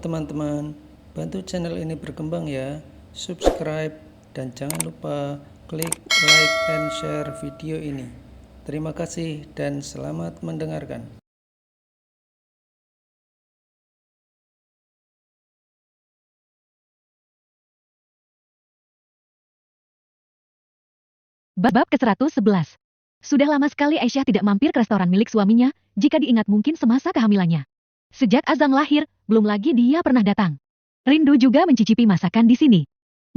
teman-teman, bantu channel ini berkembang ya, subscribe, dan jangan lupa klik like and share video ini. Terima kasih dan selamat mendengarkan. Bab ke-111. Sudah lama sekali Aisyah tidak mampir ke restoran milik suaminya, jika diingat mungkin semasa kehamilannya. Sejak Azam lahir, belum lagi dia pernah datang. Rindu juga mencicipi masakan di sini.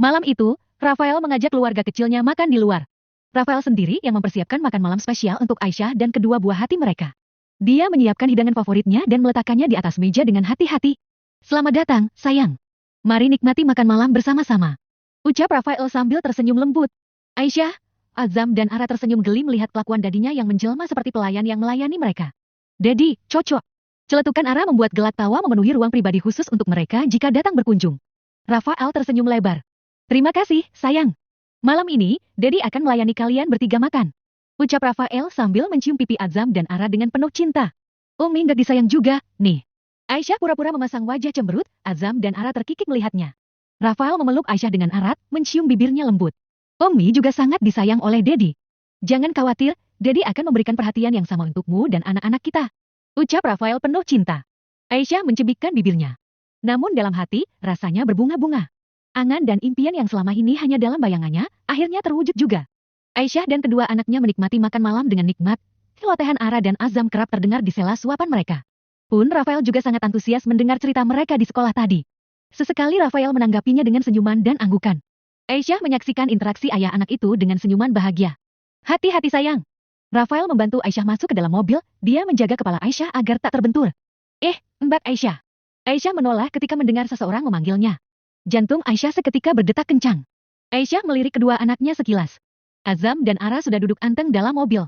Malam itu, Rafael mengajak keluarga kecilnya makan di luar. Rafael sendiri yang mempersiapkan makan malam spesial untuk Aisyah dan kedua buah hati mereka. Dia menyiapkan hidangan favoritnya dan meletakkannya di atas meja dengan hati-hati. "Selamat datang, sayang. Mari nikmati makan malam bersama-sama," ucap Rafael sambil tersenyum lembut. Aisyah, Azam dan Ara tersenyum geli melihat kelakuan dadinya yang menjelma seperti pelayan yang melayani mereka. "Dedi, cocok." Celetukan Ara membuat gelak tawa memenuhi ruang pribadi khusus untuk mereka jika datang berkunjung. Rafael tersenyum lebar. "Terima kasih, sayang. Malam ini, Dedi akan melayani kalian bertiga makan," ucap Rafael sambil mencium pipi Azam dan Ara dengan penuh cinta. "Umi nggak disayang juga, nih." Aisyah pura-pura memasang wajah cemberut, Azam dan Ara terkikik melihatnya. Rafael memeluk Aisyah dengan erat, mencium bibirnya lembut. "Umi juga sangat disayang oleh Dedi. Jangan khawatir, Dedi akan memberikan perhatian yang sama untukmu dan anak-anak kita," ucap Rafael penuh cinta. Aisyah mencibikkan bibirnya. Namun dalam hati, rasanya berbunga-bunga. Angan dan impian yang selama ini hanya dalam bayangannya, akhirnya terwujud juga. Aisyah dan kedua anaknya menikmati makan malam dengan nikmat. Celotehan Ara dan Azam kerap terdengar di sela suapan mereka. Pun Rafael juga sangat antusias mendengar cerita mereka di sekolah tadi. Sesekali Rafael menanggapinya dengan senyuman dan anggukan. Aisyah menyaksikan interaksi ayah anak itu dengan senyuman bahagia. "Hati-hati sayang." Rafael membantu Aisyah masuk ke dalam mobil, dia menjaga kepala Aisyah agar tak terbentur. Mbak Aisyah." Aisyah menoleh ketika mendengar seseorang memanggilnya. Jantung Aisyah seketika berdetak kencang. Aisyah melirik kedua anaknya sekilas. Azam dan Ara sudah duduk anteng dalam mobil.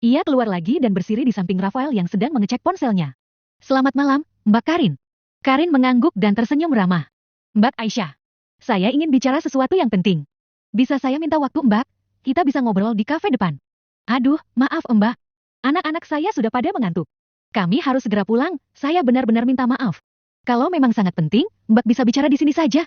Ia keluar lagi dan bersiri di samping Rafael yang sedang mengecek ponselnya. "Selamat malam, Mbak Karin." Karin mengangguk dan tersenyum ramah. "Mbak Aisyah, saya ingin bicara sesuatu yang penting. Bisa saya minta waktu Mbak? Kita bisa ngobrol di kafe depan." "Aduh, maaf Mbak. Anak-anak saya sudah pada mengantuk. Kami harus segera pulang, saya benar-benar minta maaf. Kalau memang sangat penting, Mbak bisa bicara di sini saja,"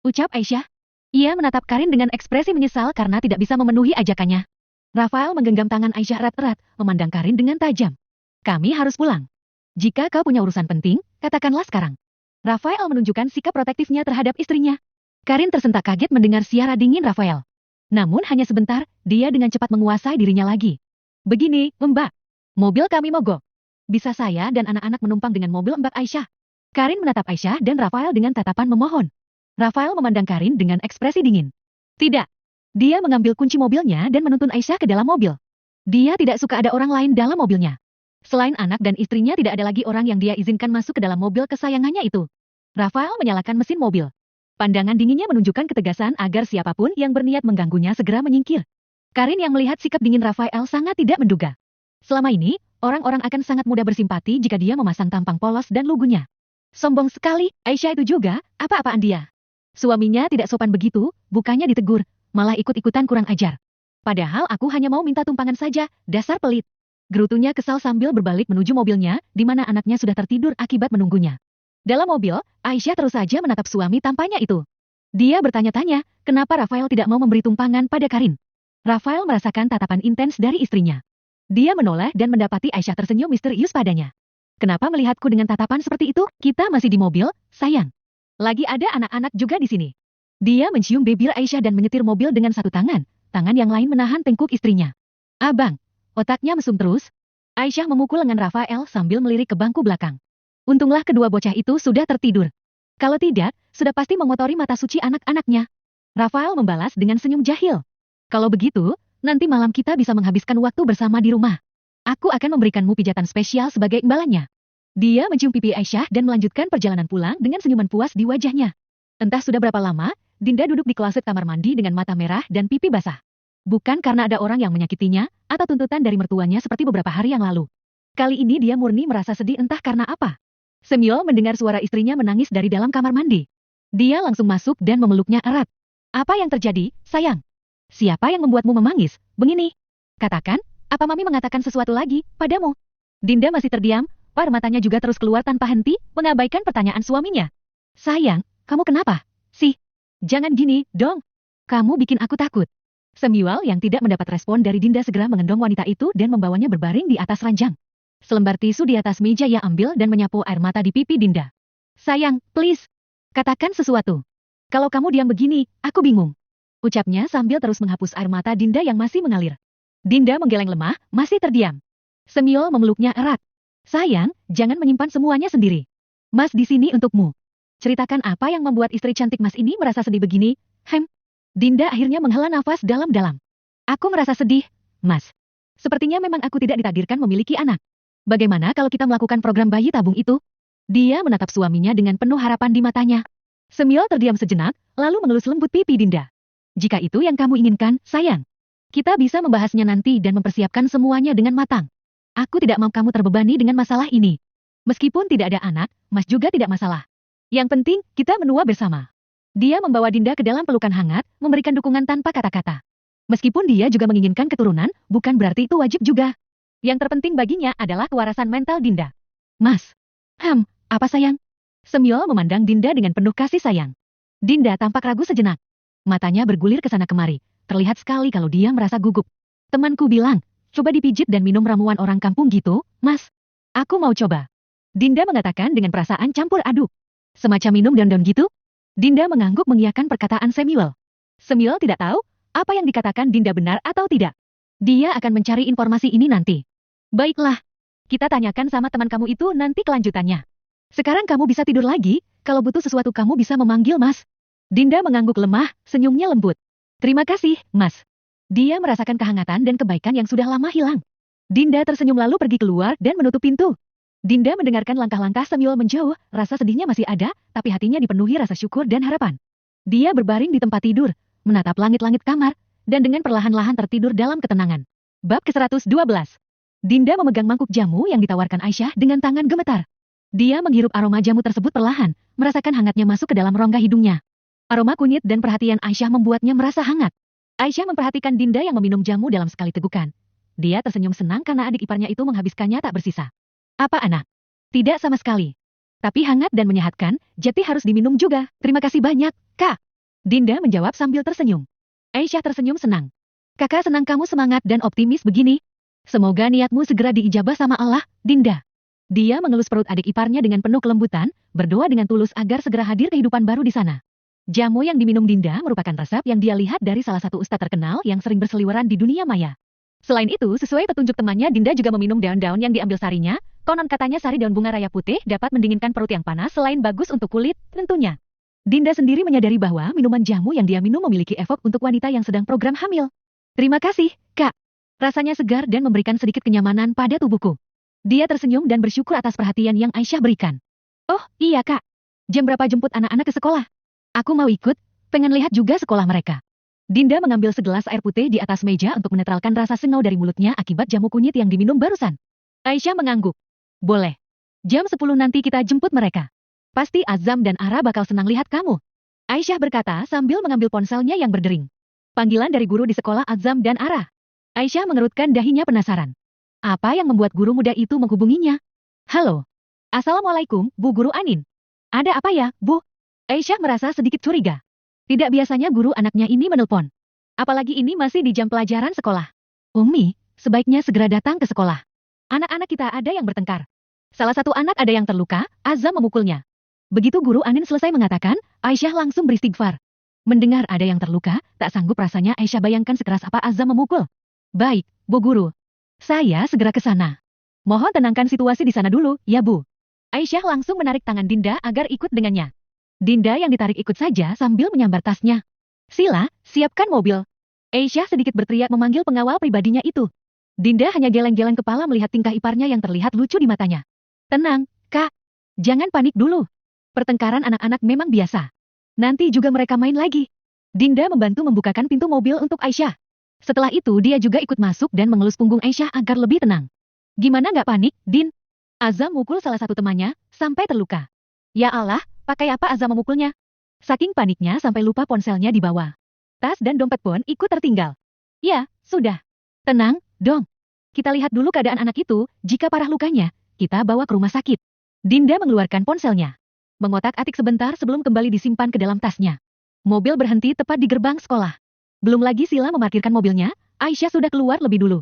ucap Aisyah. Ia menatap Karin dengan ekspresi menyesal karena tidak bisa memenuhi ajakannya. Rafael menggenggam tangan Aisyah erat-erat, memandang Karin dengan tajam. "Kami harus pulang. Jika kau punya urusan penting, katakanlah sekarang." Rafael menunjukkan sikap protektifnya terhadap istrinya. Karin tersentak kaget mendengar siara dingin Rafael. Namun hanya sebentar, dia dengan cepat menguasai dirinya lagi. "Begini, Mbak. Mobil kami mogok. Bisa saya dan anak-anak menumpang dengan mobil Mbak Aisyah?" Karin menatap Aisyah dan Rafael dengan tatapan memohon. Rafael memandang Karin dengan ekspresi dingin. "Tidak." Dia mengambil kunci mobilnya dan menuntun Aisyah ke dalam mobil. Dia tidak suka ada orang lain dalam mobilnya. Selain anak dan istrinya tidak ada lagi orang yang dia izinkan masuk ke dalam mobil kesayangannya itu. Rafael menyalakan mesin mobil. Pandangan dinginnya menunjukkan ketegasan agar siapapun yang berniat mengganggunya segera menyingkir. Karin yang melihat sikap dingin Rafael sangat tidak menduga. Selama ini, orang-orang akan sangat mudah bersimpati jika dia memasang tampang polos dan lugunya. Sombong sekali, Aisyah itu juga, apa-apaan dia. Suaminya tidak sopan begitu, bukannya ditegur, malah ikut-ikutan kurang ajar. "Padahal aku hanya mau minta tumpangan saja, dasar pelit." Gerutunya kesal sambil berbalik menuju mobilnya, di mana anaknya sudah tertidur akibat menunggunya. Dalam mobil, Aisyah terus saja menatap suami tampaknya itu. Dia bertanya-tanya, kenapa Rafael tidak mau memberi tumpangan pada Karin. Rafael merasakan tatapan intens dari istrinya. Dia menoleh dan mendapati Aisyah tersenyum misterius padanya. "Kenapa melihatku dengan tatapan seperti itu? Kita masih di mobil, sayang. Lagi ada anak-anak juga di sini." Dia mencium bibir Aisyah dan menyetir mobil dengan satu tangan, tangan yang lain menahan tengkuk istrinya. "Abang." Otaknya mesum terus. Aisyah memukul lengan Rafael sambil melirik ke bangku belakang. Untunglah kedua bocah itu sudah tertidur. Kalau tidak, sudah pasti mengotori mata suci anak-anaknya. Rafael membalas dengan senyum jahil. "Kalau begitu, nanti malam kita bisa menghabiskan waktu bersama di rumah. Aku akan memberikanmu pijatan spesial sebagai imbalannya." Dia mencium pipi Aisyah dan melanjutkan perjalanan pulang dengan senyuman puas di wajahnya. Entah sudah berapa lama, Dinda duduk di kloset kamar mandi dengan mata merah dan pipi basah. Bukan karena ada orang yang menyakitinya, atau tuntutan dari mertuanya seperti beberapa hari yang lalu. Kali ini dia murni merasa sedih entah karena apa. Semyo mendengar suara istrinya menangis dari dalam kamar mandi. Dia langsung masuk dan memeluknya erat. "Apa yang terjadi, sayang? Siapa yang membuatmu menangis, begini? Katakan, apa Mami mengatakan sesuatu lagi, padamu?" Dinda masih terdiam, par matanya juga terus keluar tanpa henti, mengabaikan pertanyaan suaminya. Sayang, kamu kenapa? Sih, jangan gini, dong. Kamu bikin aku takut. Samuel yang tidak mendapat respon dari Dinda segera mengendong wanita itu dan membawanya berbaring di atas ranjang. Selembar tisu di atas meja ia ambil dan menyapu air mata di pipi Dinda. Sayang, please. Katakan sesuatu. Kalau kamu diam begini, aku bingung. Ucapnya sambil terus menghapus air mata Dinda yang masih mengalir. Dinda menggeleng lemah, masih terdiam. Samuel memeluknya erat. Sayang, jangan menyimpan semuanya sendiri. Mas di sini untukmu. Ceritakan apa yang membuat istri cantik Mas ini merasa sedih begini. Dinda akhirnya menghela nafas dalam-dalam. Aku merasa sedih, Mas. Sepertinya memang aku tidak ditakdirkan memiliki anak. Bagaimana kalau kita melakukan program bayi tabung itu? Dia menatap suaminya dengan penuh harapan di matanya. Samuel terdiam sejenak, lalu mengelus lembut pipi Dinda. Jika itu yang kamu inginkan, sayang. Kita bisa membahasnya nanti dan mempersiapkan semuanya dengan matang. Aku tidak mau kamu terbebani dengan masalah ini. Meskipun tidak ada anak, Mas juga tidak masalah. Yang penting, kita menua bersama. Dia membawa Dinda ke dalam pelukan hangat, memberikan dukungan tanpa kata-kata. Meskipun dia juga menginginkan keturunan, bukan berarti itu wajib juga. Yang terpenting baginya adalah kewarasan mental Dinda. Mas. Apa sayang? Samuel memandang Dinda dengan penuh kasih sayang. Dinda tampak ragu sejenak. Matanya bergulir ke sana kemari. Terlihat sekali kalau dia merasa gugup. Temanku bilang, coba dipijit dan minum ramuan orang kampung gitu, Mas. Aku mau coba. Dinda mengatakan dengan perasaan campur aduk. Semacam minum daun-daun gitu? Dinda mengangguk mengiyakan perkataan Samuel. Samuel tidak tahu apa yang dikatakan Dinda benar atau tidak. Dia akan mencari informasi ini nanti. Baiklah, kita tanyakan sama teman kamu itu nanti kelanjutannya. Sekarang kamu bisa tidur lagi, kalau butuh sesuatu kamu bisa memanggil Mas. Dinda mengangguk lemah, senyumnya lembut. Terima kasih, Mas. Dia merasakan kehangatan dan kebaikan yang sudah lama hilang. Dinda tersenyum lalu pergi keluar dan menutup pintu. Dinda mendengarkan langkah-langkah Samuel menjauh, rasa sedihnya masih ada, tapi hatinya dipenuhi rasa syukur dan harapan. Dia berbaring di tempat tidur, menatap langit-langit kamar, dan dengan perlahan-lahan tertidur dalam ketenangan. Bab ke-112. Dinda memegang mangkuk jamu yang ditawarkan Aisyah dengan tangan gemetar. Dia menghirup aroma jamu tersebut perlahan, merasakan hangatnya masuk ke dalam rongga hidungnya. Aroma kunyit dan perhatian Aisyah membuatnya merasa hangat. Aisyah memperhatikan Dinda yang meminum jamu dalam sekali tegukan. Dia tersenyum senang karena adik iparnya itu menghabiskannya tak bersisa. Apa anak? Tidak sama sekali. Tapi hangat dan menyehatkan, jadi harus diminum juga. Terima kasih banyak, Kak. Dinda menjawab sambil tersenyum. Aisyah tersenyum senang. Kakak senang kamu semangat dan optimis begini. Semoga niatmu segera diijabah sama Allah, Dinda. Dia mengelus perut adik iparnya dengan penuh kelembutan, berdoa dengan tulus agar segera hadir kehidupan baru di sana. Jamu yang diminum Dinda merupakan resep yang dia lihat dari salah satu ustadz terkenal yang sering berseliweran di dunia maya. Selain itu, sesuai petunjuk temannya, Dinda juga meminum daun-daun yang diambil sarinya. Konon katanya sari daun bunga raya putih dapat mendinginkan perut yang panas selain bagus untuk kulit, tentunya. Dinda sendiri menyadari bahwa minuman jamu yang dia minum memiliki efek untuk wanita yang sedang program hamil. Terima kasih, Kak. Rasanya segar dan memberikan sedikit kenyamanan pada tubuhku. Dia tersenyum dan bersyukur atas perhatian yang Aisyah berikan. Oh, iya Kak. Jam berapa jemput anak-anak ke sekolah? Aku mau ikut, pengen lihat juga sekolah mereka. Dinda mengambil segelas air putih di atas meja untuk menetralkan rasa sengau dari mulutnya akibat jamu kunyit yang diminum barusan. Aisyah mengangguk. Boleh. Jam 10 nanti kita jemput mereka. Pasti Azam dan Ara bakal senang lihat kamu. Aisyah berkata sambil mengambil ponselnya yang berdering. Panggilan dari guru di sekolah Azam dan Ara. Aisyah mengerutkan dahinya penasaran. Apa yang membuat guru muda itu menghubunginya? Halo. Assalamualaikum, Bu Guru Anin. Ada apa ya, Bu? Aisyah merasa sedikit curiga. Tidak biasanya guru anaknya ini menelpon. Apalagi ini masih di jam pelajaran sekolah. Umi, sebaiknya segera datang ke sekolah. Anak-anak kita ada yang bertengkar. Salah satu anak ada yang terluka, Azam memukulnya. Begitu Guru Anin selesai mengatakan, Aisyah langsung beristighfar. Mendengar ada yang terluka, tak sanggup rasanya Aisyah bayangkan sekeras apa Azam memukul. Baik, Bu Guru. Saya segera ke sana. Mohon tenangkan situasi di sana dulu, ya Bu. Aisyah langsung menarik tangan Dinda agar ikut dengannya. Dinda yang ditarik ikut saja sambil menyambar tasnya. Sila, siapkan mobil. Aisyah sedikit berteriak memanggil pengawal pribadinya itu. Dinda hanya geleng-geleng kepala melihat tingkah iparnya yang terlihat lucu di matanya. Tenang, Kak. Jangan panik dulu. Pertengkaran anak-anak memang biasa. Nanti juga mereka main lagi. Dinda membantu membukakan pintu mobil untuk Aisyah. Setelah itu dia juga ikut masuk dan mengelus punggung Aisyah agar lebih tenang. Gimana nggak panik, Din? Azam mukul salah satu temannya, sampai terluka. Ya Allah, pakai apa Azam memukulnya? Saking paniknya sampai lupa ponselnya dibawa. Tas dan dompet pun ikut tertinggal. Ya, sudah. Tenang, dong. Kita lihat dulu keadaan anak itu, jika parah lukanya, kita bawa ke rumah sakit. Dinda mengeluarkan ponselnya. Mengotak-atik sebentar sebelum kembali disimpan ke dalam tasnya. Mobil berhenti tepat di gerbang sekolah. Belum lagi Sila memarkirkan mobilnya, Aisyah sudah keluar lebih dulu.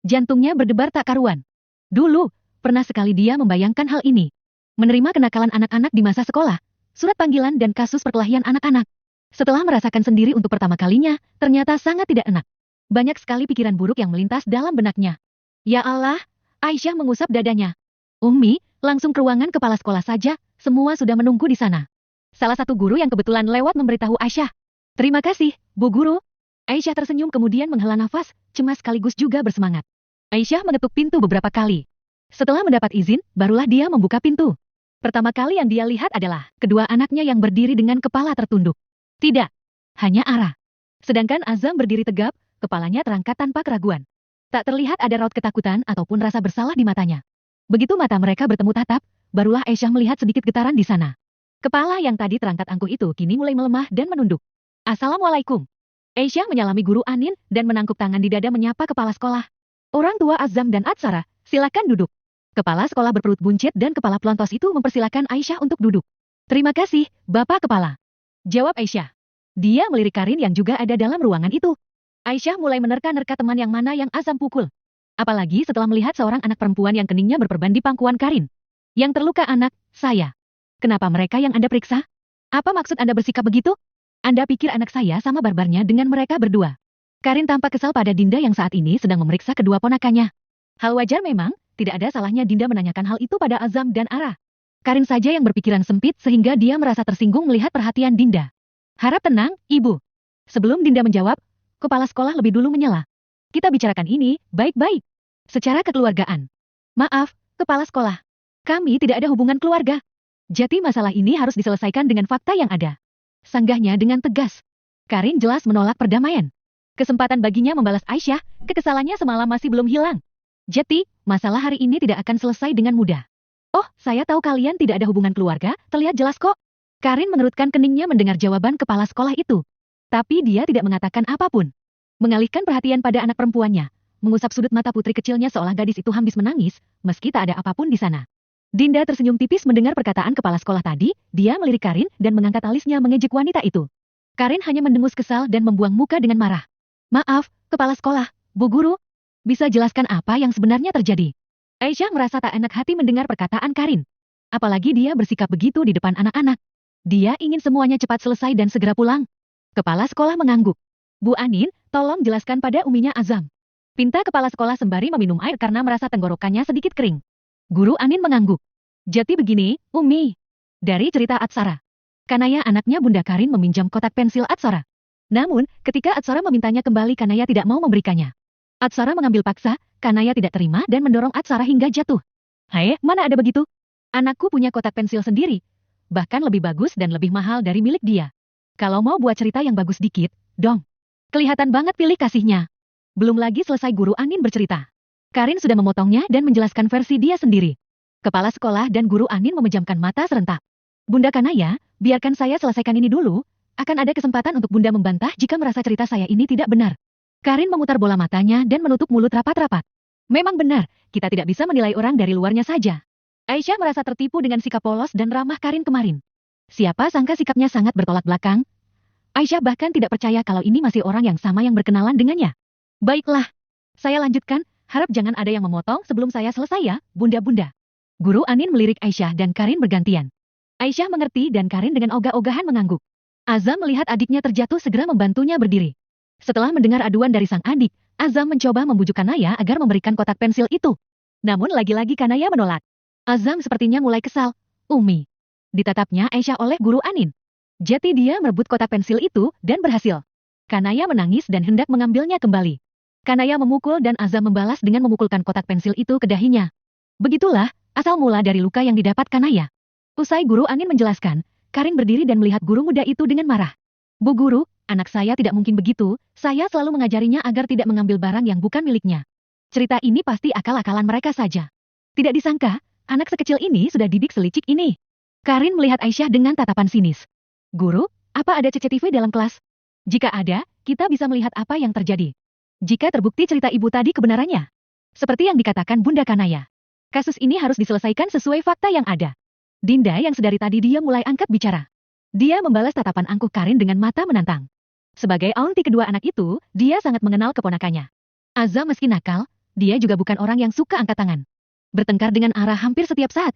Jantungnya berdebar tak karuan. Dulu, pernah sekali dia membayangkan hal ini. Menerima kenakalan anak-anak di masa sekolah, surat panggilan dan kasus perkelahian anak-anak. Setelah merasakan sendiri untuk pertama kalinya, ternyata sangat tidak enak. Banyak sekali pikiran buruk yang melintas dalam benaknya. Ya Allah, Aisyah mengusap dadanya. Ummi, langsung ke ruangan kepala sekolah saja, semua sudah menunggu di sana. Salah satu guru yang kebetulan lewat memberitahu Aisyah. Terima kasih, Bu Guru. Aisyah tersenyum kemudian menghela nafas, cemas sekaligus juga bersemangat. Aisyah mengetuk pintu beberapa kali. Setelah mendapat izin, barulah dia membuka pintu. Pertama kali yang dia lihat adalah kedua anaknya yang berdiri dengan kepala tertunduk. Tidak, hanya Ara. Sedangkan Azam berdiri tegap, kepalanya terangkat tanpa keraguan. Tak terlihat ada raut ketakutan ataupun rasa bersalah di matanya. Begitu mata mereka bertemu tatap, barulah Aisyah melihat sedikit getaran di sana. Kepala yang tadi terangkat angkuh itu kini mulai melemah dan menunduk. Assalamualaikum. Aisyah menyalami guru Anin dan menangkuk tangan di dada menyapa kepala sekolah. Orang tua Azam dan Atsara, silakan duduk. Kepala sekolah berperut buncit dan kepala pelontos itu mempersilakan Aisyah untuk duduk. Terima kasih, Bapak Kepala. Jawab Aisyah. Dia melirik Karin yang juga ada dalam ruangan itu. Aisyah mulai menerka-nerka teman yang mana yang Azam pukul. Apalagi setelah melihat seorang anak perempuan yang keningnya berperban di pangkuan Karin. Yang terluka anak, saya. Kenapa mereka yang Anda periksa? Apa maksud Anda bersikap begitu? Anda pikir anak saya sama barbarnya dengan mereka berdua. Karin tampak kesal pada Dinda yang saat ini sedang memeriksa kedua ponakannya. Hal wajar memang, tidak ada salahnya Dinda menanyakan hal itu pada Azam dan Ara. Karin saja yang berpikiran sempit sehingga dia merasa tersinggung melihat perhatian Dinda. Harap tenang, Ibu. Sebelum Dinda menjawab, kepala sekolah lebih dulu menyela. Kita bicarakan ini, baik-baik. Secara kekeluargaan. Maaf, kepala sekolah. Kami tidak ada hubungan keluarga. Jadi masalah ini harus diselesaikan dengan fakta yang ada. Sanggahnya dengan tegas. Karin jelas menolak perdamaian. Kesempatan baginya membalas Aisyah, kekesalannya semalam masih belum hilang. Jadi, masalah hari ini tidak akan selesai dengan mudah. Oh, saya tahu kalian tidak ada hubungan keluarga, terlihat jelas kok. Karin mengerutkan keningnya mendengar jawaban kepala sekolah itu. Tapi dia tidak mengatakan apapun. Mengalihkan perhatian pada anak perempuannya, mengusap sudut mata putri kecilnya seolah gadis itu habis menangis, meski tak ada apapun di sana. Dinda tersenyum tipis mendengar perkataan kepala sekolah tadi, dia melirik Karin dan mengangkat alisnya mengejek wanita itu. Karin hanya mendengus kesal dan membuang muka dengan marah. Maaf, kepala sekolah, Bu Guru. Bisa jelaskan apa yang sebenarnya terjadi? Aisyah merasa tak enak hati mendengar perkataan Karin. Apalagi dia bersikap begitu di depan anak-anak. Dia ingin semuanya cepat selesai dan segera pulang. Kepala sekolah mengangguk. Bu Anin, tolong jelaskan pada uminya Azam. Pinta kepala sekolah sembari meminum air karena merasa tenggorokannya sedikit kering. Guru Anin mengangguk. Jadi begini, Umi. Dari cerita Atsara. Kanaya anaknya Bunda Karin meminjam kotak pensil Atsara. Namun, ketika Atsara memintanya kembali Kanaya tidak mau memberikannya. Atsara mengambil paksa, Kanaya tidak terima dan mendorong Atsara hingga jatuh. Hai, mana ada begitu? Anakku punya kotak pensil sendiri. Bahkan lebih bagus dan lebih mahal dari milik dia. Kalau mau buat cerita yang bagus dikit, dong. Kelihatan banget pilih kasihnya. Belum lagi selesai guru Anin bercerita. Karin sudah memotongnya dan menjelaskan versi dia sendiri. Kepala sekolah dan guru Anin memejamkan mata serentak. Bunda Kanaya, biarkan saya selesaikan ini dulu. Akan ada kesempatan untuk Bunda membantah jika merasa cerita saya ini tidak benar. Karin memutar bola matanya dan menutup mulut rapat-rapat. Memang benar, kita tidak bisa menilai orang dari luarnya saja. Aisyah merasa tertipu dengan sikap polos dan ramah Karin kemarin. Siapa sangka sikapnya sangat bertolak belakang. Aisyah bahkan tidak percaya kalau ini masih orang yang sama yang berkenalan dengannya. Baiklah, saya lanjutkan, harap jangan ada yang memotong sebelum saya selesai ya, Bunda-bunda. Guru Anin melirik Aisyah dan Karin bergantian. Aisyah mengerti dan Karin dengan ogah-ogahan mengangguk. Azam melihat adiknya terjatuh segera membantunya berdiri. Setelah mendengar aduan dari sang adik, Azam mencoba membujuk Kanaya agar memberikan kotak pensil itu. Namun lagi-lagi Kanaya menolak. Azam sepertinya mulai kesal. Umi. Ditatapnya Aisyah oleh guru Anin. Jadi dia merebut kotak pensil itu dan berhasil. Kanaya menangis dan hendak mengambilnya kembali. Kanaya memukul dan Azam membalas dengan memukulkan kotak pensil itu ke dahinya. Begitulah, asal mula dari luka yang didapat Kanaya. Usai guru Anin menjelaskan, Karin berdiri dan melihat guru muda itu dengan marah. Bu Guru, anak saya tidak mungkin begitu, saya selalu mengajarinya agar tidak mengambil barang yang bukan miliknya. Cerita ini pasti akal-akalan mereka saja. Tidak disangka, anak sekecil ini sudah didik selicik ini. Karin melihat Aisyah dengan tatapan sinis. Guru, apa ada CCTV dalam kelas? Jika ada, kita bisa melihat apa yang terjadi. Jika terbukti cerita ibu tadi kebenarannya. Seperti yang dikatakan Bunda Kanaya. Kasus ini harus diselesaikan sesuai fakta yang ada. Dinda yang sedari tadi dia mulai angkat bicara. Dia membalas tatapan angkuh Karin dengan mata menantang. Sebagai aunty kedua anak itu, dia sangat mengenal keponakannya. Azam meski nakal, dia juga bukan orang yang suka angkat tangan. Bertengkar dengan arah hampir setiap saat,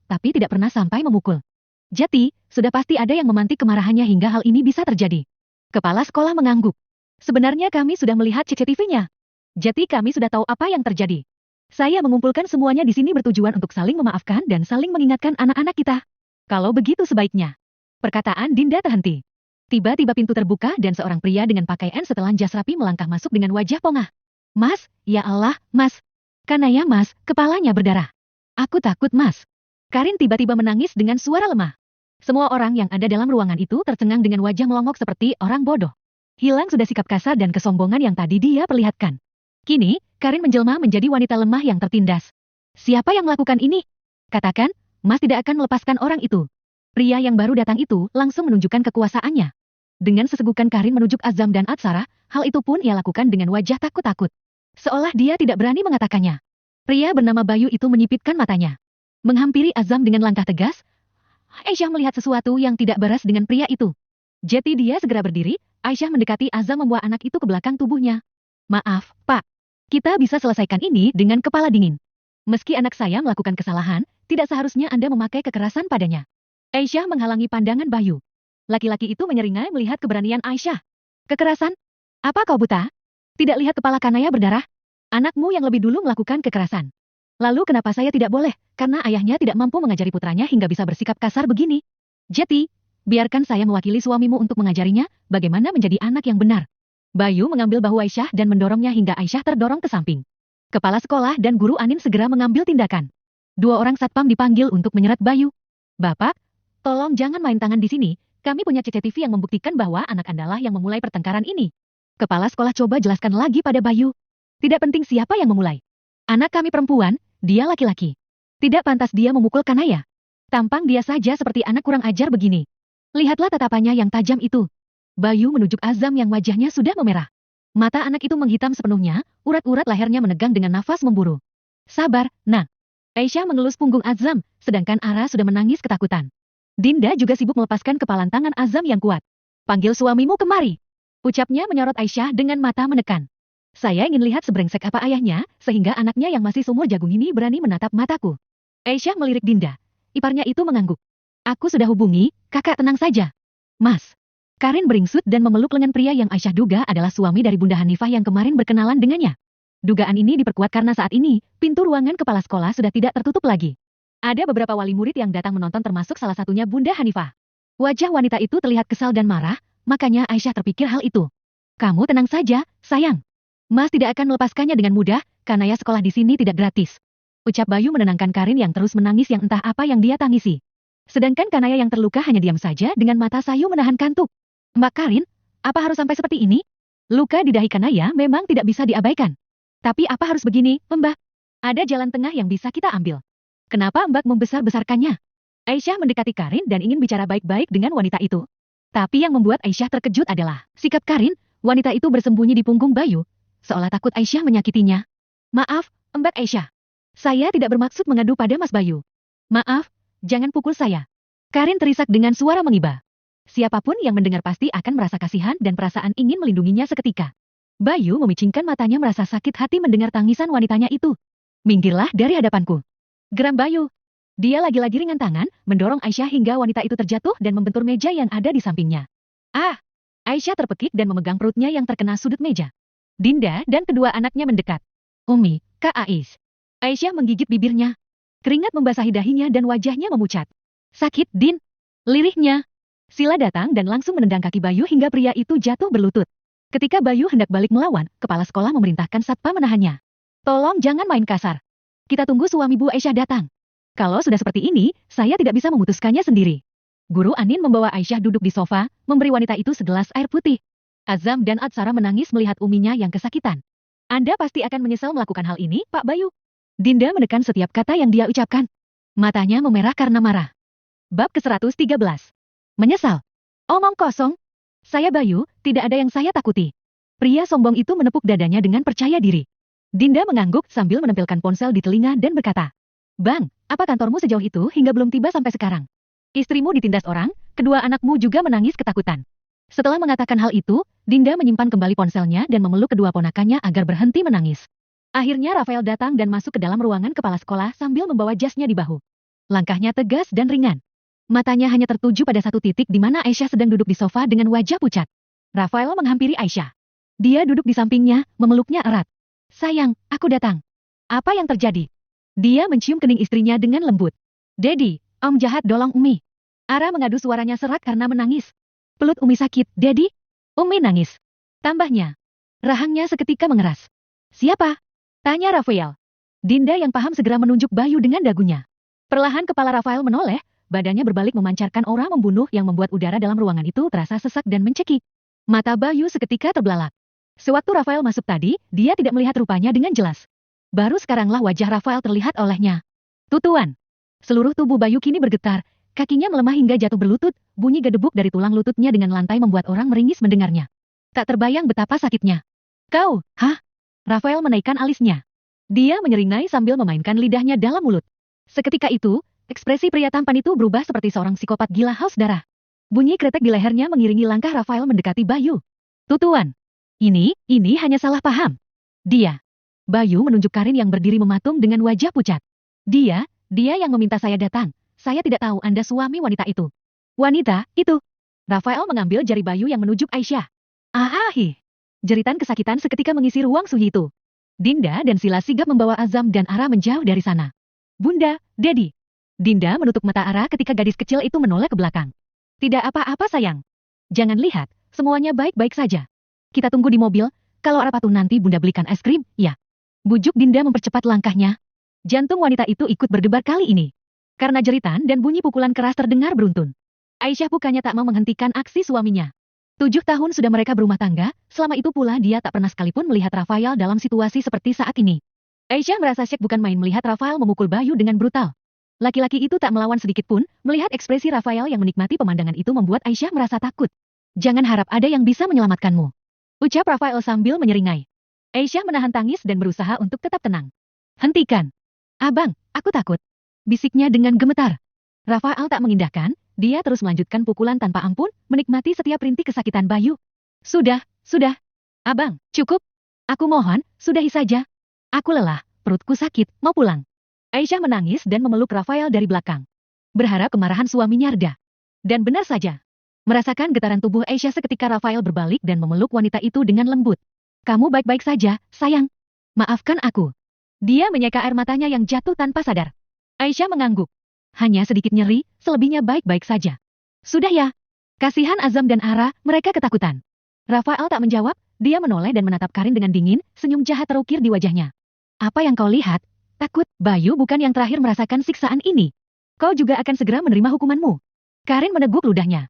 tapi tidak pernah sampai memukul. Jadi, sudah pasti ada yang memantik kemarahannya hingga hal ini bisa terjadi. Kepala sekolah mengangguk. Sebenarnya kami sudah melihat CCTV-nya. Jadi kami sudah tahu apa yang terjadi. Saya mengumpulkan semuanya di sini bertujuan untuk saling memaafkan dan saling mengingatkan anak-anak kita. Kalau begitu sebaiknya. Perkataan Dinda terhenti. Tiba-tiba pintu terbuka dan seorang pria dengan pakaian setelan jas rapi melangkah masuk dengan wajah pongah. Mas, ya Allah, Mas. Kanaya Mas, kepalanya berdarah. Aku takut Mas. Karin tiba-tiba menangis dengan suara lemah. Semua orang yang ada dalam ruangan itu tercengang dengan wajah melongok seperti orang bodoh. Hilang sudah sikap kasar dan kesombongan yang tadi dia perlihatkan. Kini, Karin menjelma menjadi wanita lemah yang tertindas. Siapa yang melakukan ini? Katakan, Mas tidak akan melepaskan orang itu. Pria yang baru datang itu langsung menunjukkan kekuasaannya. Dengan sesegukan Karin menunjuk Azam dan Atsara, hal itu pun ia lakukan dengan wajah takut-takut. Seolah dia tidak berani mengatakannya. Pria bernama Bayu itu menyipitkan matanya. Menghampiri Azam dengan langkah tegas, Aisyah melihat sesuatu yang tidak beres dengan pria itu. Jadi dia segera berdiri, Aisyah mendekati Azam membawa anak itu ke belakang tubuhnya. Maaf, Pak. Kita bisa selesaikan ini dengan kepala dingin. Meski anak saya melakukan kesalahan, tidak seharusnya Anda memakai kekerasan padanya. Aisyah menghalangi pandangan Bayu. Laki-laki itu menyeringai melihat keberanian Aisyah. Kekerasan? Apa kau buta? Tidak lihat kepala Kanaya berdarah? Anakmu yang lebih dulu melakukan kekerasan. Lalu kenapa saya tidak boleh? Karena ayahnya tidak mampu mengajari putranya hingga bisa bersikap kasar begini. Jadi, biarkan saya mewakili suamimu untuk mengajarinya bagaimana menjadi anak yang benar. Bayu mengambil bahu Aisyah dan mendorongnya hingga Aisyah terdorong ke samping. Kepala sekolah dan guru Anin segera mengambil tindakan. 2 orang satpam dipanggil untuk menyeret Bayu. Bapak, tolong jangan main tangan di sini. Kami punya CCTV yang membuktikan bahwa anak Anda lah yang memulai pertengkaran ini. Kepala sekolah coba jelaskan lagi pada Bayu. Tidak penting siapa yang memulai. Anak kami perempuan, dia laki-laki. Tidak pantas dia memukul Kanaya. Tampang dia saja seperti anak kurang ajar begini. Lihatlah tatapannya yang tajam itu. Bayu menunjuk Azam yang wajahnya sudah memerah. Mata anak itu menghitam sepenuhnya, urat-urat lehernya menegang dengan nafas memburu. Sabar, nak. Aisyah mengelus punggung Azam, sedangkan Ara sudah menangis ketakutan. Dinda juga sibuk melepaskan kepalan tangan Azam yang kuat. Panggil suamimu kemari. Ucapnya menyorot Aisyah dengan mata menekan. Saya ingin lihat sebrengsek apa ayahnya, sehingga anaknya yang masih sumur jagung ini berani menatap mataku. Aisyah melirik Dinda. Iparnya itu mengangguk. Aku sudah hubungi, kakak tenang saja. Mas. Karin beringsut dan memeluk lengan pria yang Aisyah duga adalah suami dari Bunda Hanifah yang kemarin berkenalan dengannya. Dugaan ini diperkuat karena saat ini, pintu ruangan kepala sekolah sudah tidak tertutup lagi. Ada beberapa wali murid yang datang menonton termasuk salah satunya Bunda Hanifah. Wajah wanita itu terlihat kesal dan marah, makanya Aisyah terpikir hal itu. Kamu tenang saja, sayang. Mas tidak akan melepaskannya dengan mudah, karena ya sekolah di sini tidak gratis. Ucap Bayu menenangkan Karin yang terus menangis yang entah apa yang dia tangisi. Sedangkan Kanaya yang terluka hanya diam saja dengan mata sayu menahan kantuk. Mbak Karin, apa harus sampai seperti ini? Luka di dahi Kanaya memang tidak bisa diabaikan. Tapi apa harus begini, Mbak? Ada jalan tengah yang bisa kita ambil. Kenapa Mbak membesar-besarkannya? Aisyah mendekati Karin dan ingin bicara baik-baik dengan wanita itu. Tapi yang membuat Aisyah terkejut adalah sikap Karin, wanita itu bersembunyi di punggung Bayu, seolah takut Aisyah menyakitinya. Maaf, Mbak Aisyah. Saya tidak bermaksud mengadu pada Mas Bayu. Maaf, jangan pukul saya. Karin terisak dengan suara mengiba. Siapapun yang mendengar pasti akan merasa kasihan dan perasaan ingin melindunginya seketika. Bayu memicingkan matanya merasa sakit hati mendengar tangisan wanitanya itu. Minggirlah dari hadapanku. Geram Bayu. Dia lagi-lagi ringan tangan, mendorong Aisyah hingga wanita itu terjatuh dan membentur meja yang ada di sampingnya. Ah! Aisyah terpekik dan memegang perutnya yang terkena sudut meja. Dinda dan kedua anaknya mendekat. Umi, Kak Ais. Aisyah menggigit bibirnya. Keringat membasahi dahinya dan wajahnya memucat. Sakit, Din. Lirihnya. Sila datang dan langsung menendang kaki Bayu hingga pria itu jatuh berlutut. Ketika Bayu hendak balik melawan, kepala sekolah memerintahkan satpam menahannya. Tolong jangan main kasar. Kita tunggu suami Bu Aisyah datang. Kalau sudah seperti ini, saya tidak bisa memutuskannya sendiri. Guru Anin membawa Aisyah duduk di sofa, memberi wanita itu segelas air putih. Azam dan Atsara menangis melihat uminya yang kesakitan. Anda pasti akan menyesal melakukan hal ini, Pak Bayu. Dinda menekan setiap kata yang dia ucapkan. Matanya memerah karena marah. Bab ke-113. Menyesal. Omong kosong. Saya Bayu, tidak ada yang saya takuti. Pria sombong itu menepuk dadanya dengan percaya diri. Dinda mengangguk sambil menempelkan ponsel di telinga dan berkata, Bang, apa kantormu sejauh itu hingga belum tiba sampai sekarang? Istrimu ditindas orang, kedua anakmu juga menangis ketakutan. Setelah mengatakan hal itu, Dinda menyimpan kembali ponselnya dan memeluk kedua ponakannya agar berhenti menangis. Akhirnya Rafael datang dan masuk ke dalam ruangan kepala sekolah sambil membawa jasnya di bahu. Langkahnya tegas dan ringan. Matanya hanya tertuju pada satu titik di mana Aisyah sedang duduk di sofa dengan wajah pucat. Rafael menghampiri Aisyah. Dia duduk di sampingnya, memeluknya erat. Sayang, aku datang. Apa yang terjadi? Dia mencium kening istrinya dengan lembut. Dedi, Om jahat dolong Umi. Ara mengadu suaranya serak karena menangis. Pelut Umi sakit, Dedi. Umi nangis. Tambahnya. Rahangnya seketika mengeras. Siapa? Tanya Rafael. Dinda yang paham segera menunjuk Bayu dengan dagunya. Perlahan kepala Rafael menoleh, badannya berbalik memancarkan aura membunuh yang membuat udara dalam ruangan itu terasa sesak dan mencekik. Mata Bayu seketika terbelalak. Sewaktu Rafael masuk tadi, dia tidak melihat rupanya dengan jelas. Baru sekaranglah wajah Rafael terlihat olehnya. Tutuan. Seluruh tubuh Bayu kini bergetar, kakinya melemah hingga jatuh berlutut, bunyi gedebuk dari tulang lututnya dengan lantai membuat orang meringis mendengarnya. Tak terbayang betapa sakitnya. Kau, hah? Rafael menaikkan alisnya. Dia menyeringai sambil memainkan lidahnya dalam mulut. Seketika itu, ekspresi pria tampan itu berubah seperti seorang psikopat gila haus darah. Bunyi kretek di lehernya mengiringi langkah Rafael mendekati Bayu. Tutuan. Ini hanya salah paham. Dia. Bayu menunjuk Karin yang berdiri mematung dengan wajah pucat. Dia yang meminta saya datang. Saya tidak tahu Anda suami wanita itu. Wanita, itu. Rafael mengambil jari Bayu yang menunjuk Aisyah. Ahahi. Jeritan kesakitan seketika mengisi ruang sunyi itu. Dinda dan Sila sigap membawa Azam dan Ara menjauh dari sana. Bunda, Dedi. Dinda menutup mata Ara ketika gadis kecil itu menoleh ke belakang. Tidak apa-apa sayang. Jangan lihat, semuanya baik-baik saja. Kita tunggu di mobil, kalau Ara patuh nanti Bunda belikan es krim, ya. Bujuk Dinda mempercepat langkahnya. Jantung wanita itu ikut berdebar kali ini. Karena jeritan dan bunyi pukulan keras terdengar beruntun. Aisyah bukannya tak mau menghentikan aksi suaminya. 7 tahun sudah mereka berumah tangga, selama itu pula dia tak pernah sekalipun melihat Rafael dalam situasi seperti saat ini. Aisyah merasa syok bukan main melihat Rafael memukul Bayu dengan brutal. Laki-laki itu tak melawan sedikit pun, melihat ekspresi Rafael yang menikmati pemandangan itu membuat Aisyah merasa takut. Jangan harap ada yang bisa menyelamatkanmu. Ucap Rafael sambil menyeringai. Aisyah menahan tangis dan berusaha untuk tetap tenang. Hentikan. Abang, aku takut. Bisiknya dengan gemetar. Rafael tak mengindahkan, dia terus melanjutkan pukulan tanpa ampun, menikmati setiap rintik kesakitan Bayu. Sudah. Abang, cukup. Aku mohon, sudahi saja. Aku lelah, perutku sakit, mau pulang. Aisyah menangis dan memeluk Rafael dari belakang. Berharap kemarahan suaminya reda. Dan benar saja. Merasakan getaran tubuh Aisyah seketika Rafael berbalik dan memeluk wanita itu dengan lembut. Kamu baik-baik saja, sayang. Maafkan aku. Dia menyeka air matanya yang jatuh tanpa sadar. Aisyah mengangguk. Hanya sedikit nyeri, selebihnya baik-baik saja. Sudah ya. Kasihan Azam dan Ara, mereka ketakutan. Rafael tak menjawab, dia menoleh dan menatap Karin dengan dingin, senyum jahat terukir di wajahnya. Apa yang kau lihat? Takut, Bayu bukan yang terakhir merasakan siksaan ini. Kau juga akan segera menerima hukumanmu. Karin meneguk ludahnya.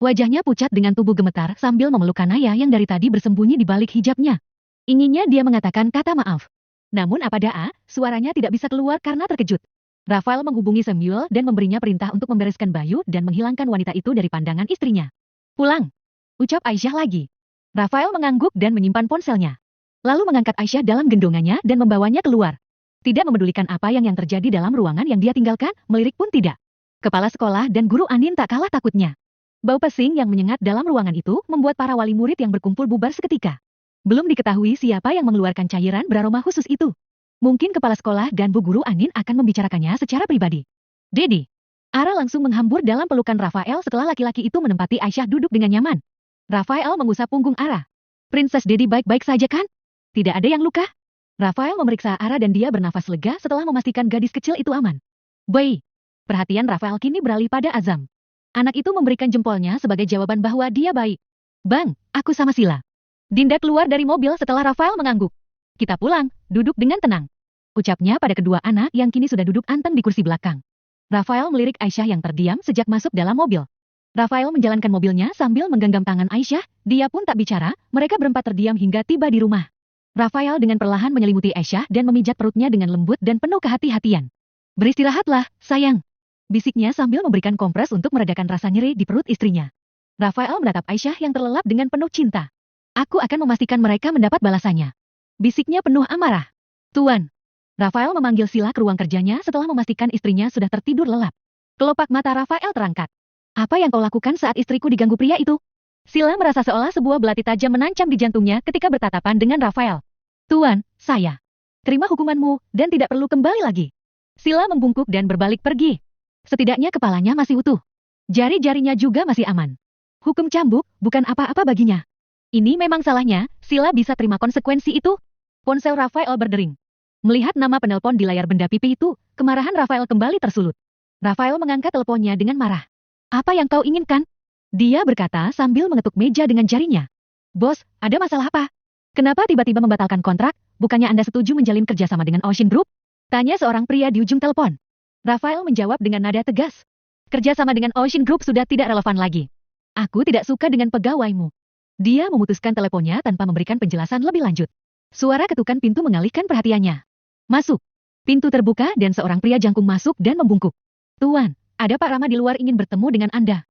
Wajahnya pucat dengan tubuh gemetar sambil memeluk Kanaya yang dari tadi bersembunyi di balik hijabnya. Inginnya dia mengatakan kata maaf. Namun apa daa, suaranya tidak bisa keluar karena terkejut. Rafael menghubungi Samuel dan memberinya perintah untuk membereskan Bayu dan menghilangkan wanita itu dari pandangan istrinya. Pulang. Ucap Aisyah lagi. Rafael mengangguk dan menyimpan ponselnya. Lalu mengangkat Aisyah dalam gendongannya dan membawanya keluar. Tidak memedulikan apa yang terjadi dalam ruangan yang dia tinggalkan, melirik pun tidak. Kepala sekolah dan guru Anin tak kalah takutnya. Bau pesing yang menyengat dalam ruangan itu membuat para wali murid yang berkumpul bubar seketika. Belum diketahui siapa yang mengeluarkan cairan beraroma khusus itu. Mungkin kepala sekolah dan Bu Guru Anin akan membicarakannya secara pribadi. Dedi. Ara langsung menghambur dalam pelukan Rafael setelah laki-laki itu menempati Aisyah duduk dengan nyaman. Rafael mengusap punggung Ara. Princess Dedi baik-baik saja kan? Tidak ada yang luka? Rafael memeriksa Ara dan dia bernafas lega setelah memastikan gadis kecil itu aman. Baik. Perhatian Rafael kini beralih pada Azam. Anak itu memberikan jempolnya sebagai jawaban bahwa dia baik. Bang, aku sama Sila. Dinda keluar dari mobil setelah Rafael mengangguk. Kita pulang, duduk dengan tenang. Ucapnya pada kedua anak yang kini sudah duduk anteng di kursi belakang. Rafael melirik Aisyah yang terdiam sejak masuk dalam mobil. Rafael menjalankan mobilnya sambil menggenggam tangan Aisyah, dia pun tak bicara, mereka berempat terdiam hingga tiba di rumah. Rafael dengan perlahan menyelimuti Aisyah dan memijat perutnya dengan lembut dan penuh kehati-hatian. Beristirahatlah, sayang. Bisiknya sambil memberikan kompres untuk meredakan rasa nyeri di perut istrinya. Rafael menatap Aisyah yang terlelap dengan penuh cinta. Aku akan memastikan mereka mendapat balasannya. Bisiknya penuh amarah. Tuan. Rafael memanggil Sila ke ruang kerjanya setelah memastikan istrinya sudah tertidur lelap. Kelopak mata Rafael terangkat. Apa yang kau lakukan saat istriku diganggu pria itu? Sila merasa seolah sebuah belati tajam menancap di jantungnya ketika bertatapan dengan Rafael. Tuan, saya. Terima hukumanmu dan tidak perlu kembali lagi. Sila membungkuk dan berbalik pergi. Setidaknya kepalanya masih utuh. Jari-jarinya juga masih aman. Hukum cambuk bukan apa-apa baginya. Ini memang salahnya, Sila bisa terima konsekuensi itu. Ponsel Rafael berdering. Melihat nama penelpon di layar benda pipi itu, kemarahan Rafael kembali tersulut. Rafael mengangkat teleponnya dengan marah. Apa yang kau inginkan? Dia berkata sambil mengetuk meja dengan jarinya. Bos, ada masalah apa? Kenapa tiba-tiba membatalkan kontrak? Bukannya Anda setuju menjalin kerjasama dengan Ocean Group? Tanya seorang pria di ujung telepon. Rafael menjawab dengan nada tegas. Kerjasama dengan Ocean Group sudah tidak relevan lagi. Aku tidak suka dengan pegawaimu. Dia memutuskan teleponnya tanpa memberikan penjelasan lebih lanjut. Suara ketukan pintu mengalihkan perhatiannya. Masuk. Pintu terbuka dan seorang pria jangkung masuk dan membungkuk. Tuan, ada Pak Rama di luar ingin bertemu dengan Anda.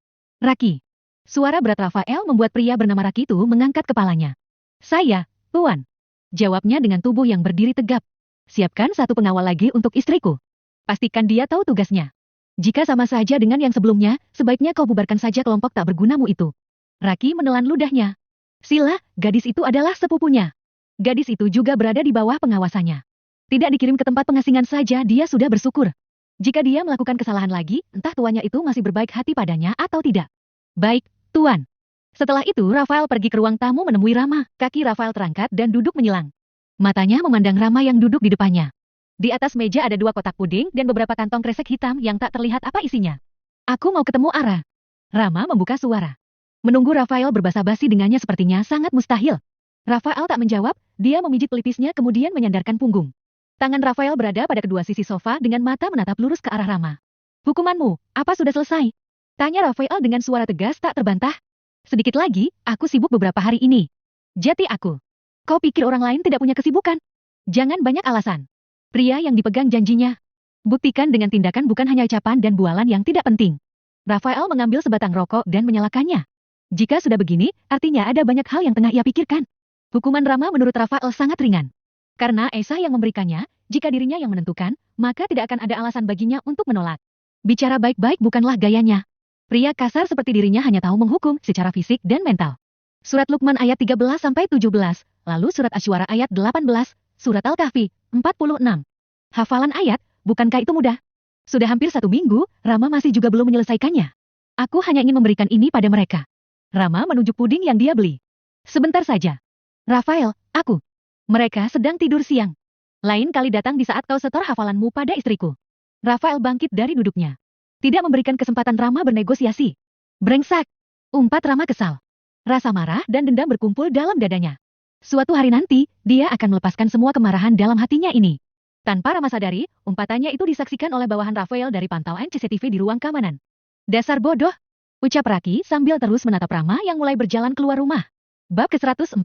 Raki. Suara berat Rafael membuat pria bernama Raki itu mengangkat kepalanya. Saya, Tuan. Jawabnya dengan tubuh yang berdiri tegap. Siapkan satu pengawal lagi untuk istriku. Pastikan dia tahu tugasnya. Jika sama saja dengan yang sebelumnya, sebaiknya kau bubarkan saja kelompok tak bergunamu itu. Raki menelan ludahnya. Sila, gadis itu adalah sepupunya. Gadis itu juga berada di bawah pengawasannya. Tidak dikirim ke tempat pengasingan saja dia sudah bersyukur. Jika dia melakukan kesalahan lagi, entah tuannya itu masih berbaik hati padanya atau tidak. Baik, Tuan. Setelah itu Rafael pergi ke ruang tamu menemui Rama. Kaki Rafael terangkat dan duduk menyilang. Matanya memandang Rama yang duduk di depannya. Di atas meja ada 2 kotak puding dan beberapa kantong kresek hitam yang tak terlihat apa isinya. Aku mau ketemu Ara. Rama membuka suara. Menunggu Rafael berbasa-basi dengannya sepertinya sangat mustahil. Rafael tak menjawab, dia memijit pelipisnya kemudian menyandarkan punggung. Tangan Rafael berada pada kedua sisi sofa dengan mata menatap lurus ke arah Rama. Hukumanmu, apa sudah selesai? Tanya Rafael dengan suara tegas tak terbantah. Sedikit lagi, aku sibuk beberapa hari ini. Jati aku. Kau pikir orang lain tidak punya kesibukan? Jangan banyak alasan. Pria yang dipegang janjinya. Buktikan dengan tindakan bukan hanya ucapan dan bualan yang tidak penting. Rafael mengambil sebatang rokok dan menyalakannya. Jika sudah begini, artinya ada banyak hal yang tengah ia pikirkan. Hukuman Rama menurut Rafael sangat ringan. Karena Aisyah yang memberikannya, jika dirinya yang menentukan, maka tidak akan ada alasan baginya untuk menolak. Bicara baik-baik bukanlah gayanya. Pria kasar seperti dirinya hanya tahu menghukum secara fisik dan mental. Surat Luqman ayat 13-17, lalu surat Asy'ara ayat 18, surat Al-Kahfi 46. Hafalan ayat, bukankah itu mudah? Sudah hampir 1 minggu, Rama masih juga belum menyelesaikannya. Aku hanya ingin memberikan ini pada mereka. Rama menunjuk puding yang dia beli. Sebentar saja. Rafael, aku. Mereka sedang tidur siang. Lain kali datang di saat kau setor hafalanmu pada istriku. Rafael bangkit dari duduknya. Tidak memberikan kesempatan Rama bernegosiasi. Brengsek. Umpat Rama kesal. Rasa marah dan dendam berkumpul dalam dadanya. Suatu hari nanti, dia akan melepaskan semua kemarahan dalam hatinya ini. Tanpa Rama sadari, umpatannya itu disaksikan oleh bawahan Rafael dari pantauan CCTV di ruang keamanan. Dasar bodoh. Ucap Raki sambil terus menatap Rama yang mulai berjalan keluar rumah. Bab ke-114.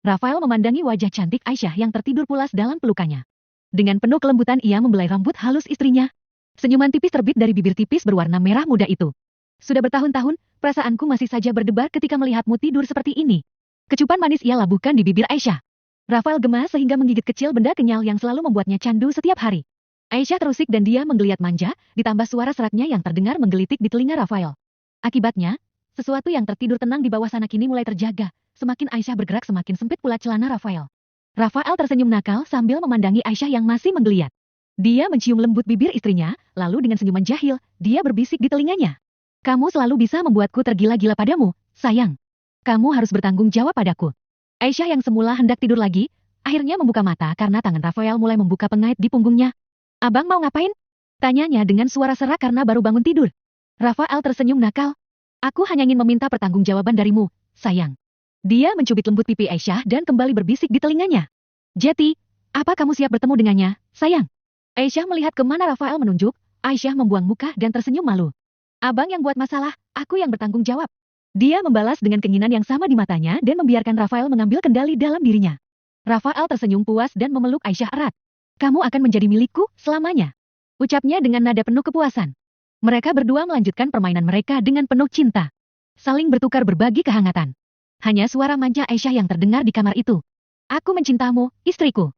Rafael memandangi wajah cantik Aisyah yang tertidur pulas dalam pelukannya. Dengan penuh kelembutan ia membelai rambut halus istrinya. Senyuman tipis terbit dari bibir tipis berwarna merah muda itu. Sudah bertahun-tahun, perasaanku masih saja berdebar ketika melihatmu tidur seperti ini. Kecupan manis ia labuhkan di bibir Aisyah. Rafael gemas sehingga menggigit kecil benda kenyal yang selalu membuatnya candu setiap hari. Aisyah terusik dan dia menggeliat manja, ditambah suara seraknya yang terdengar menggelitik di telinga Rafael. Akibatnya, sesuatu yang tertidur tenang di bawah sana kini mulai terjaga. Semakin Aisyah bergerak semakin sempit pula celana Rafael. Rafael tersenyum nakal sambil memandangi Aisyah yang masih menggeliat. Dia mencium lembut bibir istrinya, lalu dengan senyuman jahil, dia berbisik di telinganya. Kamu selalu bisa membuatku tergila-gila padamu, sayang. Kamu harus bertanggung jawab padaku. Aisyah yang semula hendak tidur lagi, akhirnya membuka mata karena tangan Rafael mulai membuka pengait di punggungnya. Abang mau ngapain? Tanyanya dengan suara serak karena baru bangun tidur. Rafael tersenyum nakal. Aku hanya ingin meminta pertanggungjawaban darimu, sayang. Dia mencubit lembut pipi Aisyah dan kembali berbisik di telinganya. Jati, apa kamu siap bertemu dengannya, sayang? Aisyah melihat kemana Rafael menunjuk, Aisyah membuang muka dan tersenyum malu. Abang yang buat masalah, aku yang bertanggung jawab. Dia membalas dengan keinginan yang sama di matanya dan membiarkan Rafael mengambil kendali dalam dirinya. Rafael tersenyum puas dan memeluk Aisyah erat. Kamu akan menjadi milikku selamanya. Ucapnya dengan nada penuh kepuasan. Mereka berdua melanjutkan permainan mereka dengan penuh cinta. Saling bertukar berbagi kehangatan. Hanya suara manja Aisyah yang terdengar di kamar itu. Aku mencintamu, istriku.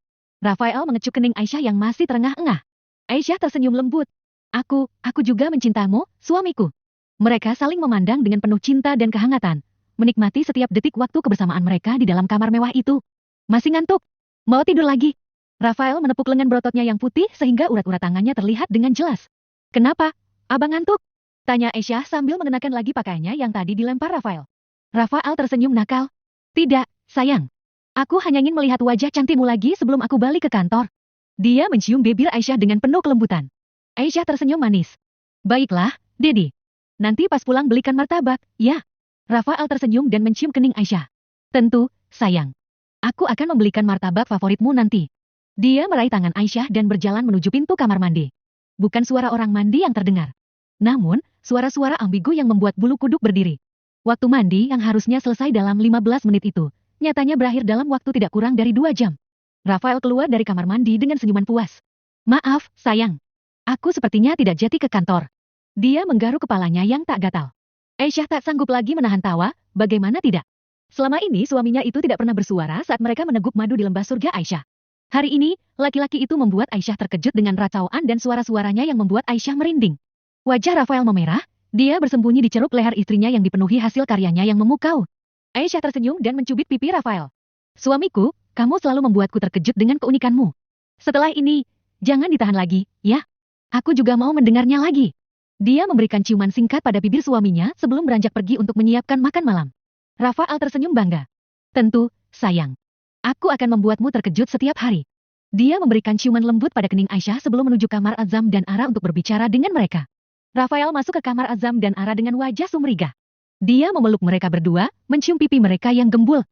Rafael mengecup kening Aisyah yang masih terengah-engah. Aisyah tersenyum lembut. Aku juga mencintamu, suamiku. Mereka saling memandang dengan penuh cinta dan kehangatan, menikmati setiap detik waktu kebersamaan mereka di dalam kamar mewah itu. Masih ngantuk? Mau tidur lagi? Rafael menepuk lengan berototnya yang putih sehingga urat-urat tangannya terlihat dengan jelas. Kenapa? Abang ngantuk? Tanya Aisyah sambil mengenakan lagi pakaiannya yang tadi dilempar Rafael. Rafael tersenyum nakal. Tidak, sayang. Aku hanya ingin melihat wajah cantikmu lagi sebelum aku balik ke kantor. Dia mencium bibir Aisyah dengan penuh kelembutan. Aisyah tersenyum manis. Baiklah, Dedi. Nanti pas pulang belikan martabak, ya. Rafael tersenyum dan mencium kening Aisyah. Tentu, sayang. Aku akan membelikan martabak favoritmu nanti. Dia meraih tangan Aisyah dan berjalan menuju pintu kamar mandi. Bukan suara orang mandi yang terdengar. Namun, suara-suara ambigu yang membuat bulu kuduk berdiri. Waktu mandi yang harusnya selesai dalam 15 menit itu, nyatanya berakhir dalam waktu tidak kurang dari 2 jam. Rafael keluar dari kamar mandi dengan senyuman puas. Maaf, sayang. Aku sepertinya tidak jadi ke kantor. Dia menggaruk kepalanya yang tak gatal. Aisyah tak sanggup lagi menahan tawa, bagaimana tidak? Selama ini suaminya itu tidak pernah bersuara saat mereka meneguk madu di lembah surga Aisyah. Hari ini, laki-laki itu membuat Aisyah terkejut dengan racauan dan suara-suaranya yang membuat Aisyah merinding. Wajah Rafael memerah, dia bersembunyi di ceruk leher istrinya yang dipenuhi hasil karyanya yang memukau. Aisyah tersenyum dan mencubit pipi Rafael. Suamiku, kamu selalu membuatku terkejut dengan keunikanmu. Setelah ini, jangan ditahan lagi, ya? Aku juga mau mendengarnya lagi. Dia memberikan ciuman singkat pada bibir suaminya sebelum beranjak pergi untuk menyiapkan makan malam. Rafael tersenyum bangga. Tentu, sayang. Aku akan membuatmu terkejut setiap hari. Dia memberikan ciuman lembut pada kening Aisyah sebelum menuju kamar Azam dan Ara untuk berbicara dengan mereka. Rafael masuk ke kamar Azam dan Ara dengan wajah sumringah. Dia memeluk mereka berdua, mencium pipi mereka yang gembul.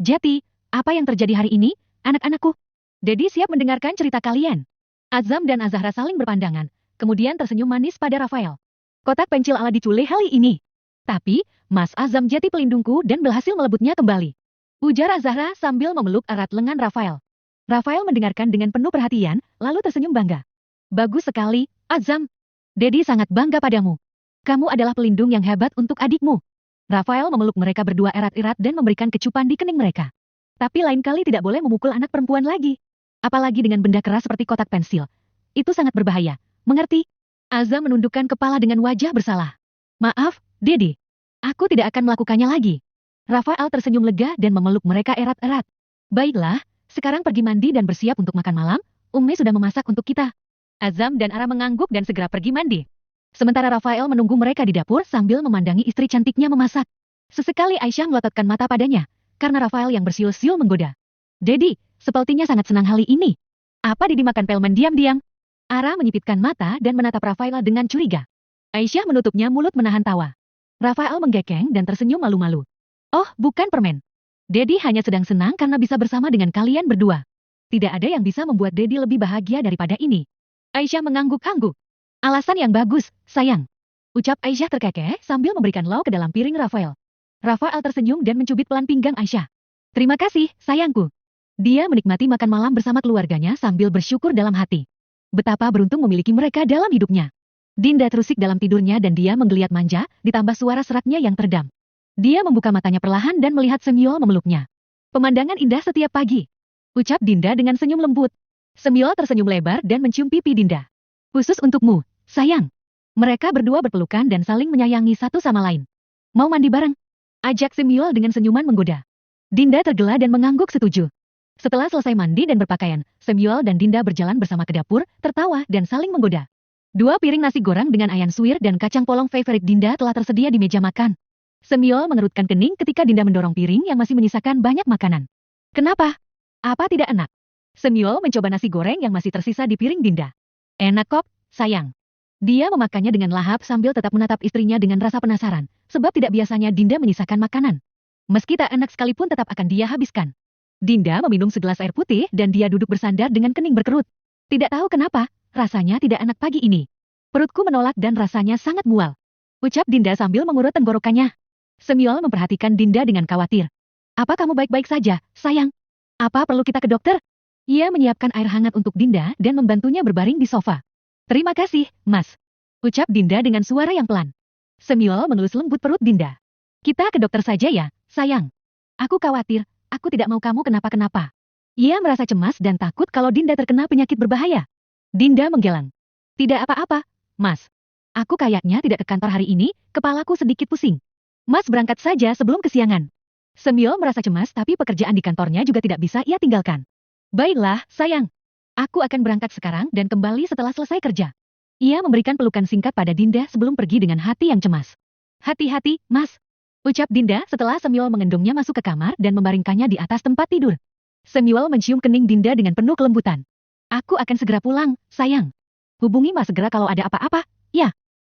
Jati, apa yang terjadi hari ini, anak-anakku? Dedi siap mendengarkan cerita kalian. Azam dan Azahra saling berpandangan, kemudian tersenyum manis pada Rafael. Kotak pensil ala diculik kali ini. Tapi, Mas Azam jati pelindungku dan berhasil melebutnya kembali. Ujar Azahra sambil memeluk erat lengan Rafael. Rafael mendengarkan dengan penuh perhatian, lalu tersenyum bangga. Bagus sekali, Azam. Dedi sangat bangga padamu. Kamu adalah pelindung yang hebat untuk adikmu. Rafael memeluk mereka berdua erat-erat dan memberikan kecupan di kening mereka. Tapi lain kali tidak boleh memukul anak perempuan lagi. Apalagi dengan benda keras seperti kotak pensil. Itu sangat berbahaya, mengerti? Azam menundukkan kepala dengan wajah bersalah. Maaf, Dedi. Aku tidak akan melakukannya lagi. Rafael tersenyum lega dan memeluk mereka erat-erat. Baiklah, sekarang pergi mandi dan bersiap untuk makan malam, Ummi sudah memasak untuk kita. Azam dan Ara mengangguk dan segera pergi mandi. Sementara Rafael menunggu mereka di dapur sambil memandangi istri cantiknya memasak. Sesekali Aisyah melototkan mata padanya, karena Rafael yang bersiul-siul menggoda. Dedi, sepertinya sangat senang hal ini. Apa Dedi makan pelmen diam-diam? Ara menyipitkan mata dan menatap Rafael dengan curiga. Aisyah menutupnya mulut menahan tawa. Rafael menggekeng dan tersenyum malu-malu. Oh, bukan permen. Dedi hanya sedang senang karena bisa bersama dengan kalian berdua. Tidak ada yang bisa membuat Dedi lebih bahagia daripada ini. Aisyah mengangguk-angguk. Alasan yang bagus, sayang. Ucap Aisyah terkekeh sambil memberikan lauk ke dalam piring Rafael. Rafael tersenyum dan mencubit pelan pinggang Aisyah. Terima kasih, sayangku. Dia menikmati makan malam bersama keluarganya sambil bersyukur dalam hati. Betapa beruntung memiliki mereka dalam hidupnya. Dinda terusik dalam tidurnya dan dia menggeliat manja, ditambah suara seraknya yang teredam. Dia membuka matanya perlahan dan melihat Semyol memeluknya. Pemandangan indah setiap pagi. Ucap Dinda dengan senyum lembut. Semyol tersenyum lebar dan mencium pipi Dinda. Khusus untukmu, sayang. Mereka berdua berpelukan dan saling menyayangi satu sama lain. Mau mandi bareng? Ajak Semyol dengan senyuman menggoda. Dinda tergela dan mengangguk setuju. Setelah selesai mandi dan berpakaian, Semyol dan Dinda berjalan bersama ke dapur, tertawa dan saling menggoda. 2 piring nasi goreng dengan ayam suwir dan kacang polong favorit Dinda telah tersedia di meja makan. Semyol mengerutkan kening ketika Dinda mendorong piring yang masih menyisakan banyak makanan. Kenapa? Apa tidak enak? Semyol mencoba nasi goreng yang masih tersisa di piring Dinda. Enak kok, sayang. Dia memakannya dengan lahap sambil tetap menatap istrinya dengan rasa penasaran, sebab tidak biasanya Dinda menyisakan makanan. Meski tak enak sekalipun tetap akan dia habiskan. Dinda meminum segelas air putih dan dia duduk bersandar dengan kening berkerut. Tidak tahu kenapa, rasanya tidak enak pagi ini. Perutku menolak dan rasanya sangat mual. Ucap Dinda sambil mengurut tenggorokannya. Semyol memperhatikan Dinda dengan khawatir. Apa kamu baik-baik saja, sayang? Apa perlu kita ke dokter? Ia menyiapkan air hangat untuk Dinda dan membantunya berbaring di sofa. Terima kasih, Mas. Ucap Dinda dengan suara yang pelan. Semyol mengelus lembut perut Dinda. Kita ke dokter saja ya, sayang. Aku khawatir, aku tidak mau kamu kenapa-kenapa. Ia merasa cemas dan takut kalau Dinda terkena penyakit berbahaya. Dinda menggeleng. Tidak apa-apa, Mas. Aku kayaknya tidak ke kantor hari ini, kepalaku sedikit pusing. Mas berangkat saja sebelum kesiangan. Semyo merasa cemas tapi pekerjaan di kantornya juga tidak bisa ia tinggalkan. Baiklah, sayang. Aku akan berangkat sekarang dan kembali setelah selesai kerja. Ia memberikan pelukan singkat pada Dinda sebelum pergi dengan hati yang cemas. Hati-hati, Mas. Ucap Dinda setelah Semyol mengendongnya masuk ke kamar dan membaringkannya di atas tempat tidur. Semyol mencium kening Dinda dengan penuh kelembutan. Aku akan segera pulang, sayang. Hubungi Mas segera kalau ada apa-apa, ya.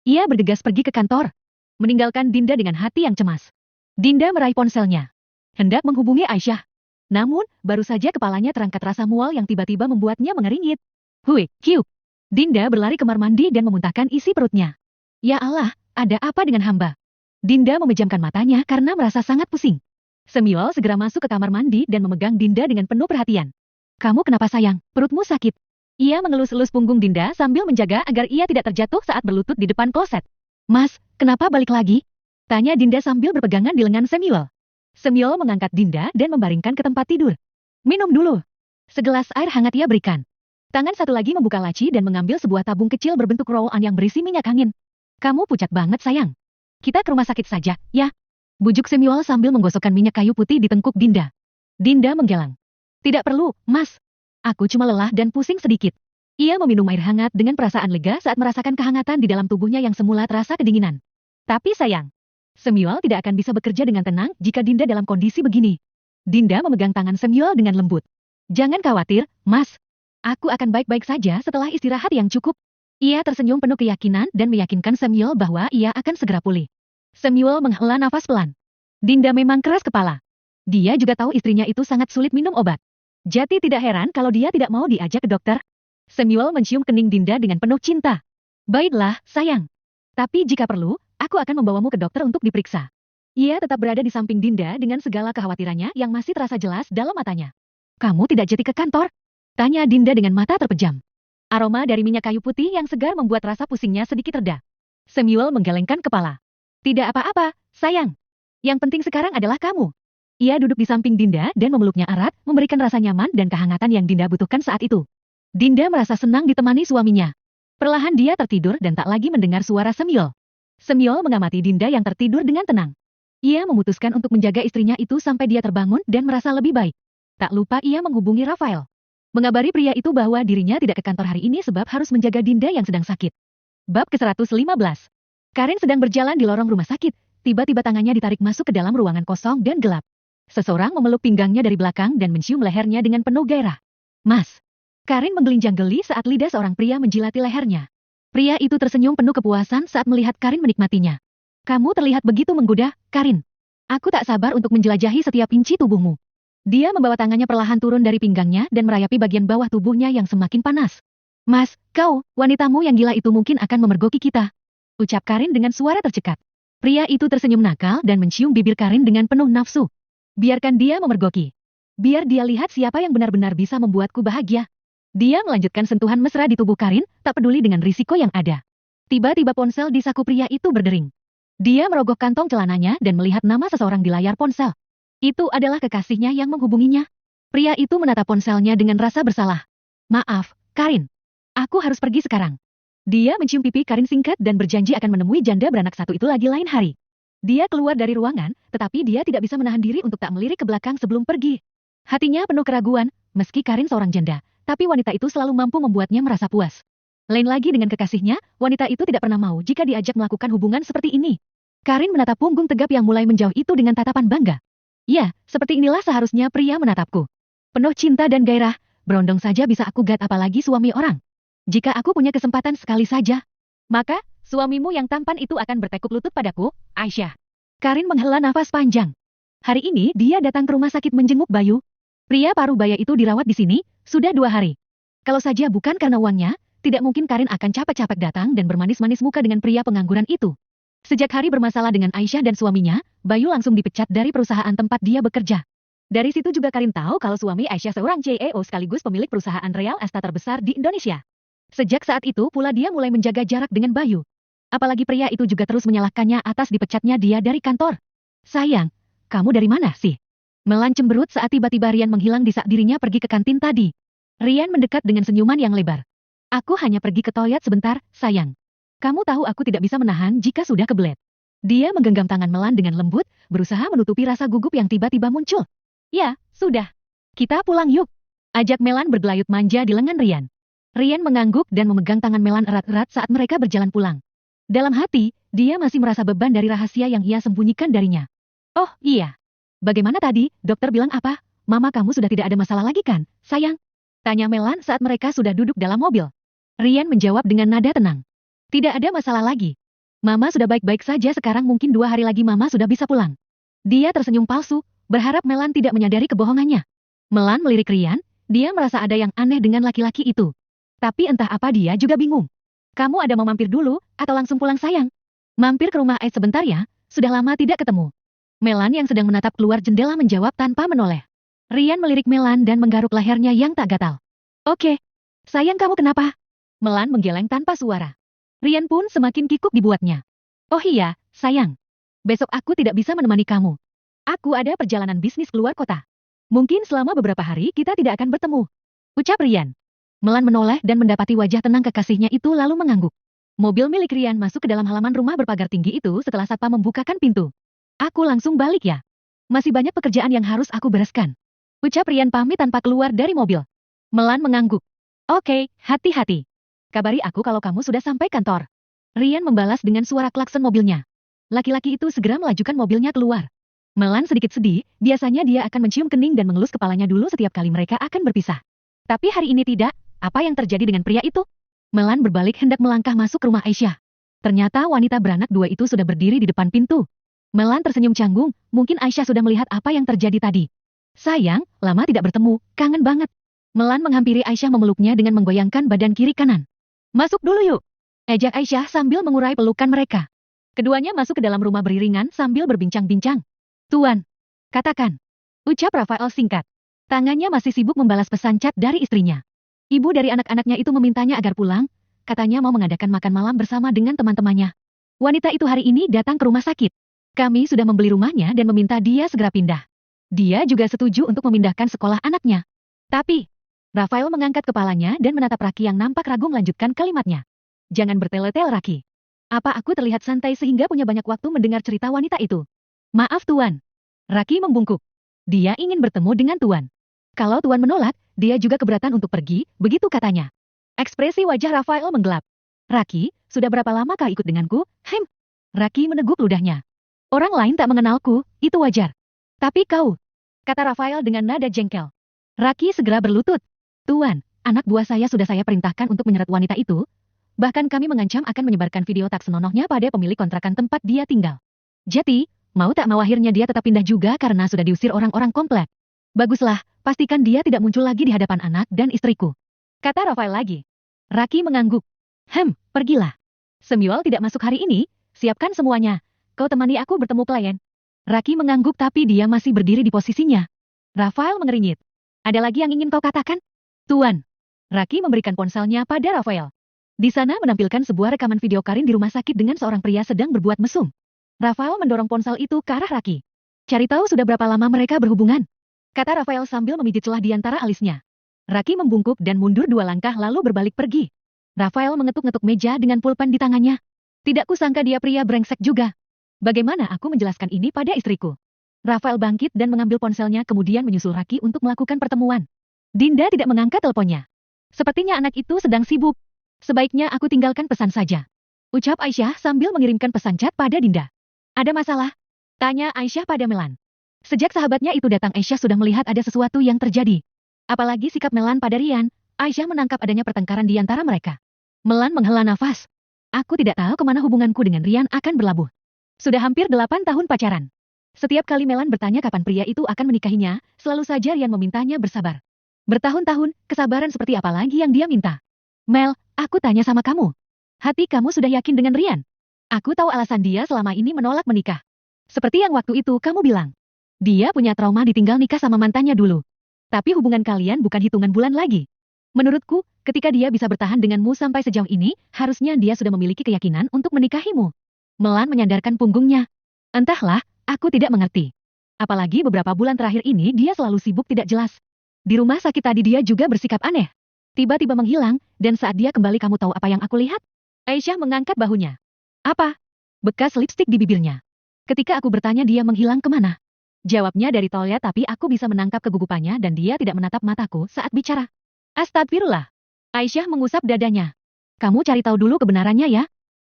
Ia bergegas pergi ke kantor, meninggalkan Dinda dengan hati yang cemas. Dinda meraih ponselnya, hendak menghubungi Aisyah. Namun, baru saja kepalanya terangkat rasa mual yang tiba-tiba membuatnya mengeringit. Hui, kiuk. Dinda berlari ke kamar mandi dan memuntahkan isi perutnya. Ya Allah, ada apa dengan hamba? Dinda memejamkan matanya karena merasa sangat pusing. Semyol segera masuk ke kamar mandi dan memegang Dinda dengan penuh perhatian. Kamu kenapa sayang? Perutmu sakit? Ia mengelus-elus punggung Dinda sambil menjaga agar ia tidak terjatuh saat berlutut di depan kloset. Mas, kenapa balik lagi? Tanya Dinda sambil berpegangan di lengan Semyol. Semyol mengangkat Dinda dan membaringkan ke tempat tidur. Minum dulu. Segelas air hangat ia berikan. Tangan satu lagi membuka laci dan mengambil sebuah tabung kecil berbentuk roll-on yang berisi minyak angin. Kamu pucat banget sayang. Kita ke rumah sakit saja, ya. Bujuk Semyol sambil menggosokkan minyak kayu putih di tengkuk Dinda. Dinda menggeleng. Tidak perlu, Mas. Aku cuma lelah dan pusing sedikit. Ia meminum air hangat dengan perasaan lega saat merasakan kehangatan di dalam tubuhnya yang semula terasa kedinginan. Tapi sayang, Semyol tidak akan bisa bekerja dengan tenang jika Dinda dalam kondisi begini. Dinda memegang tangan Semyol dengan lembut. Jangan khawatir, Mas. Aku akan baik-baik saja setelah istirahat yang cukup. Ia tersenyum penuh keyakinan dan meyakinkan Semyol bahwa ia akan segera pulih. Semyol menghela nafas pelan. Dinda memang keras kepala. Dia juga tahu istrinya itu sangat sulit minum obat. Jadi tidak heran kalau dia tidak mau diajak ke dokter. Semyol mencium kening Dinda dengan penuh cinta. Baiklah, sayang. Tapi jika perlu, aku akan membawamu ke dokter untuk diperiksa. Ia tetap berada di samping Dinda dengan segala kekhawatirannya yang masih terasa jelas dalam matanya. Kamu tidak jadi ke kantor? Tanya Dinda dengan mata terpejam. Aroma dari minyak kayu putih yang segar membuat rasa pusingnya sedikit reda. Semyol menggelengkan kepala. Tidak apa-apa, sayang. Yang penting sekarang adalah kamu. Ia duduk di samping Dinda dan memeluknya erat, memberikan rasa nyaman dan kehangatan yang Dinda butuhkan saat itu. Dinda merasa senang ditemani suaminya. Perlahan dia tertidur dan tak lagi mendengar suara Semyol. Semyol mengamati Dinda yang tertidur dengan tenang. Ia memutuskan untuk menjaga istrinya itu sampai dia terbangun dan merasa lebih baik. Tak lupa ia menghubungi Rafael. Mengabari pria itu bahwa dirinya tidak ke kantor hari ini sebab harus menjaga Dinda yang sedang sakit. Bab ke-115. Karin sedang berjalan di lorong rumah sakit, tiba-tiba tangannya ditarik masuk ke dalam ruangan kosong dan gelap. Seseorang memeluk pinggangnya dari belakang dan mencium lehernya dengan penuh gairah. Mas. Karin menggelinjang geli saat lidah seorang pria menjilati lehernya. Pria itu tersenyum penuh kepuasan saat melihat Karin menikmatinya. Kamu terlihat begitu menggoda, Karin. Aku tak sabar untuk menjelajahi setiap inci tubuhmu. Dia membawa tangannya perlahan turun dari pinggangnya dan merayapi bagian bawah tubuhnya yang semakin panas. Mas, kau, wanitamu yang gila itu mungkin akan memergoki kita. Ucap Karin dengan suara tercekat. Pria itu tersenyum nakal dan mencium bibir Karin dengan penuh nafsu. Biarkan dia memergoki. Biar dia lihat siapa yang benar-benar bisa membuatku bahagia. Dia melanjutkan sentuhan mesra di tubuh Karin, tak peduli dengan risiko yang ada. Tiba-tiba ponsel di saku pria itu berdering. Dia merogoh kantong celananya dan melihat nama seseorang di layar ponsel. Itu adalah kekasihnya yang menghubunginya. Pria itu menatap ponselnya dengan rasa bersalah. Maaf, Karin. Aku harus pergi sekarang. Dia mencium pipi Karin singkat dan berjanji akan menemui janda beranak satu itu lagi lain hari. Dia keluar dari ruangan, tetapi dia tidak bisa menahan diri untuk tak melirik ke belakang sebelum pergi. Hatinya penuh keraguan, meski Karin seorang janda, tapi wanita itu selalu mampu membuatnya merasa puas. Lain lagi dengan kekasihnya, wanita itu tidak pernah mau jika diajak melakukan hubungan seperti ini. Karin menatap punggung tegap yang mulai menjauh itu dengan tatapan bangga. Ya, seperti inilah seharusnya pria menatapku. Penuh cinta dan gairah, berondong saja bisa aku gat apalagi suami orang. Jika aku punya kesempatan sekali saja, maka suamimu yang tampan itu akan bertekuk lutut padaku, Aisyah. Karin menghela nafas panjang. Hari ini dia datang ke rumah sakit menjenguk Bayu. Pria paruh baya itu dirawat di sini, sudah 2 hari. Kalau saja bukan karena uangnya, tidak mungkin Karin akan capek-capek datang dan bermanis-manis muka dengan pria pengangguran itu. Sejak hari bermasalah dengan Aisyah dan suaminya, Bayu langsung dipecat dari perusahaan tempat dia bekerja. Dari situ juga Karin tahu kalau suami Aisyah seorang CEO sekaligus pemilik perusahaan real estate terbesar di Indonesia. Sejak saat itu pula dia mulai menjaga jarak dengan Bayu. Apalagi pria itu juga terus menyalahkannya atas dipecatnya dia dari kantor. Sayang, kamu dari mana sih? Melan cemberut saat tiba-tiba Rian menghilang di saat dirinya pergi ke kantin tadi. Rian mendekat dengan senyuman yang lebar. Aku hanya pergi ke toilet sebentar, sayang. Kamu tahu aku tidak bisa menahan jika sudah kebelet. Dia menggenggam tangan Melan dengan lembut, berusaha menutupi rasa gugup yang tiba-tiba muncul. Ya, sudah. Kita pulang yuk. Ajak Melan bergelayut manja di lengan Rian. Rian mengangguk dan memegang tangan Melan erat-erat saat mereka berjalan pulang. Dalam hati, dia masih merasa beban dari rahasia yang ia sembunyikan darinya. Oh, iya. Bagaimana tadi, dokter bilang apa? Mama kamu sudah tidak ada masalah lagi kan, sayang? Tanya Melan saat mereka sudah duduk dalam mobil. Rian menjawab dengan nada tenang. Tidak ada masalah lagi. Mama sudah baik-baik saja sekarang, mungkin 2 hari lagi Mama sudah bisa pulang. Dia tersenyum palsu, berharap Melan tidak menyadari kebohongannya. Melan melirik Rian, dia merasa ada yang aneh dengan laki-laki itu. Tapi entah apa dia juga bingung. Kamu ada mau mampir dulu, atau langsung pulang sayang? Mampir ke rumah Ais sebentar ya, sudah lama tidak ketemu. Melan yang sedang menatap keluar jendela menjawab tanpa menoleh. Rian melirik Melan dan menggaruk lehernya yang tak gatal. Oke. Sayang, kamu kenapa? Melan menggeleng tanpa suara. Rian pun semakin kikuk dibuatnya. Oh iya, sayang. Besok aku tidak bisa menemani kamu. Aku ada perjalanan bisnis keluar kota. Mungkin selama beberapa hari kita tidak akan bertemu. Ucap Rian. Melan menoleh dan mendapati wajah tenang kekasihnya itu lalu mengangguk. Mobil milik Rian masuk ke dalam halaman rumah berpagar tinggi itu setelah satpam membukakan pintu. Aku langsung balik ya. Masih banyak pekerjaan yang harus aku bereskan. Ucap Rian pamit tanpa keluar dari mobil. Melan mengangguk. Oke, hati-hati. Kabari aku kalau kamu sudah sampai kantor. Rian membalas dengan suara klakson mobilnya. Laki-laki itu segera melajukan mobilnya keluar. Melan sedikit sedih, biasanya dia akan mencium kening dan mengelus kepalanya dulu setiap kali mereka akan berpisah. Tapi hari ini tidak, apa yang terjadi dengan pria itu? Melan berbalik hendak melangkah masuk ke rumah Aisyah. Ternyata wanita beranak 2 itu sudah berdiri di depan pintu. Melan tersenyum canggung, mungkin Aisyah sudah melihat apa yang terjadi tadi. Sayang, lama tidak bertemu, kangen banget. Melan menghampiri Aisyah memeluknya dengan menggoyangkan badan kiri kanan. Masuk dulu yuk. Ejak Aisyah sambil mengurai pelukan mereka. Keduanya masuk ke dalam rumah beriringan sambil berbincang-bincang. Tuan, katakan. Ucap Rafael singkat. Tangannya masih sibuk membalas pesan chat dari istrinya. Ibu dari anak-anaknya itu memintanya agar pulang, katanya mau mengadakan makan malam bersama dengan teman-temannya. Wanita itu hari ini datang ke rumah sakit. Kami sudah membeli rumahnya dan meminta dia segera pindah. Dia juga setuju untuk memindahkan sekolah anaknya. Tapi, Rafael mengangkat kepalanya dan menatap Raki yang nampak ragu melanjutkan kalimatnya. Jangan bertele-tele Raki. Apa aku terlihat santai sehingga punya banyak waktu mendengar cerita wanita itu? Maaf Tuan. Raki membungkuk. Dia ingin bertemu dengan Tuan. Kalau Tuan menolak, dia juga keberatan untuk pergi, begitu katanya. Ekspresi wajah Rafael menggelap. Raki, sudah berapa lama kau ikut denganku? Raki meneguk ludahnya. Orang lain tak mengenalku, itu wajar. Tapi kau, kata Rafael dengan nada jengkel. Raki segera berlutut. Tuan, anak buah saya sudah saya perintahkan untuk menyeret wanita itu. Bahkan kami mengancam akan menyebarkan video tak senonohnya pada pemilik kontrakan tempat dia tinggal. Jadi, mau tak mau akhirnya dia tetap pindah juga karena sudah diusir orang-orang komplek. Baguslah, pastikan dia tidak muncul lagi di hadapan anak dan istriku. Kata Rafael lagi. Raki mengangguk. Pergilah. Samuel tidak masuk hari ini, siapkan semuanya. Kau temani aku bertemu klien. Raki mengangguk tapi dia masih berdiri di posisinya. Rafael mengeringit. Ada lagi yang ingin kau katakan? Tuan. Raki memberikan ponselnya pada Rafael. Di sana menampilkan sebuah rekaman video Karin di rumah sakit dengan seorang pria sedang berbuat mesum. Rafael mendorong ponsel itu ke arah Raki. Cari tahu sudah berapa lama mereka berhubungan. Kata Rafael sambil memijit celah di antara alisnya. Raki membungkuk dan mundur 2 langkah lalu berbalik pergi. Rafael mengetuk-ngetuk meja dengan pulpen di tangannya. Tidak kusangka dia pria brengsek juga. Bagaimana aku menjelaskan ini pada istriku? Rafael bangkit dan mengambil ponselnya kemudian menyusul Raki untuk melakukan pertemuan. Dinda tidak mengangkat teleponnya. Sepertinya anak itu sedang sibuk. Sebaiknya aku tinggalkan pesan saja. Ucap Aisyah sambil mengirimkan pesan chat pada Dinda. Ada masalah? Tanya Aisyah pada Melan. Sejak sahabatnya itu datang Aisyah sudah melihat ada sesuatu yang terjadi. Apalagi sikap Melan pada Rian, Aisyah menangkap adanya pertengkaran di antara mereka. Melan menghela nafas. Aku tidak tahu kemana hubunganku dengan Rian akan berlabuh. Sudah hampir 8 tahun pacaran. Setiap kali Melan bertanya kapan pria itu akan menikahinya, selalu saja Rian memintanya bersabar. Bertahun-tahun, kesabaran seperti apa lagi yang dia minta? Mel, aku tanya sama kamu. Hati kamu sudah yakin dengan Rian? Aku tahu alasan dia selama ini menolak menikah. Seperti yang waktu itu kamu bilang. Dia punya trauma ditinggal nikah sama mantannya dulu. Tapi hubungan kalian bukan hitungan bulan lagi. Menurutku, ketika dia bisa bertahan denganmu sampai sejauh ini, harusnya dia sudah memiliki keyakinan untuk menikahimu. Melan menyandarkan punggungnya. Entahlah, aku tidak mengerti. Apalagi beberapa bulan terakhir ini dia selalu sibuk tidak jelas. Di rumah sakit tadi dia juga bersikap aneh. Tiba-tiba menghilang, dan saat dia kembali kamu tahu apa yang aku lihat? Aisyah mengangkat bahunya. Apa? Bekas lipstik di bibirnya. Ketika aku bertanya dia menghilang kemana? Jawabnya dari toilet tapi aku bisa menangkap kegugupannya dan dia tidak menatap mataku saat bicara. Astagfirullah. Aisyah mengusap dadanya. Kamu cari tahu dulu kebenarannya ya.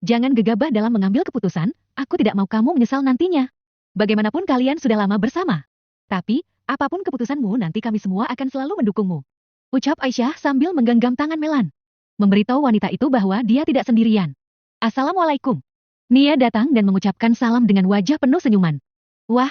Jangan gegabah dalam mengambil keputusan, aku tidak mau kamu menyesal nantinya. Bagaimanapun kalian sudah lama bersama. Tapi, apapun keputusanmu nanti kami semua akan selalu mendukungmu. Ucap Aisyah sambil menggenggam tangan Melan. Memberitahu wanita itu bahwa dia tidak sendirian. Assalamualaikum. Nia datang dan mengucapkan salam dengan wajah penuh senyuman. Wah,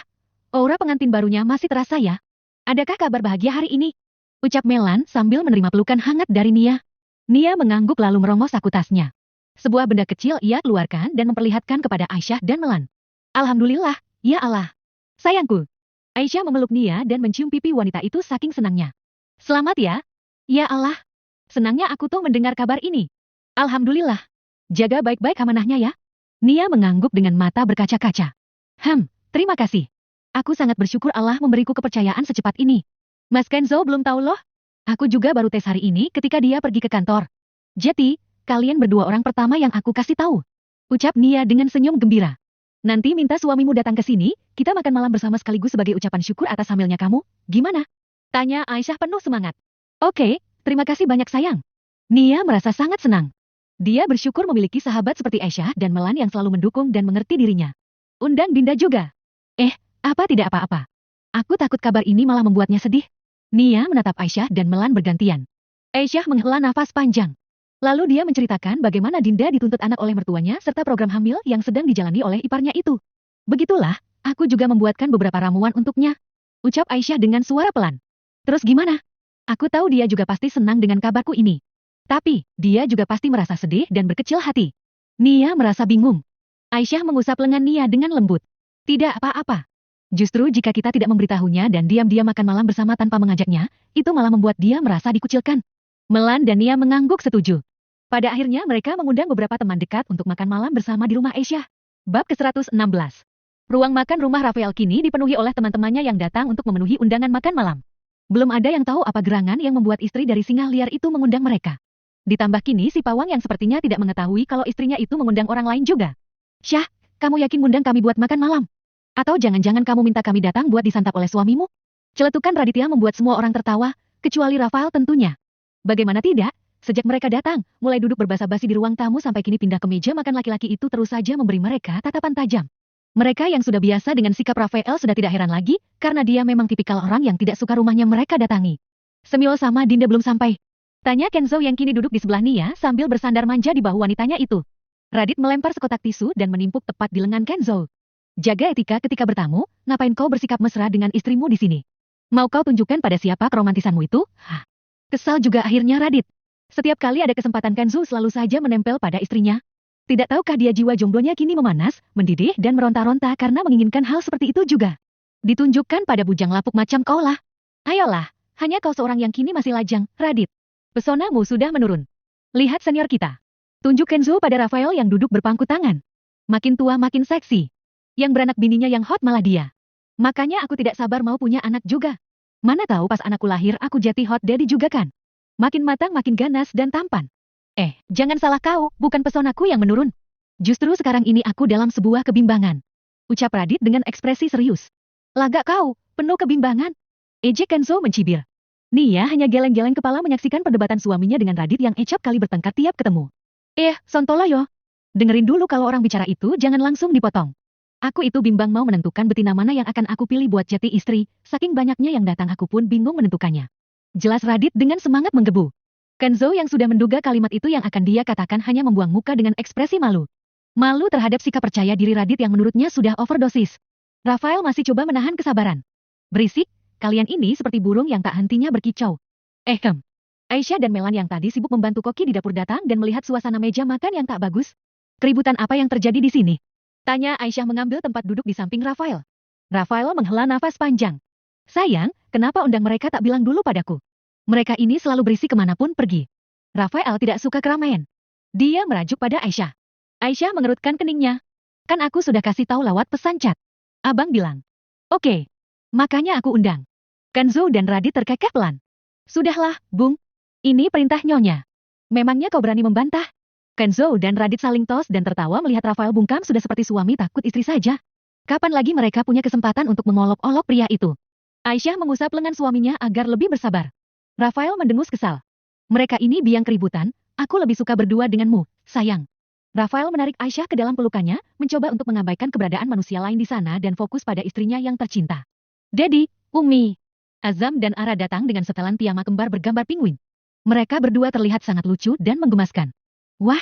aura pengantin barunya masih terasa ya. Adakah kabar bahagia hari ini? Ucap Melan sambil menerima pelukan hangat dari Nia. Nia mengangguk lalu merongos saku tasnya. Sebuah benda kecil ia keluarkan dan memperlihatkan kepada Aisyah dan Melan. Alhamdulillah, ya Allah. Sayangku. Aisyah memeluk Nia dan mencium pipi wanita itu saking senangnya. Selamat ya. Ya Allah. Senangnya aku tuh mendengar kabar ini. Alhamdulillah. Jaga baik-baik amanahnya ya. Nia mengangguk dengan mata berkaca-kaca. Terima kasih. Aku sangat bersyukur Allah memberiku kepercayaan secepat ini. Mas Kenzo belum tahu loh. Aku juga baru tes hari ini ketika dia pergi ke kantor. Jadi, kalian berdua orang pertama yang aku kasih tahu. Ucap Nia dengan senyum gembira. Nanti minta suamimu datang ke sini, kita makan malam bersama sekaligus sebagai ucapan syukur atas hamilnya kamu. Gimana? Tanya Aisyah penuh semangat. Oke, terima kasih banyak sayang. Nia merasa sangat senang. Dia bersyukur memiliki sahabat seperti Aisyah dan Melan yang selalu mendukung dan mengerti dirinya. Undang Dinda juga. Apa tidak apa-apa. Aku takut kabar ini malah membuatnya sedih. Nia menatap Aisyah dan Melan bergantian. Aisyah menghela nafas panjang. Lalu dia menceritakan bagaimana Dinda dituntut anak oleh mertuanya serta program hamil yang sedang dijalani oleh iparnya itu. Begitulah, aku juga membuatkan beberapa ramuan untuknya. Ucap Aisyah dengan suara pelan. Terus gimana? Aku tahu dia juga pasti senang dengan kabarku ini. Tapi, dia juga pasti merasa sedih dan berkecil hati. Nia merasa bingung. Aisyah mengusap lengan Nia dengan lembut. Tidak apa-apa. Justru jika kita tidak memberitahunya dan diam-diam makan malam bersama tanpa mengajaknya, itu malah membuat dia merasa dikucilkan. Melan dan Nia mengangguk setuju. Pada akhirnya mereka mengundang beberapa teman dekat untuk makan malam bersama di rumah Aisyah. Bab ke-116. Ruang makan rumah Rafael kini dipenuhi oleh teman-temannya yang datang untuk memenuhi undangan makan malam. Belum ada yang tahu apa gerangan yang membuat istri dari singa liar itu mengundang mereka. Ditambah kini si pawang yang sepertinya tidak mengetahui kalau istrinya itu mengundang orang lain juga. Syah, kamu yakin ngundang kami buat makan malam? Atau jangan-jangan kamu minta kami datang buat disantap oleh suamimu? Celetukan Raditya membuat semua orang tertawa, kecuali Rafael tentunya. Bagaimana tidak? Sejak mereka datang, mulai duduk berbasa-basi di ruang tamu sampai kini pindah ke meja makan laki-laki itu terus saja memberi mereka tatapan tajam. Mereka yang sudah biasa dengan sikap Rafael sudah tidak heran lagi, karena dia memang tipikal orang yang tidak suka rumahnya mereka datangi. Semil sama Dinda belum sampai. Tanya Kenzo yang kini duduk di sebelah Nia sambil bersandar manja di bahu wanitanya itu. Radit melempar sekotak tisu dan menimpuk tepat di lengan Kenzo. Jaga etika ketika bertamu, ngapain kau bersikap mesra dengan istrimu di sini? Mau kau tunjukkan pada siapa keromantisanmu itu? Kesal juga akhirnya Radit. Setiap kali ada kesempatan Kenzo selalu saja menempel pada istrinya. Tidak tahukah dia jiwa jomblonya kini memanas, mendidih dan meronta-ronta karena menginginkan hal seperti itu juga. Ditunjukkan pada bujang lapuk macam kau lah. Ayolah, hanya kau seorang yang kini masih lajang, Radit. Pesonamu sudah menurun. Lihat senior kita. Tunjuk Kenzo pada Rafael yang duduk berpangku tangan. Makin tua makin seksi. Yang beranak bininya yang hot malah dia. Makanya aku tidak sabar mau punya anak juga. Mana tahu pas anakku lahir aku jadi hot daddy juga kan. Makin matang makin ganas dan tampan. Jangan salah kau, bukan pesonaku yang menurun. Justru sekarang ini aku dalam sebuah kebimbangan. Ucap Radit dengan ekspresi serius. Lagak kau, penuh kebimbangan. Ejek Kenzo mencibir. Nia hanya geleng-geleng kepala menyaksikan perdebatan suaminya dengan Radit yang ecap kali bertengkar tiap ketemu. Sontoloyo. Dengerin dulu kalau orang bicara itu jangan langsung dipotong. Aku itu bimbang mau menentukan betina mana yang akan aku pilih buat jati istri, saking banyaknya yang datang aku pun bingung menentukannya. Jelas Radit dengan semangat menggebu. Kenzo yang sudah menduga kalimat itu yang akan dia katakan hanya membuang muka dengan ekspresi malu. Malu terhadap sikap percaya diri Radit yang menurutnya sudah overdosis. Rafael masih coba menahan kesabaran. Berisik, kalian ini seperti burung yang tak hentinya berkicau. Aisyah dan Melan yang tadi sibuk membantu Koki di dapur datang dan melihat suasana meja makan yang tak bagus. Keributan apa yang terjadi di sini? Tanya Aisyah mengambil tempat duduk di samping Rafael. Rafael menghela nafas panjang. Sayang, kenapa undang mereka tak bilang dulu padaku? Mereka ini selalu berisik kemanapun pergi. Rafael tidak suka keramaian. Dia merajuk pada Aisyah. Aisyah mengerutkan keningnya. Kan aku sudah kasih tahu lewat pesan chat. Abang bilang. Oke. Makanya aku undang. Kenzo dan Radit terkekeh pelan. Sudahlah, Bung. Ini perintah Nyonya. Memangnya kau berani membantah? Kenzo dan Radit saling tos dan tertawa melihat Rafael bungkam sudah seperti suami takut istri saja. Kapan lagi mereka punya kesempatan untuk mengolok-olok pria itu? Aisyah mengusap lengan suaminya agar lebih bersabar. Rafael mendengus kesal. Mereka ini biang keributan, aku lebih suka berdua denganmu, sayang. Rafael menarik Aisyah ke dalam pelukannya, mencoba untuk mengabaikan keberadaan manusia lain di sana dan fokus pada istrinya yang tercinta. Dedi, Umi, Azam dan Ara datang dengan setelan piyama kembar bergambar penguin. Mereka berdua terlihat sangat lucu dan menggemaskan. Wah,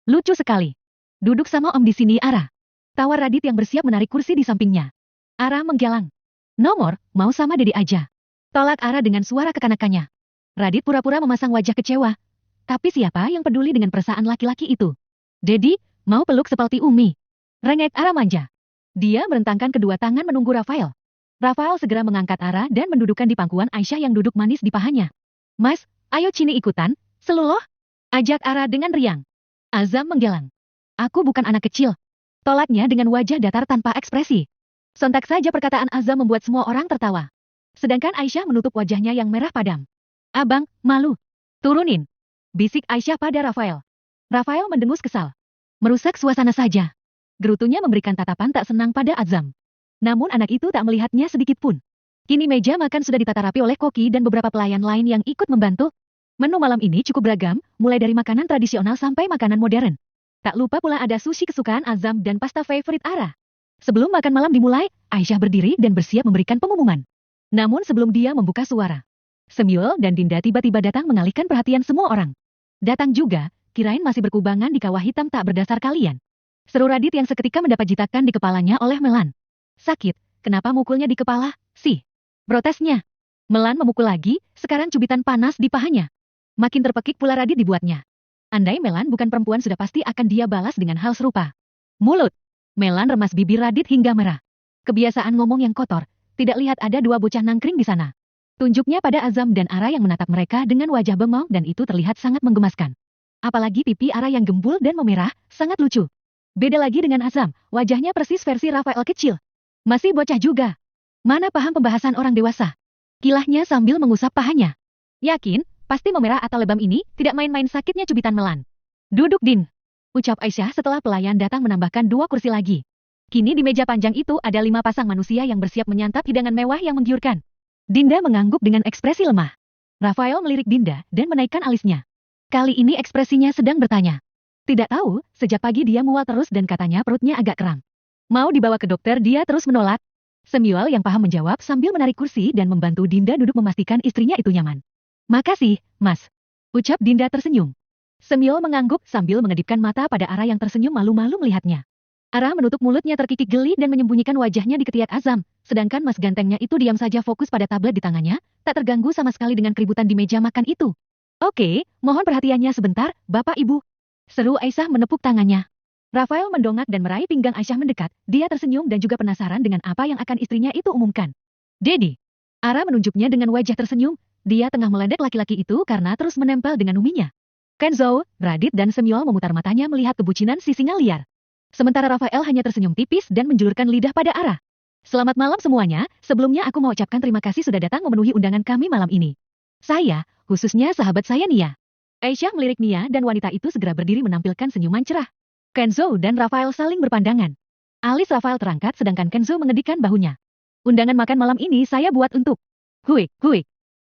lucu sekali. Duduk sama Om di sini, Ara. Tawar Radit yang bersiap menarik kursi di sampingnya. Ara menggelang. Nomor, mau sama Dedi aja. Tolak Ara dengan suara kekanakannya. Radit pura-pura memasang wajah kecewa. Tapi siapa yang peduli dengan perasaan laki-laki itu? Dedi, mau peluk seperti Umi. Rengek Ara manja. Dia merentangkan kedua tangan menunggu Rafael. Rafael segera mengangkat Ara dan mendudukkan di pangkuan Aisyah yang duduk manis di pahanya. Mas, ayo Cini ikutan, seluloh. Ajak Ara dengan riang. Azam menggelang. Aku bukan anak kecil. Tolaknya dengan wajah datar tanpa ekspresi. Sontak saja perkataan Azam membuat semua orang tertawa. Sedangkan Aisyah menutup wajahnya yang merah padam. Abang, malu. Turunin. Bisik Aisyah pada Rafael. Rafael mendengus kesal. Merusak suasana saja. Gerutunya memberikan tatapan tak senang pada Azam. Namun anak itu tak melihatnya sedikit pun. Kini meja makan sudah ditata rapi oleh Koki dan beberapa pelayan lain yang ikut membantu. Menu malam ini cukup beragam, mulai dari makanan tradisional sampai makanan modern. Tak lupa pula ada sushi kesukaan Azam dan pasta favorit Ara. Sebelum makan malam dimulai, Aisyah berdiri dan bersiap memberikan pengumuman. Namun sebelum dia membuka suara, Semyul dan Dinda tiba-tiba datang mengalihkan perhatian semua orang. Datang juga, kirain masih berkubangan di kawah hitam tak berdasar kalian. Seru Radit yang seketika mendapat jitakan di kepalanya oleh Melan. Sakit, kenapa mukulnya di kepala, sih? Protesnya. Melan memukul lagi, sekarang cubitan panas di pahanya. Makin terpekik pula Radit dibuatnya. Andai Melan bukan perempuan sudah pasti akan dia balas dengan hal serupa. Mulut. Melan remas bibir Radit hingga merah. Kebiasaan ngomong yang kotor, tidak lihat ada dua bocah nangkring di sana. Tunjuknya pada Azam dan Ara yang menatap mereka dengan wajah bengong dan itu terlihat sangat menggemaskan. Apalagi pipi Ara yang gembul dan memerah, sangat lucu. Beda lagi dengan Azam, wajahnya persis versi Rafael kecil. Masih bocah juga. Mana paham pembahasan orang dewasa? Kilahnya sambil mengusap pahanya. Yakin? Pasti memerah atau lebam ini tidak main-main sakitnya cubitan Melan. Duduk Din. Ucap Aisyah setelah pelayan datang menambahkan 2 kursi lagi. Kini di meja panjang itu ada 5 pasang manusia yang bersiap menyantap hidangan mewah yang menggiurkan. Dinda mengangguk dengan ekspresi lemah. Rafael melirik Dinda dan menaikkan alisnya. Kali ini ekspresinya sedang bertanya. Tidak tahu, sejak pagi dia mual terus dan katanya perutnya agak kram. Mau dibawa ke dokter dia terus menolak. Semyual yang paham menjawab sambil menarik kursi dan membantu Dinda duduk memastikan istrinya itu nyaman. Makasih, Mas. Ucap Dinda tersenyum. Semyual mengangguk sambil mengedipkan mata pada Ara yang tersenyum malu-malu melihatnya. Ara menutup mulutnya terkikik geli dan menyembunyikan wajahnya di ketiak Azam, sedangkan Mas gantengnya itu diam saja fokus pada tablet di tangannya, tak terganggu sama sekali dengan keributan di meja makan itu. Oke, mohon perhatiannya sebentar, Bapak Ibu. Seru Aisyah menepuk tangannya. Rafael mendongak dan meraih pinggang Aisyah mendekat, dia tersenyum dan juga penasaran dengan apa yang akan istrinya itu umumkan. Dedi. Ara menunjuknya dengan wajah tersenyum, dia tengah meledek laki-laki itu karena terus menempel dengan uminya. Kenzo, Radit dan Semyual memutar matanya melihat kebucinan si singa liar. Sementara Rafael hanya tersenyum tipis dan menjulurkan lidah pada Ara. Selamat malam semuanya, sebelumnya aku mau ucapkan terima kasih sudah datang memenuhi undangan kami malam ini. Saya, khususnya sahabat saya Nia. Aisyah melirik Nia dan wanita itu segera berdiri menampilkan senyuman cerah. Kenzo dan Rafael saling berpandangan. Alis Rafael terangkat sedangkan Kenzo mengedikkan bahunya. Undangan makan malam ini saya buat untuk. Hui.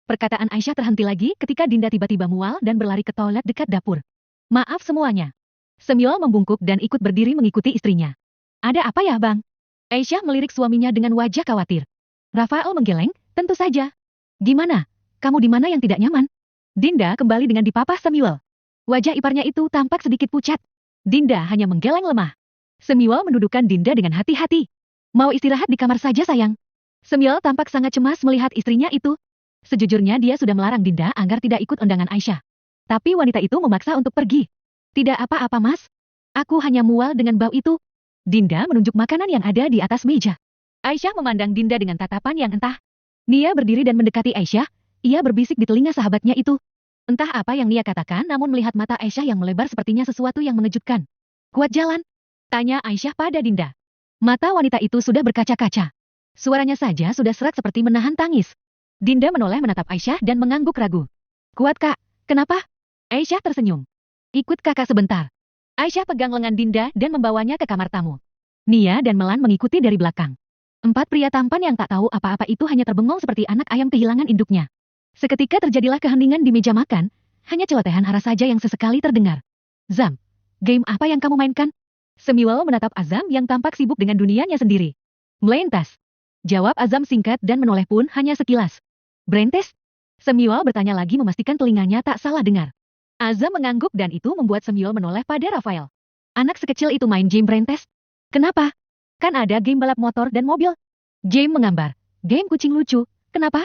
Perkataan Aisyah terhenti lagi ketika Dinda tiba-tiba mual dan berlari ke toilet dekat dapur. Maaf semuanya. Semyual membungkuk dan ikut berdiri mengikuti istrinya. Ada apa ya bang? Aisyah melirik suaminya dengan wajah khawatir. Rafael menggeleng, tentu saja. Gimana? Kamu di mana yang tidak nyaman? Dinda kembali dengan dipapah Semyual. Wajah iparnya itu tampak sedikit pucat. Dinda hanya menggeleng lemah. Semyual mendudukkan Dinda dengan hati-hati. Mau istirahat di kamar saja sayang. Semyual tampak sangat cemas melihat istrinya itu. Sejujurnya dia sudah melarang Dinda agar tidak ikut undangan Aisyah. Tapi wanita itu memaksa untuk pergi. Tidak apa-apa mas. Aku hanya mual dengan bau itu. Dinda menunjuk makanan yang ada di atas meja. Aisyah memandang Dinda dengan tatapan yang entah. Nia berdiri dan mendekati Aisyah. Ia berbisik di telinga sahabatnya itu. Entah apa yang Nia katakan namun melihat mata Aisyah yang melebar sepertinya sesuatu yang mengejutkan. Kuat jalan? Tanya Aisyah pada Dinda. Mata wanita itu sudah berkaca-kaca. Suaranya saja sudah serak seperti menahan tangis. Dinda menoleh menatap Aisyah dan mengangguk ragu. Kuat kak, kenapa? Aisyah tersenyum. Ikut kakak sebentar. Aisyah pegang lengan Dinda dan membawanya ke kamar tamu. Nia dan Melan mengikuti dari belakang. 4 pria tampan yang tak tahu apa-apa itu hanya terbengong seperti anak ayam kehilangan induknya. Seketika terjadilah keheningan di meja makan, hanya celotehan arah saja yang sesekali terdengar. Zam, game apa yang kamu mainkan? Semiwal menatap Azam yang tampak sibuk dengan dunianya sendiri. Melentas. Jawab Azam singkat dan menoleh pun hanya sekilas. Brentes? Semiwal bertanya lagi memastikan telinganya tak salah dengar. Azam mengangguk dan itu membuat Semiwal menoleh pada Rafael. Anak sekecil itu main game Brentes? Kenapa? Kan ada game balap motor dan mobil. Game menggambar. Game kucing lucu. Kenapa?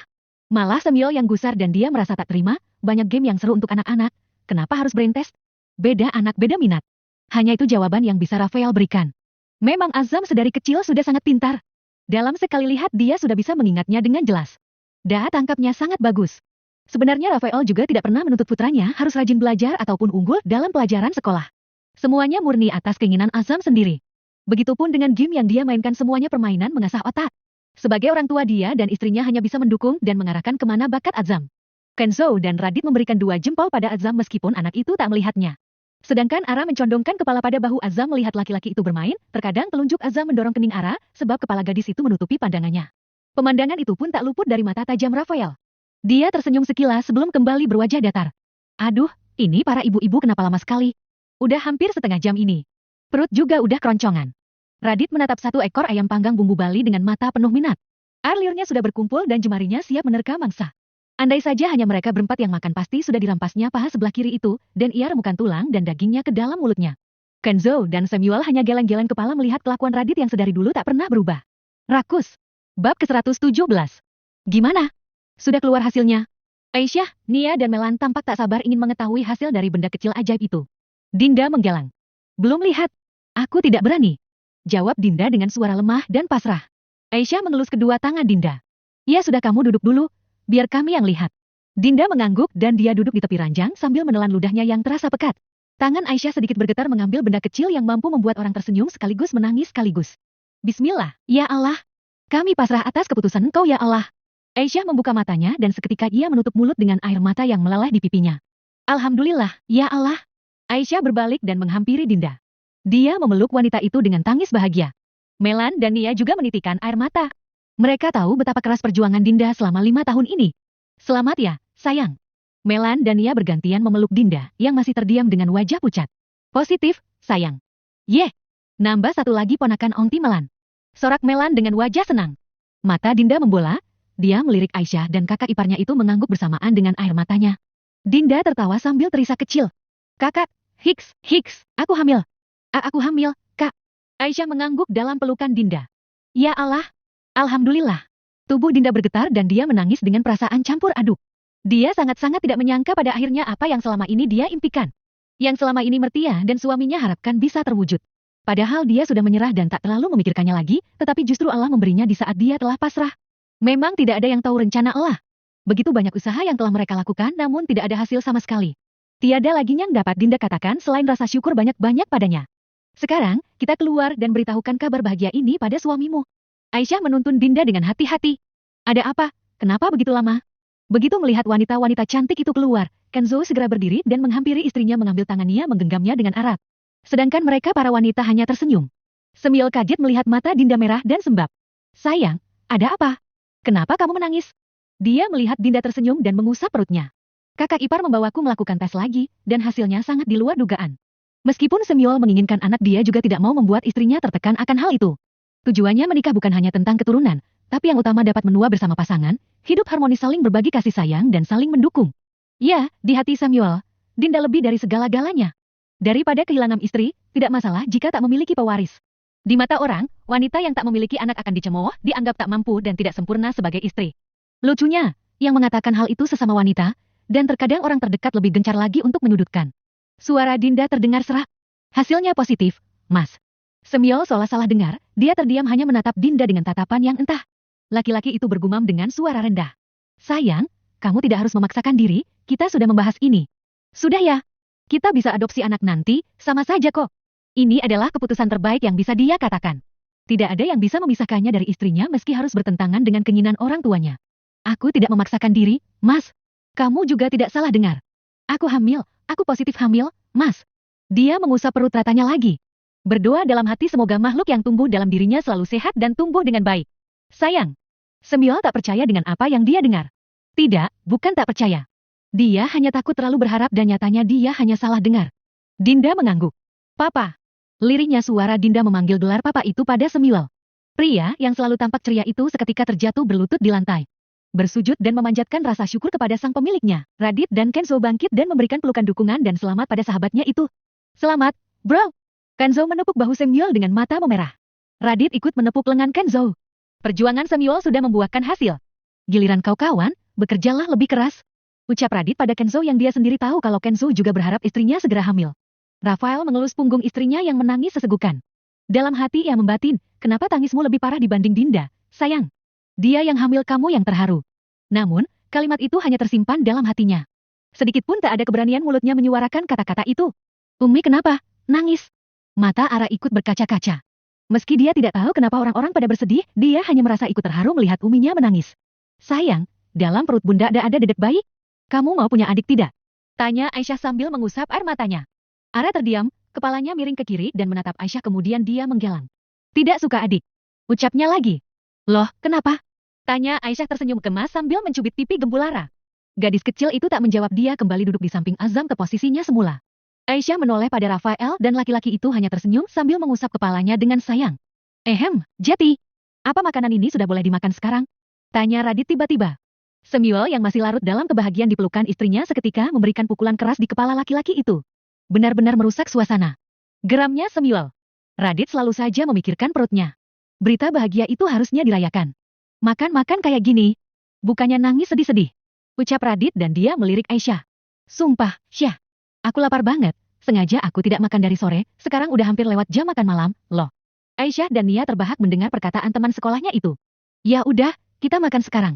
Malah Semiwal yang gusar dan dia merasa tak terima, banyak game yang seru untuk anak-anak. Kenapa harus Brentes? Beda anak beda minat. Hanya itu jawaban yang bisa Rafael berikan. Memang Azam sedari kecil sudah sangat pintar. Dalam sekali lihat dia sudah bisa mengingatnya dengan jelas. Daya tangkapnya sangat bagus. Sebenarnya Rafael juga tidak pernah menuntut putranya harus rajin belajar ataupun unggul dalam pelajaran sekolah. Semuanya murni atas keinginan Azam sendiri. Begitupun dengan game yang dia mainkan, semuanya permainan mengasah otak. Sebagai orang tua dia dan istrinya hanya bisa mendukung dan mengarahkan kemana bakat Azam. Kenzo dan Radit memberikan 2 jempol pada Azam meskipun anak itu tak melihatnya. Sedangkan Ara mencondongkan kepala pada bahu Azam melihat laki-laki itu bermain, terkadang telunjuk Azam mendorong kening Ara, sebab kepala gadis itu menutupi pandangannya. Pemandangan itu pun tak luput dari mata tajam Rafael. Dia tersenyum sekilas sebelum kembali berwajah datar. Aduh, ini para ibu-ibu kenapa lama sekali? Udah hampir setengah jam ini. Perut juga udah keroncongan. Radit menatap 1 ekor ayam panggang bumbu Bali dengan mata penuh minat. Air-liurnya sudah berkumpul dan jemarinya siap menerka mangsa. Andai saja hanya mereka berempat yang makan, pasti sudah dirampasnya paha sebelah kiri itu, dan ia remukan tulang dan dagingnya ke dalam mulutnya. Kenzo dan Samuel hanya geleng-geleng kepala melihat kelakuan Radit yang sedari dulu tak pernah berubah. Rakus. Bab ke-117. Gimana? Sudah keluar hasilnya? Aisyah, Nia dan Melan tampak tak sabar ingin mengetahui hasil dari benda kecil ajaib itu. Dinda menggelang. Belum lihat. Aku tidak berani. Jawab Dinda dengan suara lemah dan pasrah. Aisyah mengelus kedua tangan Dinda. Ya sudah, kamu duduk dulu. Biar kami yang lihat. Dinda mengangguk dan dia duduk di tepi ranjang sambil menelan ludahnya yang terasa pekat. Tangan Aisyah sedikit bergetar mengambil benda kecil yang mampu membuat orang tersenyum sekaligus menangis sekaligus. Bismillah, ya Allah. Kami pasrah atas keputusan Engkau ya Allah. Aisyah membuka matanya dan seketika ia menutup mulut dengan air mata yang meleleh di pipinya. Alhamdulillah, ya Allah. Aisyah berbalik dan menghampiri Dinda. Dia memeluk wanita itu dengan tangis bahagia. Melan dan Nia juga menitikan air mata. Mereka tahu betapa keras perjuangan Dinda selama 5 tahun ini. Selamat ya, sayang. Melan dan Nia bergantian memeluk Dinda yang masih terdiam dengan wajah pucat. Positif, sayang. Yeh, nambah 1 lagi ponakan Onti Melan. Sorak Melan dengan wajah senang. Mata Dinda membola, dia melirik Aisyah dan kakak iparnya itu mengangguk bersamaan dengan air matanya. Dinda tertawa sambil terisak kecil. Kakak, hiks, aku hamil. Aku hamil, Kak. Aisyah mengangguk dalam pelukan Dinda. Ya Allah. Alhamdulillah. Tubuh Dinda bergetar dan dia menangis dengan perasaan campur aduk. Dia sangat-sangat tidak menyangka pada akhirnya apa yang selama ini dia impikan. Yang selama ini Mertia dan suaminya harapkan bisa terwujud. Padahal dia sudah menyerah dan tak terlalu memikirkannya lagi, tetapi justru Allah memberinya di saat dia telah pasrah. Memang tidak ada yang tahu rencana Allah. Begitu banyak usaha yang telah mereka lakukan namun tidak ada hasil sama sekali. Tiada lagi yang dapat Dinda katakan selain rasa syukur banyak-banyak padanya. Sekarang, kita keluar dan beritahukan kabar bahagia ini pada suamimu. Aisyah menuntun Dinda dengan hati-hati. Ada apa? Kenapa begitu lama? Begitu melihat wanita-wanita cantik itu keluar, Kenzo segera berdiri dan menghampiri istrinya mengambil tangannya menggenggamnya dengan erat. Sedangkan mereka para wanita hanya tersenyum. Semiol kaget melihat mata Dinda merah dan sembab. Sayang, ada apa? Kenapa kamu menangis? Dia melihat Dinda tersenyum dan mengusap perutnya. Kakak ipar membawaku melakukan tes lagi, dan hasilnya sangat di luar dugaan. Meskipun Semiol menginginkan anak, dia juga tidak mau membuat istrinya tertekan akan hal itu. Tujuannya menikah bukan hanya tentang keturunan, tapi yang utama dapat menua bersama pasangan, hidup harmonis saling berbagi kasih sayang dan saling mendukung. Ya, di hati Semiol, Dinda lebih dari segala-galanya. Daripada kehilangan istri, tidak masalah jika tak memiliki pewaris. Di mata orang, wanita yang tak memiliki anak akan dicemooh, dianggap tak mampu dan tidak sempurna sebagai istri. Lucunya, yang mengatakan hal itu sesama wanita, dan terkadang orang terdekat lebih gencar lagi untuk menyudutkan. Suara Dinda terdengar serak. Hasilnya positif, Mas. Semiol seolah salah dengar, dia terdiam hanya menatap Dinda dengan tatapan yang entah. Laki-laki itu bergumam dengan suara rendah. Sayang, kamu tidak harus memaksakan diri, kita sudah membahas ini. Sudah ya? Kita bisa adopsi anak nanti, sama saja kok. Ini adalah keputusan terbaik yang bisa dia katakan. Tidak ada yang bisa memisahkannya dari istrinya meski harus bertentangan dengan keinginan orang tuanya. Aku tidak memaksakan diri, Mas. Kamu juga tidak salah dengar. Aku hamil, aku positif hamil, Mas. Dia mengusap perut ratanya lagi. Berdoa dalam hati semoga makhluk yang tumbuh dalam dirinya selalu sehat dan tumbuh dengan baik. Sayang. Semil tak percaya dengan apa yang dia dengar. Tidak, bukan tak percaya. Dia hanya takut terlalu berharap dan nyatanya dia hanya salah dengar. Dinda mengangguk. Papa. Lirihnya suara Dinda memanggil gelar papa itu pada Semil. Pria yang selalu tampak ceria itu seketika terjatuh berlutut di lantai. Bersujud dan memanjatkan rasa syukur kepada sang pemiliknya. Radit dan Kenzo bangkit dan memberikan pelukan dukungan dan selamat pada sahabatnya itu. Selamat, bro. Kenzo menepuk bahu Semil dengan mata memerah. Radit ikut menepuk lengan Kenzo. Perjuangan Semil sudah membuahkan hasil. Giliran kau kawan, bekerjalah lebih keras. Ucap Radit pada Kenzo yang dia sendiri tahu kalau Kenzo juga berharap istrinya segera hamil. Rafael mengelus punggung istrinya yang menangis sesegukan. Dalam hati ia membatin, kenapa tangismu lebih parah dibanding Dinda, sayang? Dia yang hamil kamu yang terharu. Namun, kalimat itu hanya tersimpan dalam hatinya. Sedikit pun tak ada keberanian mulutnya menyuarakan kata-kata itu. Umi kenapa? Nangis. Mata Ara ikut berkaca-kaca. Meski dia tidak tahu kenapa orang-orang pada bersedih, dia hanya merasa ikut terharu melihat uminya menangis. Sayang, dalam perut bunda ada dedek bayi? Kamu mau punya adik tidak? Tanya Aisyah sambil mengusap air matanya. Ara terdiam, kepalanya miring ke kiri dan menatap Aisyah kemudian dia menggeleng. Tidak suka adik. Ucapnya lagi. Loh, kenapa? Tanya Aisyah tersenyum gemas sambil mencubit pipi gembul Ara. Gadis kecil itu tak menjawab dia kembali duduk di samping Azam ke posisinya semula. Aisyah menoleh pada Rafael dan laki-laki itu hanya tersenyum sambil mengusap kepalanya dengan sayang. Jati. Apa makanan ini sudah boleh dimakan sekarang? Tanya Radit tiba-tiba. Semil yang masih larut dalam kebahagiaan dipelukan istrinya seketika memberikan pukulan keras di kepala laki-laki itu. Benar-benar merusak suasana. Geramnya Semil. Radit selalu saja memikirkan perutnya. Berita bahagia itu harusnya dirayakan. Makan-makan kayak gini. Bukannya nangis sedih-sedih. Ucap Radit dan dia melirik Aisyah. Sumpah, Syah. Aku lapar banget. Sengaja aku tidak makan dari sore, sekarang udah hampir lewat jam makan malam, loh. Aisyah dan Nia terbahak mendengar perkataan teman sekolahnya itu. Ya udah, kita makan sekarang.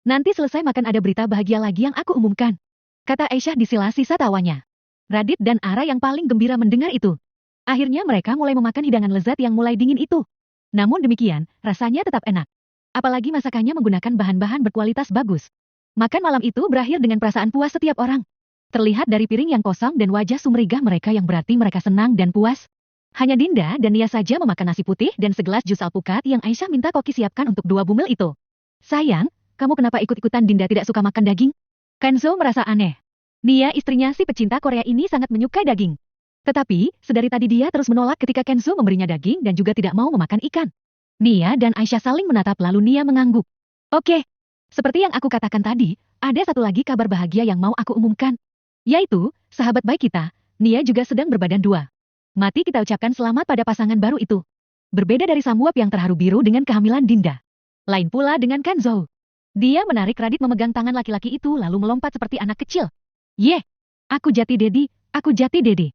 Nanti selesai makan ada berita bahagia lagi yang aku umumkan. Kata Aisyah di sela-sisa tawanya. Radit dan Ara yang paling gembira mendengar itu. Akhirnya mereka mulai memakan hidangan lezat yang mulai dingin itu. Namun demikian, rasanya tetap enak. Apalagi masakannya menggunakan bahan-bahan berkualitas bagus. Makan malam itu berakhir dengan perasaan puas setiap orang. Terlihat dari piring yang kosong dan wajah sumringah mereka yang berarti mereka senang dan puas. Hanya Dinda dan Nia saja memakan nasi putih dan segelas jus alpukat yang Aisyah minta Koki siapkan untuk dua bumil itu. Sayang, kamu kenapa ikut-ikutan Dinda tidak suka makan daging? Kenzo merasa aneh. Nia istrinya si pecinta Korea ini sangat menyukai daging. Tetapi, sedari tadi dia terus menolak ketika Kenzo memberinya daging dan juga tidak mau memakan ikan. Nia dan Aisyah saling menatap lalu Nia mengangguk. Oke. Seperti yang aku katakan tadi, ada satu lagi kabar bahagia yang mau aku umumkan. Yaitu, sahabat baik kita, Nia juga sedang berbadan dua. Mati kita ucapkan selamat pada pasangan baru itu. Berbeda dari Samuap yang terharu biru dengan kehamilan Dinda. Lain pula dengan Kenzo. Dia menarik Radit memegang tangan laki-laki itu lalu melompat seperti anak kecil. Aku jati dedi.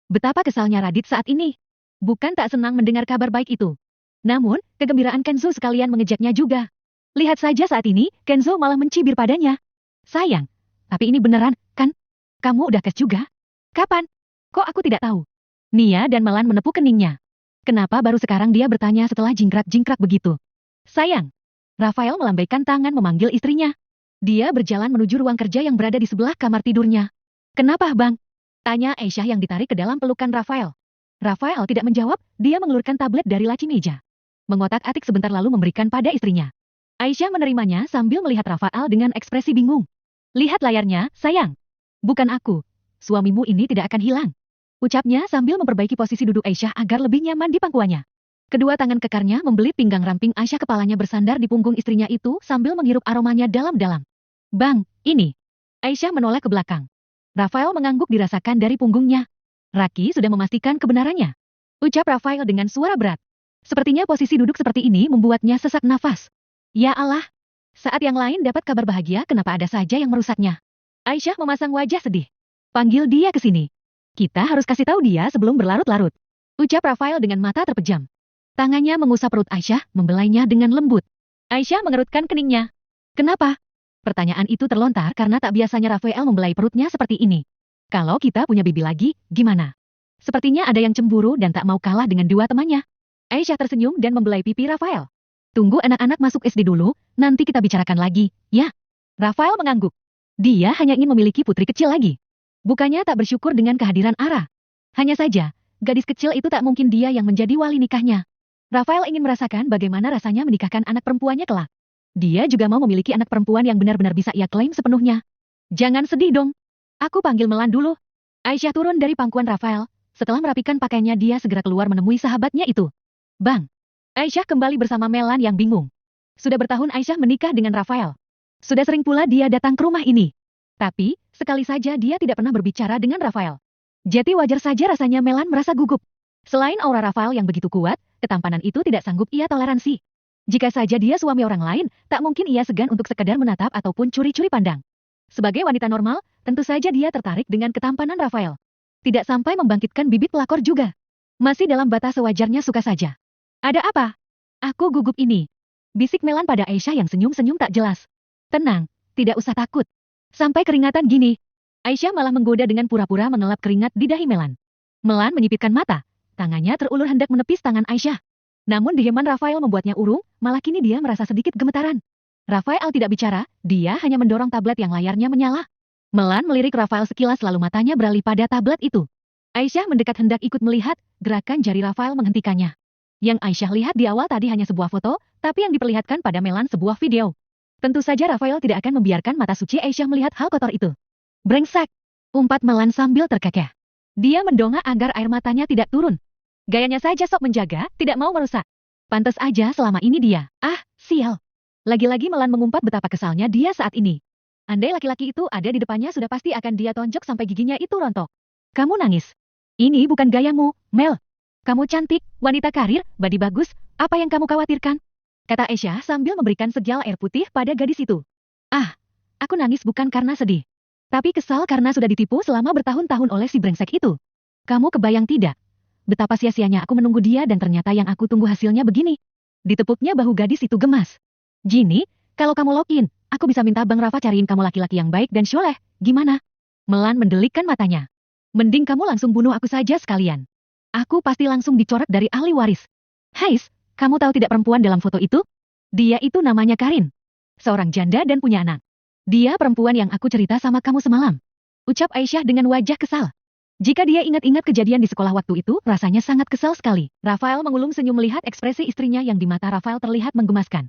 Betapa kesalnya Radit saat ini. Bukan tak senang mendengar kabar baik itu. Namun, kegembiraan Kenzo sekalian mengejaknya juga. Lihat saja saat ini, Kenzo malah mencibir padanya. Sayang, tapi ini beneran, kan? Kamu udah kes juga? Kapan? Kok aku tidak tahu? Nia dan Melan menepuk keningnya. Kenapa baru sekarang dia bertanya setelah jingkrak-jingkrak begitu? Sayang. Rafael melambaikan tangan memanggil istrinya. Dia berjalan menuju ruang kerja yang berada di sebelah kamar tidurnya. Kenapa, Bang? Tanya Aisyah yang ditarik ke dalam pelukan Rafael. Rafael tidak menjawab, dia mengeluarkan tablet dari laci meja. Mengotak-atik sebentar lalu memberikan pada istrinya. Aisyah menerimanya sambil melihat Rafael dengan ekspresi bingung. Lihat layarnya, sayang. Bukan aku. Suamimu ini tidak akan hilang. Ucapnya sambil memperbaiki posisi duduk Aisyah agar lebih nyaman di pangkuannya. Kedua tangan kekarnya membelit pinggang ramping Aisyah kepalanya bersandar di punggung istrinya itu sambil menghirup aromanya dalam-dalam. Bang, ini. Aisyah menoleh ke belakang. Rafael mengangguk dirasakan dari punggungnya. Raki sudah memastikan kebenarannya. Ucap Rafael dengan suara berat. Sepertinya posisi duduk seperti ini membuatnya sesak nafas. Ya Allah. Saat yang lain dapat kabar bahagia kenapa ada saja yang merusaknya. Aisyah memasang wajah sedih. Panggil dia ke sini. Kita harus kasih tahu dia sebelum berlarut-larut. Ucap Rafael dengan mata terpejam. Tangannya mengusap perut Aisyah, membelainya dengan lembut. Aisyah mengerutkan keningnya. Kenapa? Pertanyaan itu terlontar karena tak biasanya Rafael membelai perutnya seperti ini. Kalau kita punya bibi lagi, gimana? Sepertinya ada yang cemburu dan tak mau kalah dengan dua temannya. Aisyah tersenyum dan membelai pipi Rafael. Tunggu anak-anak masuk SD dulu, nanti kita bicarakan lagi, ya. Rafael mengangguk. Dia hanya ingin memiliki putri kecil lagi. Bukannya tak bersyukur dengan kehadiran Ara. Hanya saja, gadis kecil itu tak mungkin dia yang menjadi wali nikahnya. Rafael ingin merasakan bagaimana rasanya menikahkan anak perempuannya kelak. Dia juga mau memiliki anak perempuan yang benar-benar bisa ia klaim sepenuhnya. Jangan sedih dong. Aku panggil Melan dulu. Aisyah turun dari pangkuan Rafael. Setelah merapikan pakaiannya dia segera keluar menemui sahabatnya itu. Bang. Aisyah kembali bersama Melan yang bingung. Sudah bertahun Aisyah menikah dengan Rafael. Sudah sering pula dia datang ke rumah ini. Tapi, sekali saja dia tidak pernah berbicara dengan Rafael. Jadi wajar saja rasanya Melan merasa gugup. Selain aura Rafael yang begitu kuat, ketampanan itu tidak sanggup ia toleransi. Jika saja dia suami orang lain, tak mungkin ia segan untuk sekadar menatap ataupun curi-curi pandang. Sebagai wanita normal, tentu saja dia tertarik dengan ketampanan Rafael. Tidak sampai membangkitkan bibit pelakor juga. Masih dalam batas sewajarnya suka saja. Ada apa? Aku gugup ini. Bisik Melan pada Aisyah yang senyum-senyum tak jelas. Tenang, tidak usah takut. Sampai keringatan gini. Aisyah malah menggoda dengan pura-pura mengelap keringat di dahi Melan. Melan menyipitkan mata. Tangannya terulur hendak menepis tangan Aisyah. Namun diheman Rafael membuatnya urung, malah kini dia merasa sedikit gemetaran. Rafael tidak bicara, dia hanya mendorong tablet yang layarnya menyala. Melan melirik Rafael sekilas lalu matanya beralih pada tablet itu. Aisyah mendekat hendak ikut melihat, gerakan jari Rafael menghentikannya. Yang Aisyah lihat di awal tadi hanya sebuah foto, tapi yang diperlihatkan pada Melan sebuah video. Tentu saja Rafael tidak akan membiarkan mata suci Aisyah melihat hal kotor itu. Brengsek! Umpat Melan sambil terkekeh. Dia mendongak agar air matanya tidak turun. Gayanya saja sok menjaga, tidak mau merusak. Pantas aja selama ini dia. Ah, sial. Lagi-lagi Melan mengumpat betapa kesalnya dia saat ini. Andai laki-laki itu ada di depannya sudah pasti akan dia tonjok sampai giginya itu rontok. Kamu nangis. Ini bukan gayamu, Mel. Kamu cantik, wanita karir, badi bagus, apa yang kamu khawatirkan? Kata Aisyah sambil memberikan segial air putih pada gadis itu. Ah, aku nangis bukan karena sedih. Tapi kesal karena sudah ditipu selama bertahun-tahun oleh si brengsek itu. Kamu kebayang tidak? Betapa sia-sianya aku menunggu dia dan ternyata yang aku tunggu hasilnya begini. Ditepuknya bahu gadis itu gemas. Gini, kalau kamu lokin, aku bisa minta Bang Rafa cariin kamu laki-laki yang baik dan syoleh, gimana? Melan mendelikkan matanya. Mending kamu langsung bunuh aku saja sekalian. Aku pasti langsung dicoret dari ahli waris. Hais, kamu tahu tidak perempuan dalam foto itu? Dia itu namanya Karin. Seorang janda dan punya anak. Dia perempuan yang aku cerita sama kamu semalam. Ucap Aisyah dengan wajah kesal. Jika dia ingat-ingat kejadian di sekolah waktu itu, rasanya sangat kesal sekali. Rafael mengulum senyum melihat ekspresi istrinya yang di mata Rafael terlihat menggemaskan.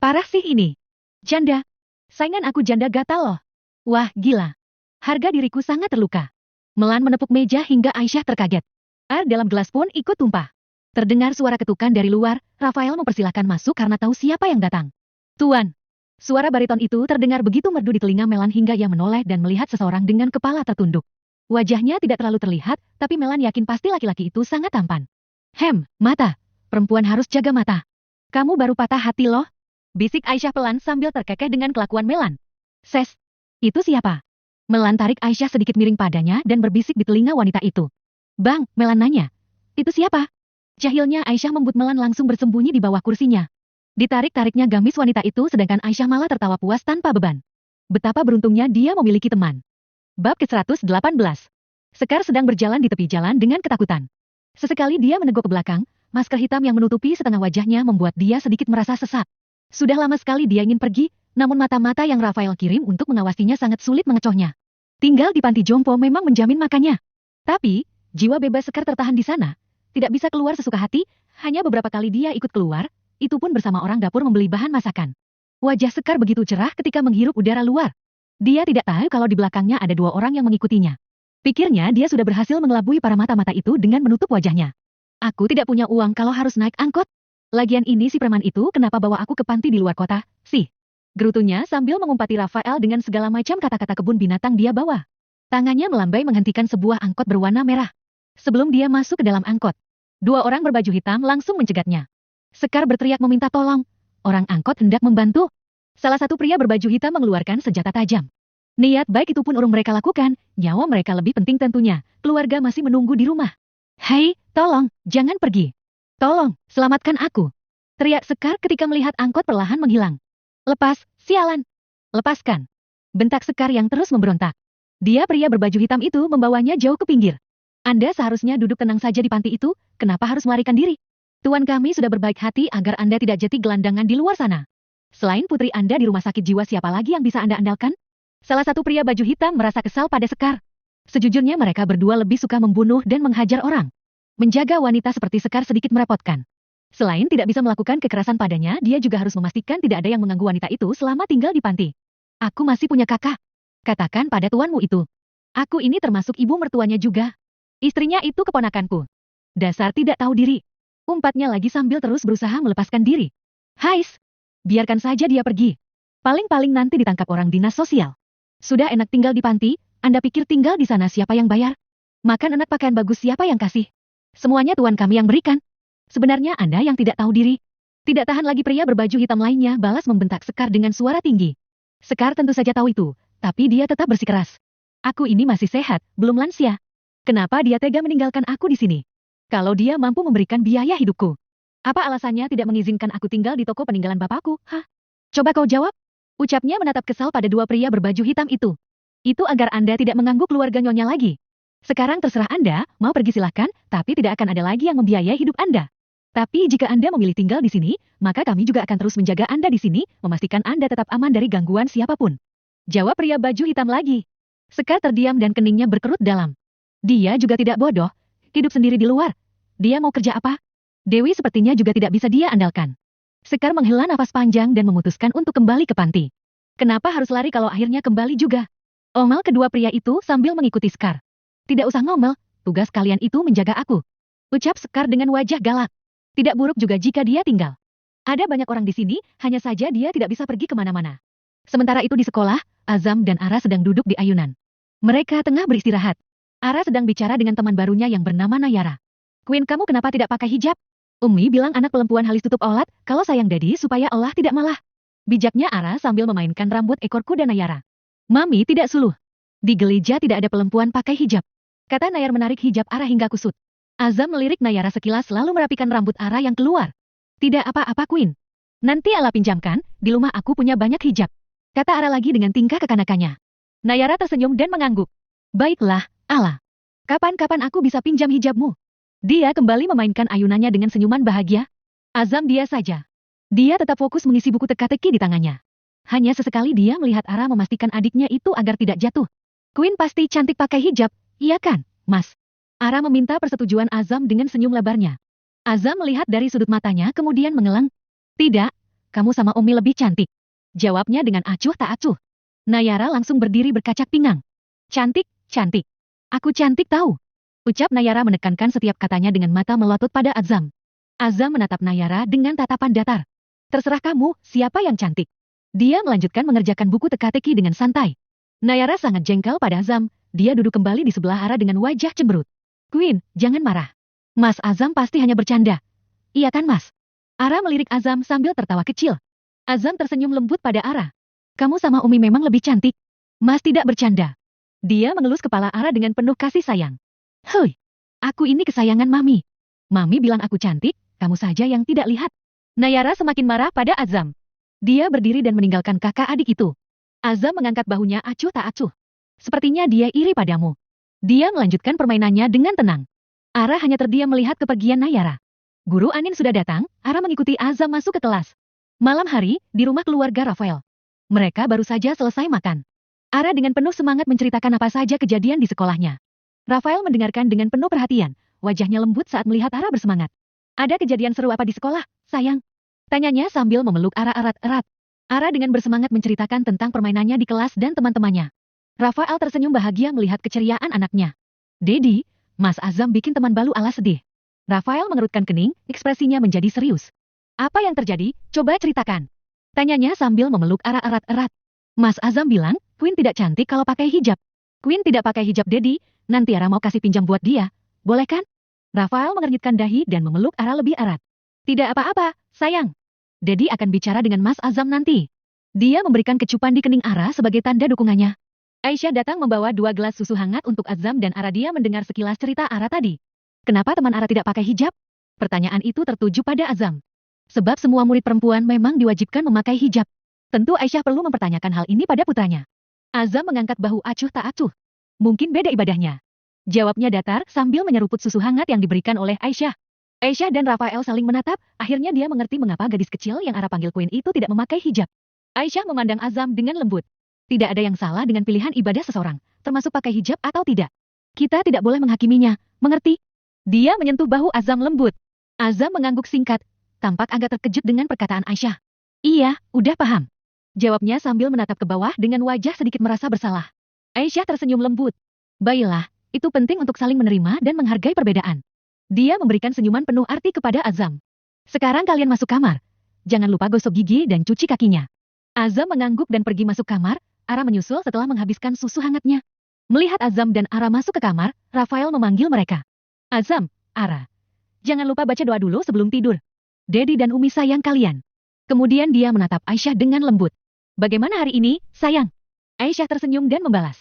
Parah sih ini. Janda. Saingan aku janda gatal loh. Wah, gila. Harga diriku sangat terluka. Melan menepuk meja hingga Aisyah terkaget. Air dalam gelas pun ikut tumpah. Terdengar suara ketukan dari luar, Rafael mempersilahkan masuk karena tahu siapa yang datang. Tuan. Suara bariton itu terdengar begitu merdu di telinga Melan hingga ia menoleh dan melihat seseorang dengan kepala tertunduk. Wajahnya tidak terlalu terlihat, tapi Melan yakin pasti laki-laki itu sangat tampan. Mata. Perempuan harus jaga mata. Kamu baru patah hati loh. Bisik Aisyah pelan sambil terkekeh dengan kelakuan Melan. Ses. Itu siapa? Melan tarik Aisyah sedikit miring padanya dan berbisik di telinga wanita itu. Bang, Melan nanya. Itu siapa? Jahilnya Aisyah membuat Melan langsung bersembunyi di bawah kursinya. Ditarik-tariknya gamis wanita itu sedangkan Aisyah malah tertawa puas tanpa beban. Betapa beruntungnya dia memiliki teman. Bab ke-118. Sekar sedang berjalan di tepi jalan dengan ketakutan. Sesekali dia meneguk ke belakang, masker hitam yang menutupi setengah wajahnya membuat dia sedikit merasa sesak. Sudah lama sekali dia ingin pergi, namun mata-mata yang Rafael kirim untuk mengawasinya sangat sulit mengecohnya. Tinggal di panti jompo memang menjamin makannya. Tapi, jiwa bebas Sekar tertahan di sana. Tidak bisa keluar sesuka hati, hanya beberapa kali dia ikut keluar, itu pun bersama orang dapur membeli bahan masakan. Wajah Sekar begitu cerah ketika menghirup udara luar. Dia tidak tahu kalau di belakangnya ada dua orang yang mengikutinya. Pikirnya dia sudah berhasil mengelabui para mata-mata itu dengan menutup wajahnya. Aku tidak punya uang kalau harus naik angkot. Lagian ini si preman itu kenapa bawa aku ke panti di luar kota, sih? Gerutunya sambil mengumpati Rafael dengan segala macam kata-kata kebun binatang dia bawa. Tangannya melambai menghentikan sebuah angkot berwarna merah. Sebelum dia masuk ke dalam angkot, dua orang berbaju hitam langsung mencegatnya. Sekar berteriak meminta tolong. Orang angkot hendak membantu. Salah satu pria berbaju hitam mengeluarkan senjata tajam. Niat baik itu pun urung mereka lakukan, nyawa mereka lebih penting tentunya. Keluarga masih menunggu di rumah. Hei, tolong, jangan pergi. Tolong, selamatkan aku. Teriak Sekar ketika melihat angkot perlahan menghilang. Lepas, sialan. Lepaskan. Bentak Sekar yang terus memberontak. Dia pria berbaju hitam itu membawanya jauh ke pinggir. Anda seharusnya duduk tenang saja di panti itu, kenapa harus melarikan diri? Tuan kami sudah berbaik hati agar Anda tidak jadi gelandangan di luar sana. Selain putri Anda di rumah sakit jiwa, siapa lagi yang bisa Anda andalkan? Salah satu pria baju hitam merasa kesal pada Sekar. Sejujurnya mereka berdua lebih suka membunuh dan menghajar orang. Menjaga wanita seperti Sekar sedikit merepotkan. Selain tidak bisa melakukan kekerasan padanya, dia juga harus memastikan tidak ada yang mengganggu wanita itu selama tinggal di panti. Aku masih punya kakak. Katakan pada tuanmu itu. Aku ini termasuk ibu mertuanya juga. Istrinya itu keponakanku. Dasar tidak tahu diri. Umpatnya lagi sambil terus berusaha melepaskan diri. Hais! Biarkan saja dia pergi. Paling-paling nanti ditangkap orang dinas sosial. Sudah enak tinggal di panti, Anda pikir tinggal di sana siapa yang bayar? Makan enak pakaian bagus siapa yang kasih? Semuanya tuan kami yang berikan. Sebenarnya Anda yang tidak tahu diri. Tidak tahan lagi pria berbaju hitam lainnya balas membentak Sekar dengan suara tinggi. Sekar tentu saja tahu itu, tapi dia tetap bersikeras. Aku ini masih sehat, belum lansia. Kenapa dia tega meninggalkan aku di sini? Kalau dia mampu memberikan biaya hidupku. Apa alasannya tidak mengizinkan aku tinggal di toko peninggalan bapakku? Hah? Coba kau jawab. Ucapnya menatap kesal pada dua pria berbaju hitam itu. Itu agar Anda tidak mengganggu keluarga nyonya lagi. Sekarang terserah Anda, mau pergi silahkan, tapi tidak akan ada lagi yang membiayai hidup Anda. Tapi jika Anda memilih tinggal di sini, maka kami juga akan terus menjaga Anda di sini, memastikan Anda tetap aman dari gangguan siapapun. Jawab pria baju hitam lagi. Sekar terdiam dan keningnya berkerut dalam. Dia juga tidak bodoh, hidup sendiri di luar. Dia mau kerja apa? Dewi sepertinya juga tidak bisa dia andalkan. Sekar menghela nafas panjang dan memutuskan untuk kembali ke panti. Kenapa harus lari kalau akhirnya kembali juga? Omel kedua pria itu sambil mengikuti Sekar. Tidak usah ngomel, tugas kalian itu menjaga aku. Ucap Sekar dengan wajah galak. Tidak buruk juga jika dia tinggal. Ada banyak orang di sini, hanya saja dia tidak bisa pergi kemana-mana. Sementara itu di sekolah, Azam dan Ara sedang duduk di ayunan. Mereka tengah beristirahat. Ara sedang bicara dengan teman barunya yang bernama Nayara. Queen, kamu kenapa tidak pakai hijab? Umi bilang anak perempuan halis tutup aurat, kalau sayang Daddy supaya Allah tidak malah. Bijaknya Ara sambil memainkan rambut ekor kuda Nayara. Mami tidak suluh. Di gereja tidak ada perempuan pakai hijab. Kata Nayar menarik hijab Ara hingga kusut. Azam melirik Nayara sekilas lalu merapikan rambut Ara yang keluar. Tidak apa-apa Queen. Nanti Ala pinjamkan, di rumah aku punya banyak hijab. Kata Ara lagi dengan tingkah kekanakannya. Nayara tersenyum dan mengangguk. Baiklah, Ala. Kapan-kapan aku bisa pinjam hijabmu? Dia kembali memainkan ayunannya dengan senyuman bahagia. Azam dia saja. Dia tetap fokus mengisi buku teka-teki di tangannya. Hanya sesekali dia melihat Ara memastikan adiknya itu agar tidak jatuh. Queen pasti cantik pakai hijab, iya kan, Mas? Ara meminta persetujuan Azam dengan senyum lebarnya. Azam melihat dari sudut matanya kemudian mengelang. Tidak, kamu sama Umi lebih cantik. Jawabnya dengan acuh tak acuh. Nayara langsung berdiri berkacak pinggang. Cantik, cantik. Aku cantik tahu. Ucap Nayara menekankan setiap katanya dengan mata melotot pada Azam. Azam menatap Nayara dengan tatapan datar. Terserah kamu, siapa yang cantik. Dia melanjutkan mengerjakan buku teka-teki dengan santai. Nayara sangat jengkel pada Azam, dia duduk kembali di sebelah Ara dengan wajah cemberut. Queen, jangan marah. Mas Azam pasti hanya bercanda. Iya kan Mas? Ara melirik Azam sambil tertawa kecil. Azam tersenyum lembut pada Ara. Kamu sama Umi memang lebih cantik. Mas tidak bercanda. Dia mengelus kepala Ara dengan penuh kasih sayang. Hei, aku ini kesayangan Mami. Mami bilang aku cantik, kamu saja yang tidak lihat. Nayara semakin marah pada Azam. Dia berdiri dan meninggalkan kakak adik itu. Azam mengangkat bahunya acuh tak acuh. Sepertinya dia iri padamu. Dia melanjutkan permainannya dengan tenang. Ara hanya terdiam melihat kepergian Nayara. Guru Anin sudah datang, Ara mengikuti Azam masuk ke kelas. Malam hari, di rumah keluarga Rafael. Mereka baru saja selesai makan. Ara dengan penuh semangat menceritakan apa saja kejadian di sekolahnya. Rafael mendengarkan dengan penuh perhatian, wajahnya lembut saat melihat Ara bersemangat. Ada kejadian seru apa di sekolah, sayang? Tanyanya sambil memeluk Ara erat-erat. Ara dengan bersemangat menceritakan tentang permainannya di kelas dan teman-temannya. Rafael tersenyum bahagia melihat keceriaan anaknya. Dedi, Mas Azam bikin teman balu ala sedih. Rafael mengerutkan kening, ekspresinya menjadi serius. Apa yang terjadi? Coba ceritakan. Tanyanya sambil memeluk Ara erat-erat. Mas Azam bilang, Queen tidak cantik kalau pakai hijab. Queen tidak pakai hijab Dedi, nanti Ara mau kasih pinjam buat dia. Boleh kan? Rafael mengernyitkan dahi dan memeluk Ara lebih erat. Tidak apa-apa, sayang. Dedi akan bicara dengan Mas Azam nanti. Dia memberikan kecupan di kening Ara sebagai tanda dukungannya. Aisyah datang membawa 2 gelas susu hangat untuk Azam dan Ara. Dia mendengar sekilas cerita Ara tadi. Kenapa teman Ara tidak pakai hijab? Pertanyaan itu tertuju pada Azam. Sebab semua murid perempuan memang diwajibkan memakai hijab. Tentu Aisyah perlu mempertanyakan hal ini pada putranya. Azam mengangkat bahu acuh tak acuh. Mungkin beda ibadahnya. Jawabnya datar sambil menyeruput susu hangat yang diberikan oleh Aisyah. Aisyah dan Rafael saling menatap, akhirnya dia mengerti mengapa gadis kecil yang Ara panggil Queen itu tidak memakai hijab. Aisyah memandang Azam dengan lembut. Tidak ada yang salah dengan pilihan ibadah seseorang, termasuk pakai hijab atau tidak. Kita tidak boleh menghakiminya, mengerti? Dia menyentuh bahu Azam lembut. Azam mengangguk singkat, tampak agak terkejut dengan perkataan Aisyah. Iya, udah paham. Jawabnya sambil menatap ke bawah dengan wajah sedikit merasa bersalah. Aisyah tersenyum lembut. Baiklah, itu penting untuk saling menerima dan menghargai perbedaan. Dia memberikan senyuman penuh arti kepada Azam. Sekarang kalian masuk kamar. Jangan lupa gosok gigi dan cuci kakinya. Azam mengangguk dan pergi masuk kamar, Ara menyusul setelah menghabiskan susu hangatnya. Melihat Azam dan Ara masuk ke kamar, Rafael memanggil mereka. Azam, Ara. Jangan lupa baca doa dulu sebelum tidur. Dedi dan Umi sayang kalian. Kemudian dia menatap Aisyah dengan lembut. Bagaimana hari ini, sayang? Aisyah tersenyum dan membalas.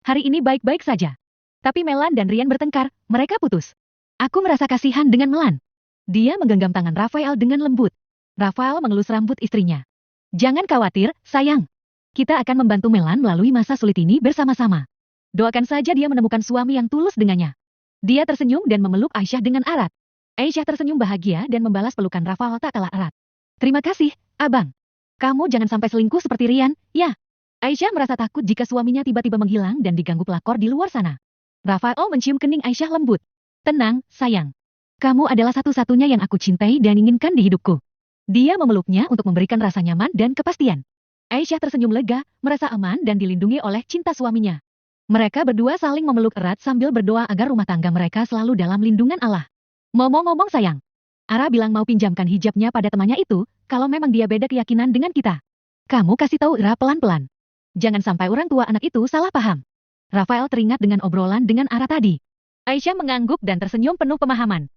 Hari ini baik-baik saja. Tapi Melan dan Rian bertengkar, mereka putus. Aku merasa kasihan dengan Melan. Dia menggenggam tangan Rafael dengan lembut. Rafael mengelus rambut istrinya. Jangan khawatir, sayang. Kita akan membantu Melan melalui masa sulit ini bersama-sama. Doakan saja dia menemukan suami yang tulus dengannya. Dia tersenyum dan memeluk Aisyah dengan erat. Aisyah tersenyum bahagia dan membalas pelukan Rafael tak kalah erat. Terima kasih, Abang. Kamu jangan sampai selingkuh seperti Rian, ya. Aisyah merasa takut jika suaminya tiba-tiba menghilang dan diganggu pelakor di luar sana. Rafael mencium kening Aisyah lembut. Tenang, sayang. Kamu adalah satu-satunya yang aku cintai dan inginkan di hidupku. Dia memeluknya untuk memberikan rasa nyaman dan kepastian. Aisyah tersenyum lega, merasa aman dan dilindungi oleh cinta suaminya. Mereka berdua saling memeluk erat sambil berdoa agar rumah tangga mereka selalu dalam lindungan Allah. Ngomong-ngomong sayang, Ara bilang mau pinjamkan hijabnya pada temannya itu, kalau memang dia beda keyakinan dengan kita. Kamu kasih tahu Ira pelan-pelan. Jangan sampai orang tua anak itu salah paham. Rafael teringat dengan obrolan dengan Ara tadi. Aisyah mengangguk dan tersenyum penuh pemahaman.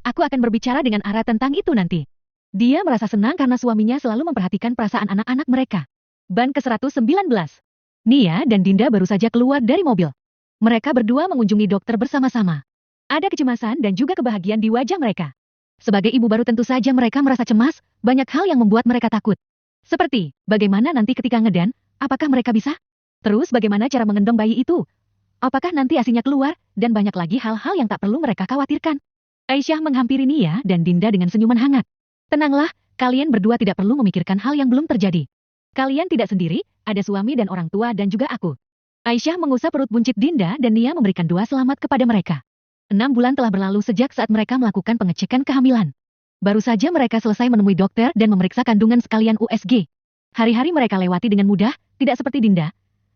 Aku akan berbicara dengan Ara tentang itu nanti. Dia merasa senang karena suaminya selalu memperhatikan perasaan anak-anak mereka. Ban ke-119. Nia dan Dinda baru saja keluar dari mobil. Mereka berdua mengunjungi dokter bersama-sama. Ada kecemasan dan juga kebahagiaan di wajah mereka. Sebagai ibu baru tentu saja mereka merasa cemas, banyak hal yang membuat mereka takut. Seperti, bagaimana nanti ketika ngedan, apakah mereka bisa? Terus bagaimana cara mengendong bayi itu? Apakah nanti asinya keluar, dan banyak lagi hal-hal yang tak perlu mereka khawatirkan. Aisyah menghampiri Nia dan Dinda dengan senyuman hangat. Tenanglah, kalian berdua tidak perlu memikirkan hal yang belum terjadi. Kalian tidak sendiri, ada suami dan orang tua dan juga aku. Aisyah mengusap perut buncit Dinda dan Nia memberikan doa selamat kepada mereka. 6 bulan telah berlalu sejak saat mereka melakukan pengecekan kehamilan. Baru saja mereka selesai menemui dokter dan memeriksa kandungan sekalian USG. Hari-hari mereka lewati dengan mudah, tidak seperti Dinda.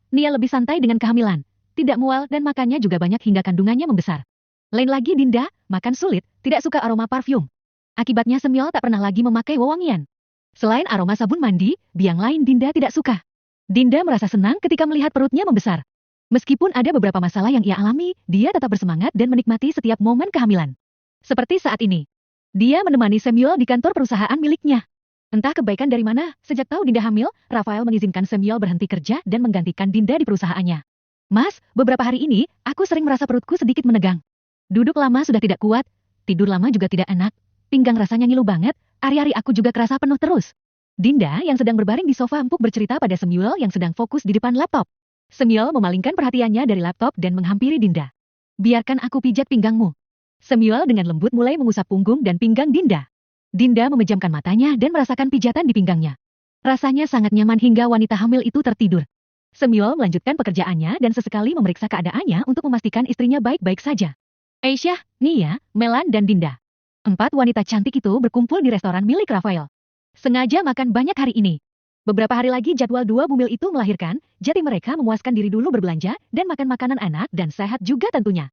Nia lebih santai dengan kehamilan. Tidak mual dan makannya juga banyak hingga kandungannya membesar. Lain lagi Dinda, makan sulit, tidak suka aroma parfum. Akibatnya Semyol tak pernah lagi memakai wewangian. Selain aroma sabun mandi, biang lain Dinda tidak suka. Dinda merasa senang ketika melihat perutnya membesar. Meskipun ada beberapa masalah yang ia alami, dia tetap bersemangat dan menikmati setiap momen kehamilan. Seperti saat ini. Dia menemani Semyol di kantor perusahaan miliknya. Entah kebaikan dari mana, sejak tahu Dinda hamil, Rafael mengizinkan Semyol berhenti kerja dan menggantikan Dinda di perusahaannya. Mas, beberapa hari ini, aku sering merasa perutku sedikit menegang. Duduk lama sudah tidak kuat, tidur lama juga tidak enak, pinggang rasanya ngilu banget, ari-ari aku juga kerasa penuh terus. Dinda yang sedang berbaring di sofa empuk bercerita pada Semyol yang sedang fokus di depan laptop. Semyol memalingkan perhatiannya dari laptop dan menghampiri Dinda. Biarkan aku pijat pinggangmu. Semyol dengan lembut mulai mengusap punggung dan pinggang Dinda. Dinda memejamkan matanya dan merasakan pijatan di pinggangnya. Rasanya sangat nyaman hingga wanita hamil itu tertidur. Semyol melanjutkan pekerjaannya dan sesekali memeriksa keadaannya untuk memastikan istrinya baik-baik saja. Aisyah, Nia, Melan dan Dinda. 4 wanita cantik itu berkumpul di restoran milik Rafael. Sengaja makan banyak hari ini. Beberapa hari lagi jadwal 2 bumil itu melahirkan, jadi mereka memuaskan diri dulu berbelanja dan makan makanan enak dan sehat juga tentunya.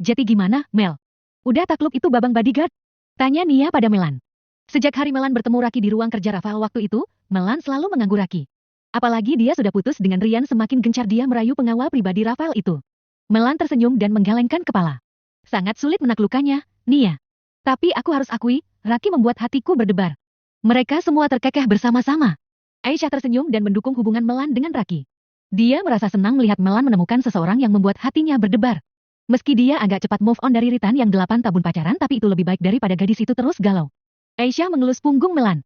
Jadi gimana, Mel? Udah takluk itu babang bodyguard? Tanya Nia pada Melan. Sejak hari Melan bertemu Raki di ruang kerja Rafael waktu itu, Melan selalu mengganggu Raki. Apalagi dia sudah putus dengan Rian, semakin gencar dia merayu pengawal pribadi Rafael itu. Melan tersenyum dan menggelengkan kepala. Sangat sulit menaklukkannya, Nia. Tapi aku harus akui, Raki membuat hatiku berdebar. Mereka semua terkekeh bersama-sama. Aisyah tersenyum dan mendukung hubungan Melan dengan Raki. Dia merasa senang melihat Melan menemukan seseorang yang membuat hatinya berdebar. Meski dia agak cepat move on dari Ritan yang 8 tahun pacaran, tapi itu lebih baik daripada gadis itu terus galau. Aisyah mengelus punggung Melan.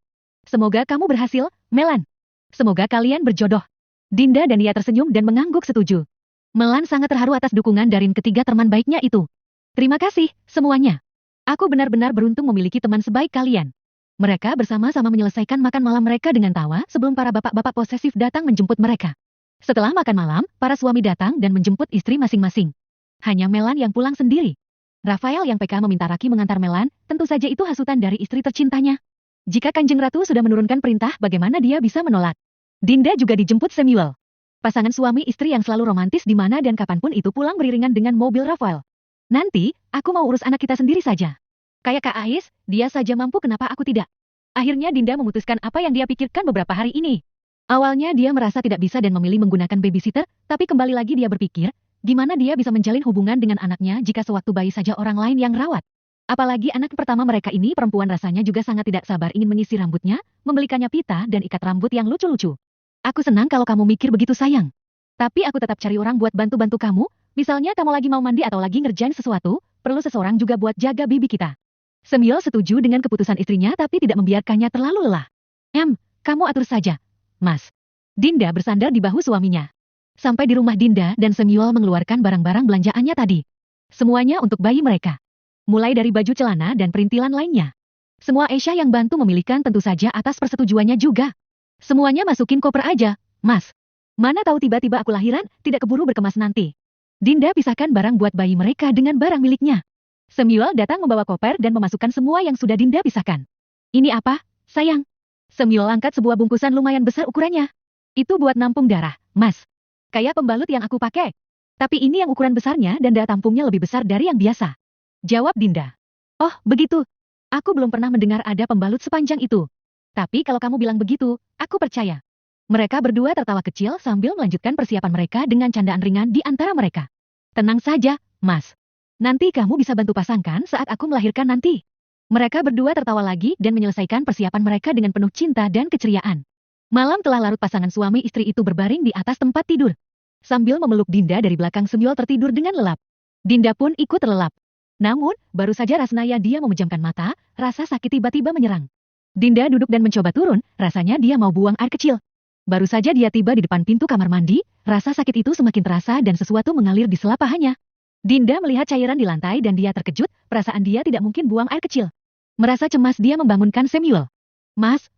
Semoga kamu berhasil, Melan. Semoga kalian berjodoh. Dinda dan Nia tersenyum dan mengangguk setuju. Melan sangat terharu atas dukungan dari ketiga teman baiknya itu. Terima kasih, semuanya. Aku benar-benar beruntung memiliki teman sebaik kalian. Mereka bersama-sama menyelesaikan makan malam mereka dengan tawa sebelum para bapak-bapak posesif datang menjemput mereka. Setelah makan malam, para suami datang dan menjemput istri masing-masing. Hanya Melan yang pulang sendiri. Rafael yang PK meminta Raki mengantar Melan, tentu saja itu hasutan dari istri tercintanya. Jika Kanjeng Ratu sudah menurunkan perintah, bagaimana dia bisa menolak? Dinda juga dijemput Samuel. Pasangan suami istri yang selalu romantis di mana dan kapanpun itu pulang beriringan dengan mobil Rafael. Nanti, aku mau urus anak kita sendiri saja. Kayak Kak Ais, dia saja mampu, kenapa aku tidak? Akhirnya Dinda memutuskan apa yang dia pikirkan beberapa hari ini. Awalnya dia merasa tidak bisa dan memilih menggunakan babysitter, tapi kembali lagi dia berpikir, gimana dia bisa menjalin hubungan dengan anaknya jika sewaktu bayi saja orang lain yang rawat. Apalagi anak pertama mereka ini perempuan, rasanya juga sangat tidak sabar ingin menyisir rambutnya, membelikannya pita dan ikat rambut yang lucu-lucu. Aku senang kalau kamu mikir begitu sayang. Tapi aku tetap cari orang buat bantu-bantu kamu, misalnya kamu lagi mau mandi atau lagi ngerjain sesuatu, perlu seseorang juga buat jaga bibi kita. Samuel setuju dengan keputusan istrinya tapi tidak membiarkannya terlalu lelah. Kamu atur saja, Mas. Dinda bersandar di bahu suaminya. Sampai di rumah Dinda dan Samuel mengeluarkan barang-barang belanjaannya tadi. Semuanya untuk bayi mereka. Mulai dari baju celana dan perintilan lainnya. Semua Aisyah yang bantu memilihkan tentu saja atas persetujuannya juga. Semuanya masukin koper aja, Mas. Mana tahu tiba-tiba aku lahiran, tidak keburu berkemas nanti. Dinda pisahkan barang buat bayi mereka dengan barang miliknya. Samuel datang membawa koper dan memasukkan semua yang sudah Dinda pisahkan. Ini apa, sayang? Samuel angkat sebuah bungkusan lumayan besar ukurannya. Itu buat nampung darah, Mas. Kayak pembalut yang aku pakai. Tapi ini yang ukuran besarnya dan daya tampungnya lebih besar dari yang biasa. Jawab Dinda. Oh, begitu. Aku belum pernah mendengar ada pembalut sepanjang itu. Tapi kalau kamu bilang begitu, aku percaya. Mereka berdua tertawa kecil sambil melanjutkan persiapan mereka dengan candaan ringan di antara mereka. Tenang saja, Mas. Nanti kamu bisa bantu pasangkan saat aku melahirkan nanti. Mereka berdua tertawa lagi dan menyelesaikan persiapan mereka dengan penuh cinta dan keceriaan. Malam telah larut, pasangan suami istri itu berbaring di atas tempat tidur. Sambil memeluk Dinda dari belakang, Samuel tertidur dengan lelap. Dinda pun ikut terlelap. Namun, baru saja rasanya dia memejamkan mata, rasa sakit tiba-tiba menyerang. Dinda duduk dan mencoba turun, rasanya dia mau buang air kecil. Baru saja dia tiba di depan pintu kamar mandi, rasa sakit itu semakin terasa dan sesuatu mengalir di sela pahanya. Dinda melihat cairan di lantai dan dia terkejut, perasaan dia tidak mungkin buang air kecil. Merasa cemas dia membangunkan Samuel. Mas,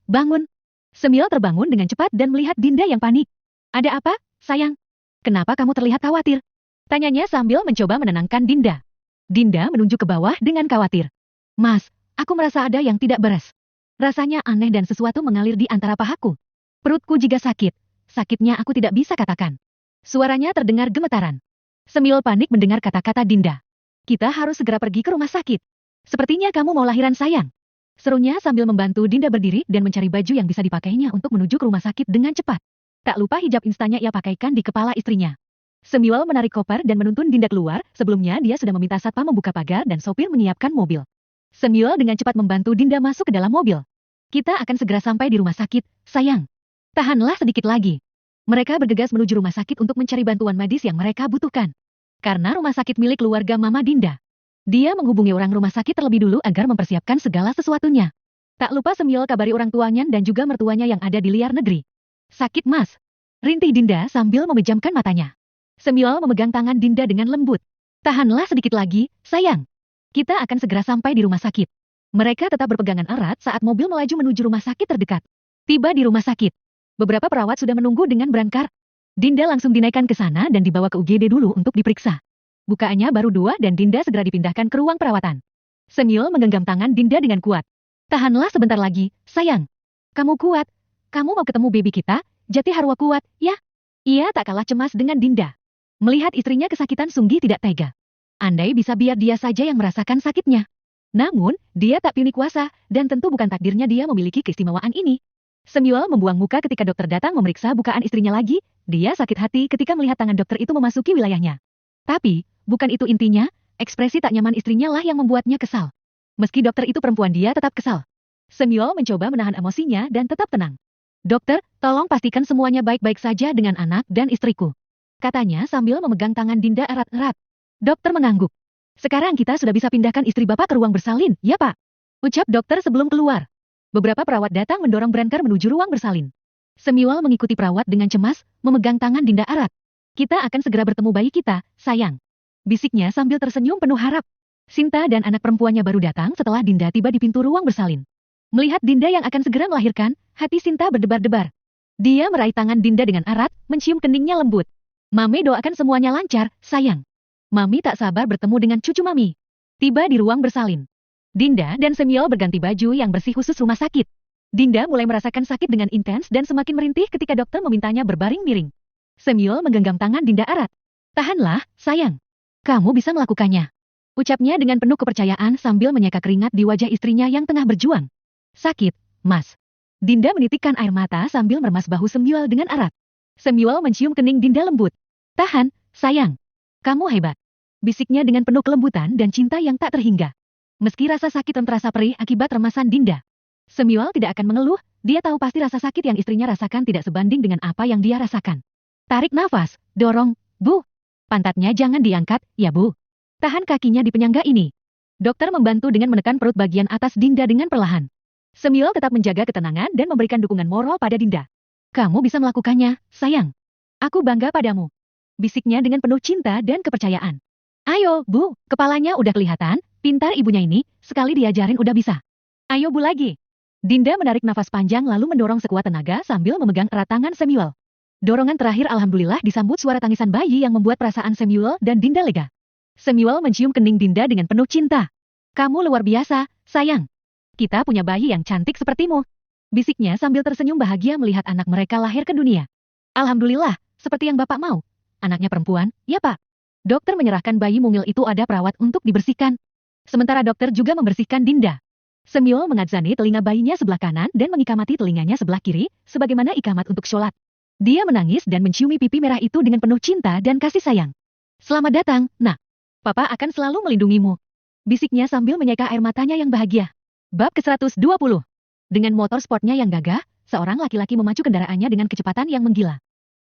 bangun. Samuel terbangun dengan cepat dan melihat Dinda yang panik. Ada apa, sayang? Kenapa kamu terlihat khawatir? Tanyanya sambil mencoba menenangkan Dinda. Dinda menunjuk ke bawah dengan khawatir. Mas, aku merasa ada yang tidak beres. Rasanya aneh dan sesuatu mengalir di antara pahaku. Perutku juga sakit. Sakitnya aku tidak bisa katakan. Suaranya terdengar gemetaran. Samuel panik mendengar kata-kata Dinda. Kita harus segera pergi ke rumah sakit. Sepertinya kamu mau lahiran, sayang. Serunya sambil membantu Dinda berdiri dan mencari baju yang bisa dipakainya untuk menuju ke rumah sakit dengan cepat. Tak lupa hijab instannya ia pakaikan di kepala istrinya. Samuel menarik koper dan menuntun Dinda keluar, sebelumnya dia sudah meminta satpam membuka pagar dan sopir menyiapkan mobil. Samuel dengan cepat membantu Dinda masuk ke dalam mobil. Kita akan segera sampai di rumah sakit, sayang. Tahanlah sedikit lagi. Mereka bergegas menuju rumah sakit untuk mencari bantuan medis yang mereka butuhkan. Karena rumah sakit milik keluarga Mama Dinda. Dia menghubungi orang rumah sakit terlebih dulu agar mempersiapkan segala sesuatunya. Tak lupa Samuel kabari orang tuanya dan juga mertuanya yang ada di luar negeri. Sakit, Mas? Rintih Dinda sambil memejamkan matanya. Samuel memegang tangan Dinda dengan lembut. Tahanlah sedikit lagi, sayang. Kita akan segera sampai di rumah sakit. Mereka tetap berpegangan erat saat mobil melaju menuju rumah sakit terdekat. Tiba di rumah sakit. Beberapa perawat sudah menunggu dengan berangkar. Dinda langsung dinaikkan ke sana dan dibawa ke UGD dulu untuk diperiksa. Bukaannya baru 2 dan Dinda segera dipindahkan ke ruang perawatan. Samuel menggenggam tangan Dinda dengan kuat. Tahanlah sebentar lagi, sayang. Kamu kuat. Kamu mau ketemu baby kita, Jati Harwa kuat, ya? Ia tak kalah cemas dengan Dinda. Melihat istrinya kesakitan, Sunggi tidak tega. Andai bisa biar dia saja yang merasakan sakitnya. Namun, dia tak pilih kuasa, dan tentu bukan takdirnya dia memiliki keistimewaan ini. Samuel membuang muka ketika dokter datang memeriksa bukaan istrinya lagi. Dia sakit hati ketika melihat tangan dokter itu memasuki wilayahnya. Tapi, bukan itu intinya, ekspresi tak nyaman istrinya lah yang membuatnya kesal. Meski dokter itu perempuan, dia tetap kesal. Samuel mencoba menahan emosinya dan tetap tenang. Dokter, tolong pastikan semuanya baik-baik saja dengan anak dan istriku. Katanya sambil memegang tangan Dinda erat-erat. Dokter mengangguk. Sekarang kita sudah bisa pindahkan istri Bapak ke ruang bersalin, ya Pak? Ucap dokter sebelum keluar. Beberapa perawat datang mendorong Brancar menuju ruang bersalin. Samuel mengikuti perawat dengan cemas, memegang tangan Dinda erat. Kita akan segera bertemu bayi kita, sayang. Bisiknya sambil tersenyum penuh harap. Sinta dan anak perempuannya baru datang setelah Dinda tiba di pintu ruang bersalin. Melihat Dinda yang akan segera melahirkan, hati Sinta berdebar-debar. Dia meraih tangan Dinda dengan erat, mencium keningnya lembut. Mami doakan semuanya lancar, sayang. Mami tak sabar bertemu dengan cucu Mami. Tiba di ruang bersalin. Dinda dan Semyol berganti baju yang bersih khusus rumah sakit. Dinda mulai merasakan sakit dengan intens dan semakin merintih ketika dokter memintanya berbaring miring. Semyol menggenggam tangan Dinda erat. Tahanlah, sayang. Kamu bisa melakukannya. Ucapnya dengan penuh kepercayaan sambil menyeka keringat di wajah istrinya yang tengah berjuang. Sakit, Mas. Dinda menitikkan air mata sambil meremas bahu Semyol dengan erat. Semyol mencium kening Dinda lembut. Tahan, sayang. Kamu hebat. Bisiknya dengan penuh kelembutan dan cinta yang tak terhingga. Meski rasa sakit terasa perih akibat remasan Dinda. Semyol tidak akan mengeluh, dia tahu pasti rasa sakit yang istrinya rasakan tidak sebanding dengan apa yang dia rasakan. Tarik nafas, dorong, Bu. Pantatnya jangan diangkat, ya Bu. Tahan kakinya di penyangga ini. Dokter membantu dengan menekan perut bagian atas Dinda dengan perlahan. Semyol tetap menjaga ketenangan dan memberikan dukungan moral pada Dinda. Kamu bisa melakukannya, sayang. Aku bangga padamu. Bisiknya dengan penuh cinta dan kepercayaan. Ayo, Bu, kepalanya udah kelihatan, pintar ibunya ini, sekali diajarin udah bisa. Ayo Bu lagi. Dinda menarik nafas panjang lalu mendorong sekuat tenaga sambil memegang erat tangan Semyol. Dorongan terakhir alhamdulillah disambut suara tangisan bayi yang membuat perasaan Semyol dan Dinda lega. Semyol mencium kening Dinda dengan penuh cinta. Kamu luar biasa, sayang. Kita punya bayi yang cantik sepertimu. Bisiknya sambil tersenyum bahagia melihat anak mereka lahir ke dunia. Alhamdulillah, seperti yang Bapak mau. Anaknya perempuan, ya Pak. Dokter menyerahkan bayi mungil itu ada perawat untuk dibersihkan. Sementara dokter juga membersihkan Dinda. Semyol mengadzani telinga bayinya sebelah kanan dan mengikamati telinganya sebelah kiri, sebagaimana ikamat untuk sholat. Dia menangis dan menciumi pipi merah itu dengan penuh cinta dan kasih sayang. Selamat datang, Nak. Papa akan selalu melindungimu. Bisiknya sambil menyeka air matanya yang bahagia. Bab ke-120. Dengan motor sportnya yang gagah, seorang laki-laki memacu kendaraannya dengan kecepatan yang menggila.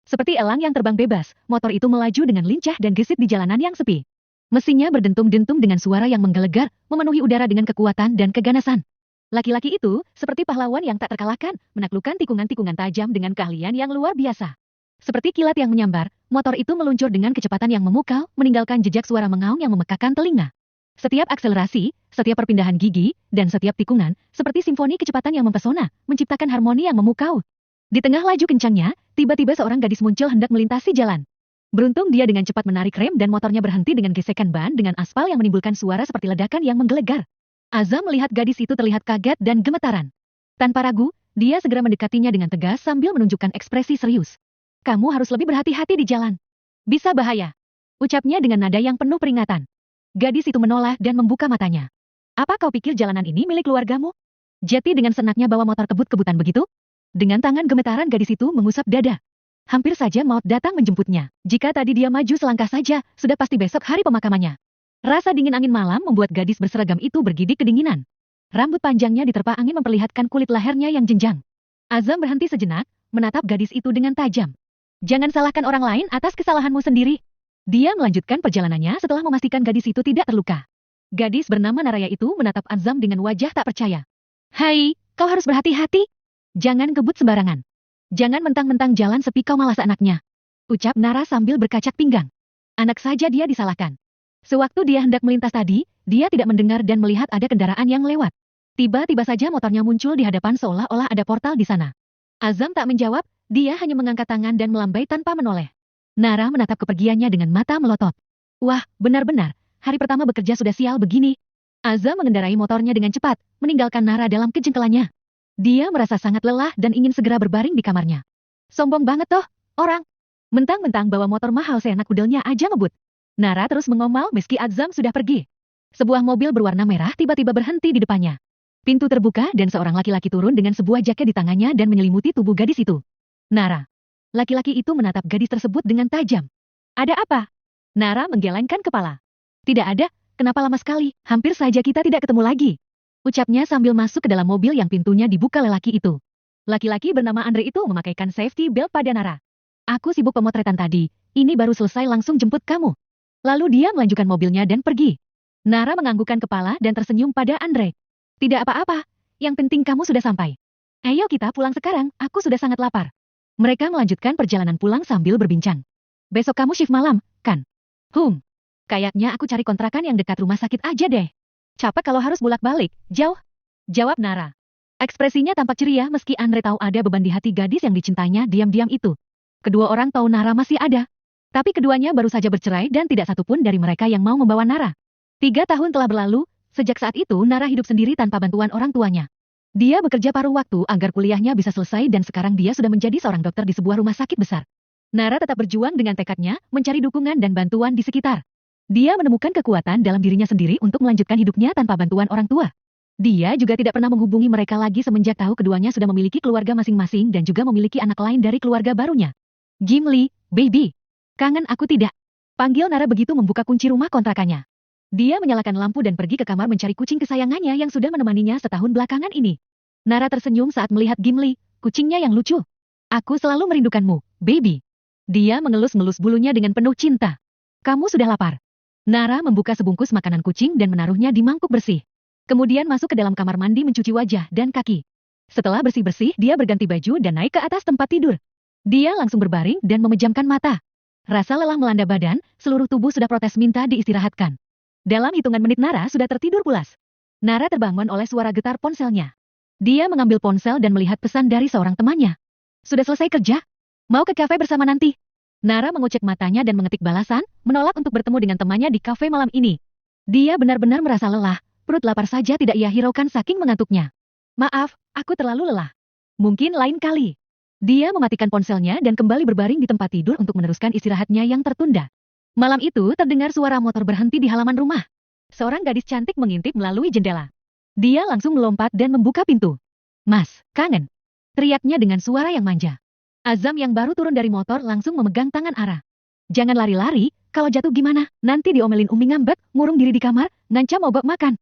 Seperti elang yang terbang bebas, motor itu melaju dengan lincah dan gesit di jalanan yang sepi. Mesinnya berdentum-dentum dengan suara yang menggelegar, memenuhi udara dengan kekuatan dan keganasan. Laki-laki itu, seperti pahlawan yang tak terkalahkan, menaklukkan tikungan-tikungan tajam dengan keahlian yang luar biasa. Seperti kilat yang menyambar, motor itu meluncur dengan kecepatan yang memukau, meninggalkan jejak suara mengaum yang memekakan telinga. Setiap akselerasi, setiap perpindahan gigi, dan setiap tikungan, seperti simfoni kecepatan yang mempesona, menciptakan harmoni yang memukau. Di tengah laju kencangnya, tiba-tiba seorang gadis muncul hendak melintasi jalan. Beruntung dia dengan cepat menarik rem dan motornya berhenti dengan gesekan ban dengan aspal yang menimbulkan suara seperti ledakan yang menggelegar. Azam melihat gadis itu terlihat kaget dan gemetaran. Tanpa ragu, dia segera mendekatinya dengan tegas sambil menunjukkan ekspresi serius. Kamu harus lebih berhati-hati di jalan. Bisa bahaya. Ucapnya dengan nada yang penuh peringatan. Gadis itu menoleh dan membuka matanya. Apa kau pikir jalanan ini milik keluargamu? Jeti dengan senaknya bawa motor kebut-kebutan begitu? Dengan tangan gemetaran gadis itu mengusap dada. Hampir saja maut datang menjemputnya. Jika tadi dia maju selangkah saja, sudah pasti besok hari pemakamannya. Rasa dingin angin malam membuat gadis berseragam itu bergidik kedinginan. Rambut panjangnya diterpa angin memperlihatkan kulit lehernya yang jenjang. Azam berhenti sejenak, menatap gadis itu dengan tajam. Jangan salahkan orang lain atas kesalahanmu sendiri. Dia melanjutkan perjalanannya setelah memastikan gadis itu tidak terluka. Gadis bernama Naraya itu menatap Azam dengan wajah tak percaya. Hai, kau harus berhati-hati. Jangan kebut sembarangan. Jangan mentang-mentang jalan sepi kau malas anaknya. Ucap Nara sambil berkacak pinggang. Anak saja dia disalahkan. Sewaktu dia hendak melintas tadi, dia tidak mendengar dan melihat ada kendaraan yang lewat. Tiba-tiba saja motornya muncul di hadapan seolah-olah ada portal di sana. Azam tak menjawab, dia hanya mengangkat tangan dan melambai tanpa menoleh. Nara menatap kepergiannya dengan mata melotot. Wah, benar-benar, hari pertama bekerja sudah sial begini. Azam mengendarai motornya dengan cepat, meninggalkan Nara dalam kejengkelannya. Dia merasa sangat lelah dan ingin segera berbaring di kamarnya. Sombong banget toh, orang. Mentang-mentang bawa motor mahal seenak udelnya aja ngebut. Nara terus mengomel meski Azam sudah pergi. Sebuah mobil berwarna merah tiba-tiba berhenti di depannya. Pintu terbuka dan seorang laki-laki turun dengan sebuah jaket di tangannya dan menyelimuti tubuh gadis itu. Nara. Laki-laki itu menatap gadis tersebut dengan tajam. Ada apa? Nara menggelengkan kepala. Tidak ada, kenapa lama sekali, hampir saja kita tidak ketemu lagi. Ucapnya sambil masuk ke dalam mobil yang pintunya dibuka lelaki itu. Laki-laki bernama Andre itu memakaikan safety belt pada Nara. Aku sibuk pemotretan tadi, ini baru selesai langsung jemput kamu. Lalu dia melanjutkan mobilnya dan pergi. Nara menganggukkan kepala dan tersenyum pada Andre. Tidak apa-apa, yang penting kamu sudah sampai. Ayo kita pulang sekarang, aku sudah sangat lapar. Mereka melanjutkan perjalanan pulang sambil berbincang. Besok kamu shift malam, kan? Kayaknya aku cari kontrakan yang dekat rumah sakit aja deh. Capek kalau harus bolak-balik, jauh. Jawab Nara. Ekspresinya tampak ceria meski Andre tahu ada beban di hati gadis yang dicintainya diam-diam itu. Kedua orang tahu Nara masih ada. Tapi keduanya baru saja bercerai dan tidak satupun dari mereka yang mau membawa Nara. 3 tahun telah berlalu, sejak saat itu Nara hidup sendiri tanpa bantuan orang tuanya. Dia bekerja paruh waktu agar kuliahnya bisa selesai dan sekarang dia sudah menjadi seorang dokter di sebuah rumah sakit besar. Nara tetap berjuang dengan tekadnya, mencari dukungan dan bantuan di sekitar. Dia menemukan kekuatan dalam dirinya sendiri untuk melanjutkan hidupnya tanpa bantuan orang tua. Dia juga tidak pernah menghubungi mereka lagi semenjak tahu keduanya sudah memiliki keluarga masing-masing dan juga memiliki anak lain dari keluarga barunya. Gimli, baby. Kangen aku tidak? Panggil Nara begitu membuka kunci rumah kontrakannya. Dia menyalakan lampu dan pergi ke kamar mencari kucing kesayangannya yang sudah menemaninya setahun belakangan ini. Nara tersenyum saat melihat Gimli, kucingnya yang lucu. Aku selalu merindukanmu, baby. Dia mengelus-ngelus bulunya dengan penuh cinta. Kamu sudah lapar? Nara membuka sebungkus makanan kucing dan menaruhnya di mangkuk bersih. Kemudian masuk ke dalam kamar mandi mencuci wajah dan kaki. Setelah bersih-bersih, dia berganti baju dan naik ke atas tempat tidur. Dia langsung berbaring dan memejamkan mata. Rasa lelah melanda badan, seluruh tubuh sudah protes minta diistirahatkan. Dalam hitungan menit Nara sudah tertidur pulas. Nara terbangun oleh suara getar ponselnya. Dia mengambil ponsel dan melihat pesan dari seorang temannya. Sudah selesai kerja? Mau ke kafe bersama nanti? Nara mengucek matanya dan mengetik balasan, menolak untuk bertemu dengan temannya di kafe malam ini. Dia benar-benar merasa lelah, perut lapar saja tidak ia hiraukan saking mengantuknya. Maaf, aku terlalu lelah. Mungkin lain kali. Dia mematikan ponselnya dan kembali berbaring di tempat tidur untuk meneruskan istirahatnya yang tertunda. Malam itu terdengar suara motor berhenti di halaman rumah. Seorang gadis cantik mengintip melalui jendela. Dia langsung melompat dan membuka pintu. Mas, kangen. Teriaknya dengan suara yang manja. Azam yang baru turun dari motor langsung memegang tangan Ara. Jangan lari-lari, kalau jatuh gimana? Nanti diomelin Umi ngambek, ngurung diri di kamar, ngancam mogok makan.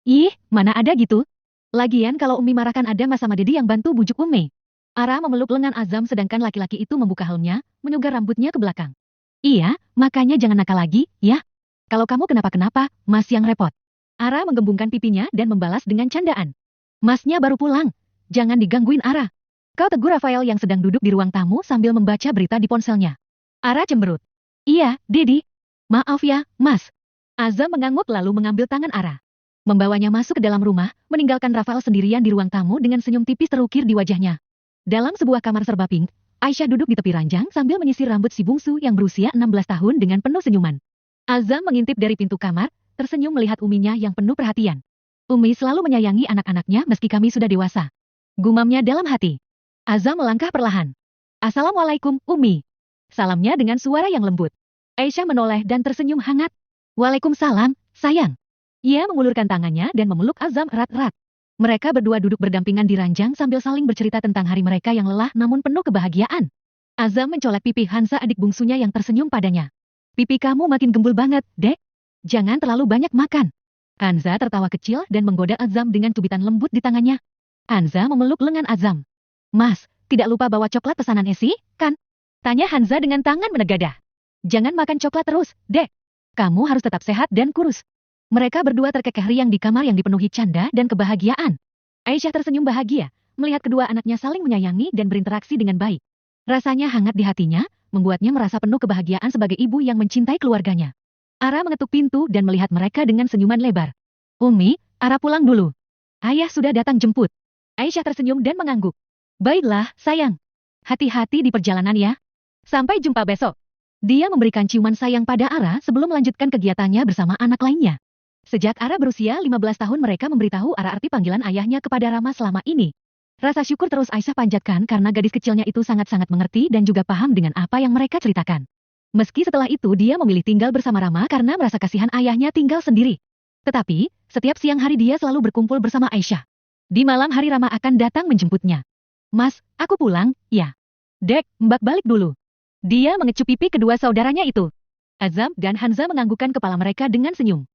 Ih, mana ada gitu? Lagian kalau Umi marahkan ada Mas sama Dedi yang bantu bujuk Umi. Ara memeluk lengan Azam sedangkan laki-laki itu membuka helmnya, menyugar rambutnya ke belakang. Iya, makanya jangan nakal lagi, ya. Kalau kamu kenapa-kenapa, Mas yang repot. Ara menggembungkan pipinya dan membalas dengan candaan. Masnya baru pulang, jangan digangguin Ara. Kau tegur Rafael yang sedang duduk di ruang tamu sambil membaca berita di ponselnya. Ara cemberut. Iya, Dedi. Maaf ya, Mas. Azam mengangguk lalu mengambil tangan Ara. Membawanya masuk ke dalam rumah, meninggalkan Rafael sendirian di ruang tamu dengan senyum tipis terukir di wajahnya. Dalam sebuah kamar serba pink, Aisyah duduk di tepi ranjang sambil menyisir rambut si bungsu yang berusia 16 tahun dengan penuh senyuman. Azam mengintip dari pintu kamar, tersenyum melihat uminya yang penuh perhatian. Umi selalu menyayangi anak-anaknya meski kami sudah dewasa. Gumamnya dalam hati. Azam melangkah perlahan. Assalamualaikum, Umi. Salamnya dengan suara yang lembut. Aisyah menoleh dan tersenyum hangat. Waalaikumsalam, sayang. Ia mengulurkan tangannya dan memeluk Azam erat-erat. Mereka berdua duduk berdampingan di ranjang sambil saling bercerita tentang hari mereka yang lelah namun penuh kebahagiaan. Azam mencolek pipi Hansa adik bungsunya yang tersenyum padanya. Pipi kamu makin gembul banget, Dek. Jangan terlalu banyak makan. Hansa tertawa kecil dan menggoda Azam dengan cubitan lembut di tangannya. Hansa memeluk lengan Azam. Mas, tidak lupa bawa coklat pesanan Esi, kan? Tanya Hansa dengan tangan menegadah. Jangan makan coklat terus, Dek. Kamu harus tetap sehat dan kurus. Mereka berdua terkekeh riang di kamar yang dipenuhi canda dan kebahagiaan. Aisyah tersenyum bahagia, melihat kedua anaknya saling menyayangi dan berinteraksi dengan baik. Rasanya hangat di hatinya, membuatnya merasa penuh kebahagiaan sebagai ibu yang mencintai keluarganya. Ara mengetuk pintu dan melihat mereka dengan senyuman lebar. Umi, Ara pulang dulu. Ayah sudah datang jemput. Aisyah tersenyum dan mengangguk. Baiklah, sayang. Hati-hati di perjalanan ya. Sampai jumpa besok. Dia memberikan ciuman sayang pada Ara sebelum melanjutkan kegiatannya bersama anak lainnya. Sejak Ara berusia 15 tahun mereka memberitahu Ara arti panggilan ayahnya kepada Rama selama ini. Rasa syukur terus Aisyah panjatkan karena gadis kecilnya itu sangat-sangat mengerti dan juga paham dengan apa yang mereka ceritakan. Meski setelah itu dia memilih tinggal bersama Rama karena merasa kasihan ayahnya tinggal sendiri. Tetapi, setiap siang hari dia selalu berkumpul bersama Aisyah. Di malam hari Rama akan datang menjemputnya. Mas, aku pulang, ya. Dek, Mbak balik dulu. Dia mengecup pipi kedua saudaranya itu. Azam dan Hanza menganggukkan kepala mereka dengan senyum.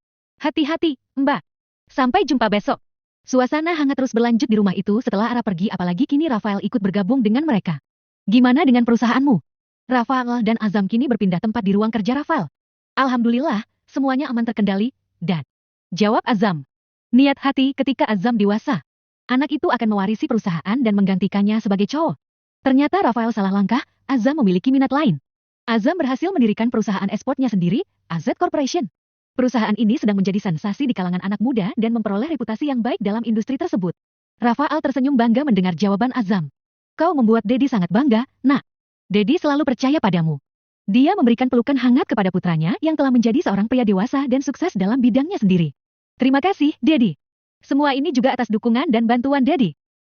Hati-hati, Mbak. Sampai jumpa besok. Suasana hangat terus berlanjut di rumah itu setelah Ara pergi apalagi kini Rafael ikut bergabung dengan mereka. Gimana dengan perusahaanmu? Rafael dan Azam kini berpindah tempat di ruang kerja Rafael. Alhamdulillah, semuanya aman terkendali, Dad. Jawab Azam. Niat hati ketika Azam dewasa. Anak itu akan mewarisi perusahaan dan menggantikannya sebagai cowok. Ternyata Rafael salah langkah, Azam memiliki minat lain. Azam berhasil mendirikan perusahaan ekspornya sendiri, AZ Corporation. Perusahaan ini sedang menjadi sensasi di kalangan anak muda dan memperoleh reputasi yang baik dalam industri tersebut. Rafael tersenyum bangga mendengar jawaban Azam. Kau membuat Dedi sangat bangga, nak. Dedi selalu percaya padamu. Dia memberikan pelukan hangat kepada putranya yang telah menjadi seorang pria dewasa dan sukses dalam bidangnya sendiri. Terima kasih, Dedi. Semua ini juga atas dukungan dan bantuan Dedi.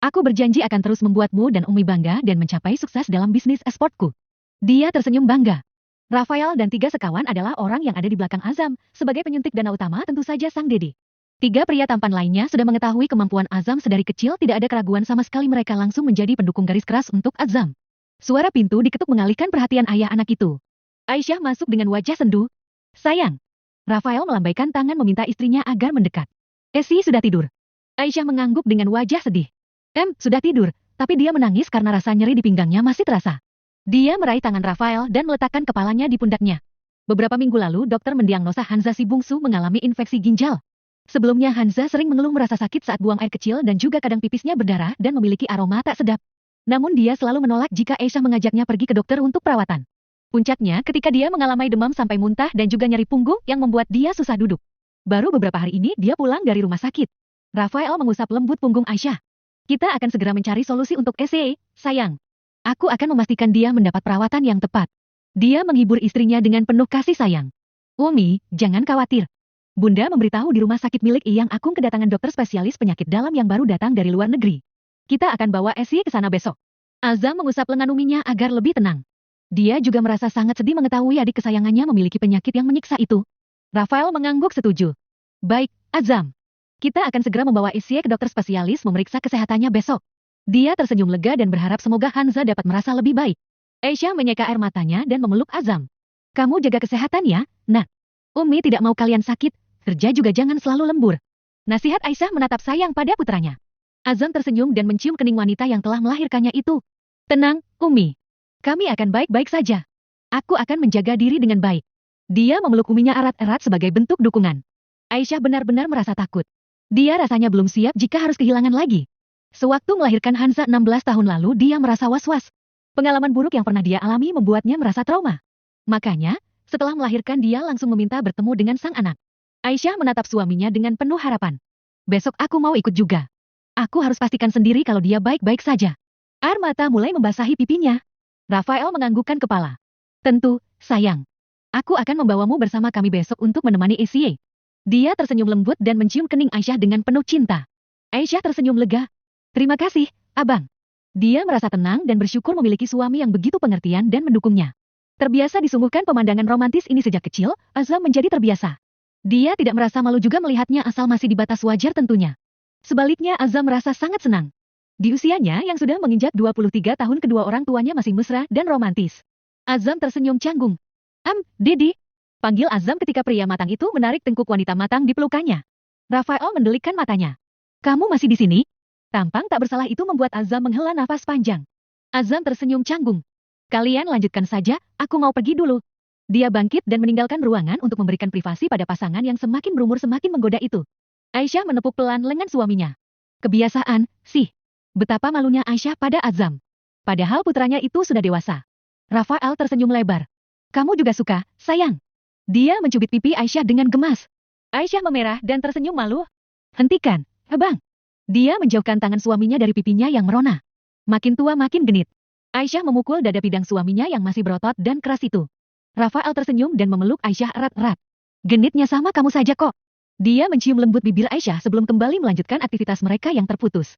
Aku berjanji akan terus membuatmu dan Umi bangga dan mencapai sukses dalam bisnis esportku. Dia tersenyum bangga. Rafael dan 3 sekawan adalah orang yang ada di belakang Azam. Sebagai penyuntik dana utama tentu saja sang Dedi. 3 pria tampan lainnya sudah mengetahui kemampuan Azam sedari kecil, tidak ada keraguan sama sekali, mereka langsung menjadi pendukung garis keras untuk Azam. Suara pintu diketuk mengalihkan perhatian ayah anak itu. Aisyah masuk dengan wajah sendu. Sayang. Rafael melambaikan tangan meminta istrinya agar mendekat. Esi sudah tidur. Aisyah mengangguk dengan wajah sedih. Sudah tidur, tapi dia menangis karena rasa nyeri di pinggangnya masih terasa. Dia meraih tangan Rafael dan meletakkan kepalanya di pundaknya. Beberapa minggu lalu dokter mendiagnosa Hanza si bungsu mengalami infeksi ginjal. Sebelumnya Hanza sering mengeluh merasa sakit saat buang air kecil dan juga kadang pipisnya berdarah dan memiliki aroma tak sedap. Namun dia selalu menolak jika Aisyah mengajaknya pergi ke dokter untuk perawatan. Puncaknya ketika dia mengalami demam sampai muntah dan juga nyeri punggung yang membuat dia susah duduk. Baru beberapa hari ini dia pulang dari rumah sakit. Rafael mengusap lembut punggung Aisyah. Kita akan segera mencari solusi untuk Esi, sayang. Aku akan memastikan dia mendapat perawatan yang tepat. Dia menghibur istrinya dengan penuh kasih sayang. Umi, jangan khawatir. Bunda memberitahu di rumah sakit milik Iyang Akung kedatangan dokter spesialis penyakit dalam yang baru datang dari luar negeri. Kita akan bawa Esi ke sana besok. Azam mengusap lengan Uminya agar lebih tenang. Dia juga merasa sangat sedih mengetahui adik kesayangannya memiliki penyakit yang menyiksa itu. Rafael mengangguk setuju. Baik, Azam. Kita akan segera membawa Esi ke dokter spesialis memeriksa kesehatannya besok. Dia tersenyum lega dan berharap semoga Hanza dapat merasa lebih baik. Aisyah menyeka air matanya dan memeluk Azam. Kamu jaga kesehatan ya, nak. Umi tidak mau kalian sakit, kerja juga jangan selalu lembur. Nasihat Aisyah menatap sayang pada putranya. Azam tersenyum dan mencium kening wanita yang telah melahirkannya itu. Tenang, Umi. Kami akan baik-baik saja. Aku akan menjaga diri dengan baik. Dia memeluk Uminya erat-erat sebagai bentuk dukungan. Aisyah benar-benar merasa takut. Dia rasanya belum siap jika harus kehilangan lagi. Sewaktu melahirkan Hanza 16 tahun lalu, dia merasa was-was. Pengalaman buruk yang pernah dia alami membuatnya merasa trauma. Makanya, setelah melahirkan dia langsung meminta bertemu dengan sang anak. Aisyah menatap suaminya dengan penuh harapan. Besok aku mau ikut juga. Aku harus pastikan sendiri kalau dia baik-baik saja. Air mata mulai membasahi pipinya. Rafael menganggukkan kepala. Tentu, sayang. Aku akan membawamu bersama kami besok untuk menemani Esi. Dia tersenyum lembut dan mencium kening Aisyah dengan penuh cinta. Aisyah tersenyum lega. Terima kasih, Abang. Dia merasa tenang dan bersyukur memiliki suami yang begitu pengertian dan mendukungnya. Terbiasa disuguhkan pemandangan romantis ini sejak kecil, Azam menjadi terbiasa. Dia tidak merasa malu juga melihatnya asal masih di batas wajar tentunya. Sebaliknya Azam merasa sangat senang. Di usianya yang sudah menginjak 23 tahun, kedua orang tuanya masih mesra dan romantis. Azam tersenyum canggung. Dedi. Panggil Azam ketika pria matang itu menarik tengkuk wanita matang di pelukannya. Rafael mendelikkan matanya. Kamu masih di sini? Tampang tak bersalah itu membuat Azam menghela nafas panjang. Azam tersenyum canggung. Kalian lanjutkan saja, aku mau pergi dulu. Dia bangkit dan meninggalkan ruangan untuk memberikan privasi pada pasangan yang semakin berumur semakin menggoda itu. Aisyah menepuk pelan lengan suaminya. Kebiasaan, sih. Betapa malunya Aisyah pada Azam. Padahal putranya itu sudah dewasa. Rafael tersenyum lebar. Kamu juga suka, sayang. Dia mencubit pipi Aisyah dengan gemas. Aisyah memerah dan tersenyum malu. Hentikan, Abang. Dia menjauhkan tangan suaminya dari pipinya yang merona. Makin tua makin genit. Aisyah memukul dada pidang suaminya yang masih berotot dan keras itu. Rafael tersenyum dan memeluk Aisyah erat-erat. Genitnya sama kamu saja kok. Dia mencium lembut bibir Aisyah sebelum kembali melanjutkan aktivitas mereka yang terputus.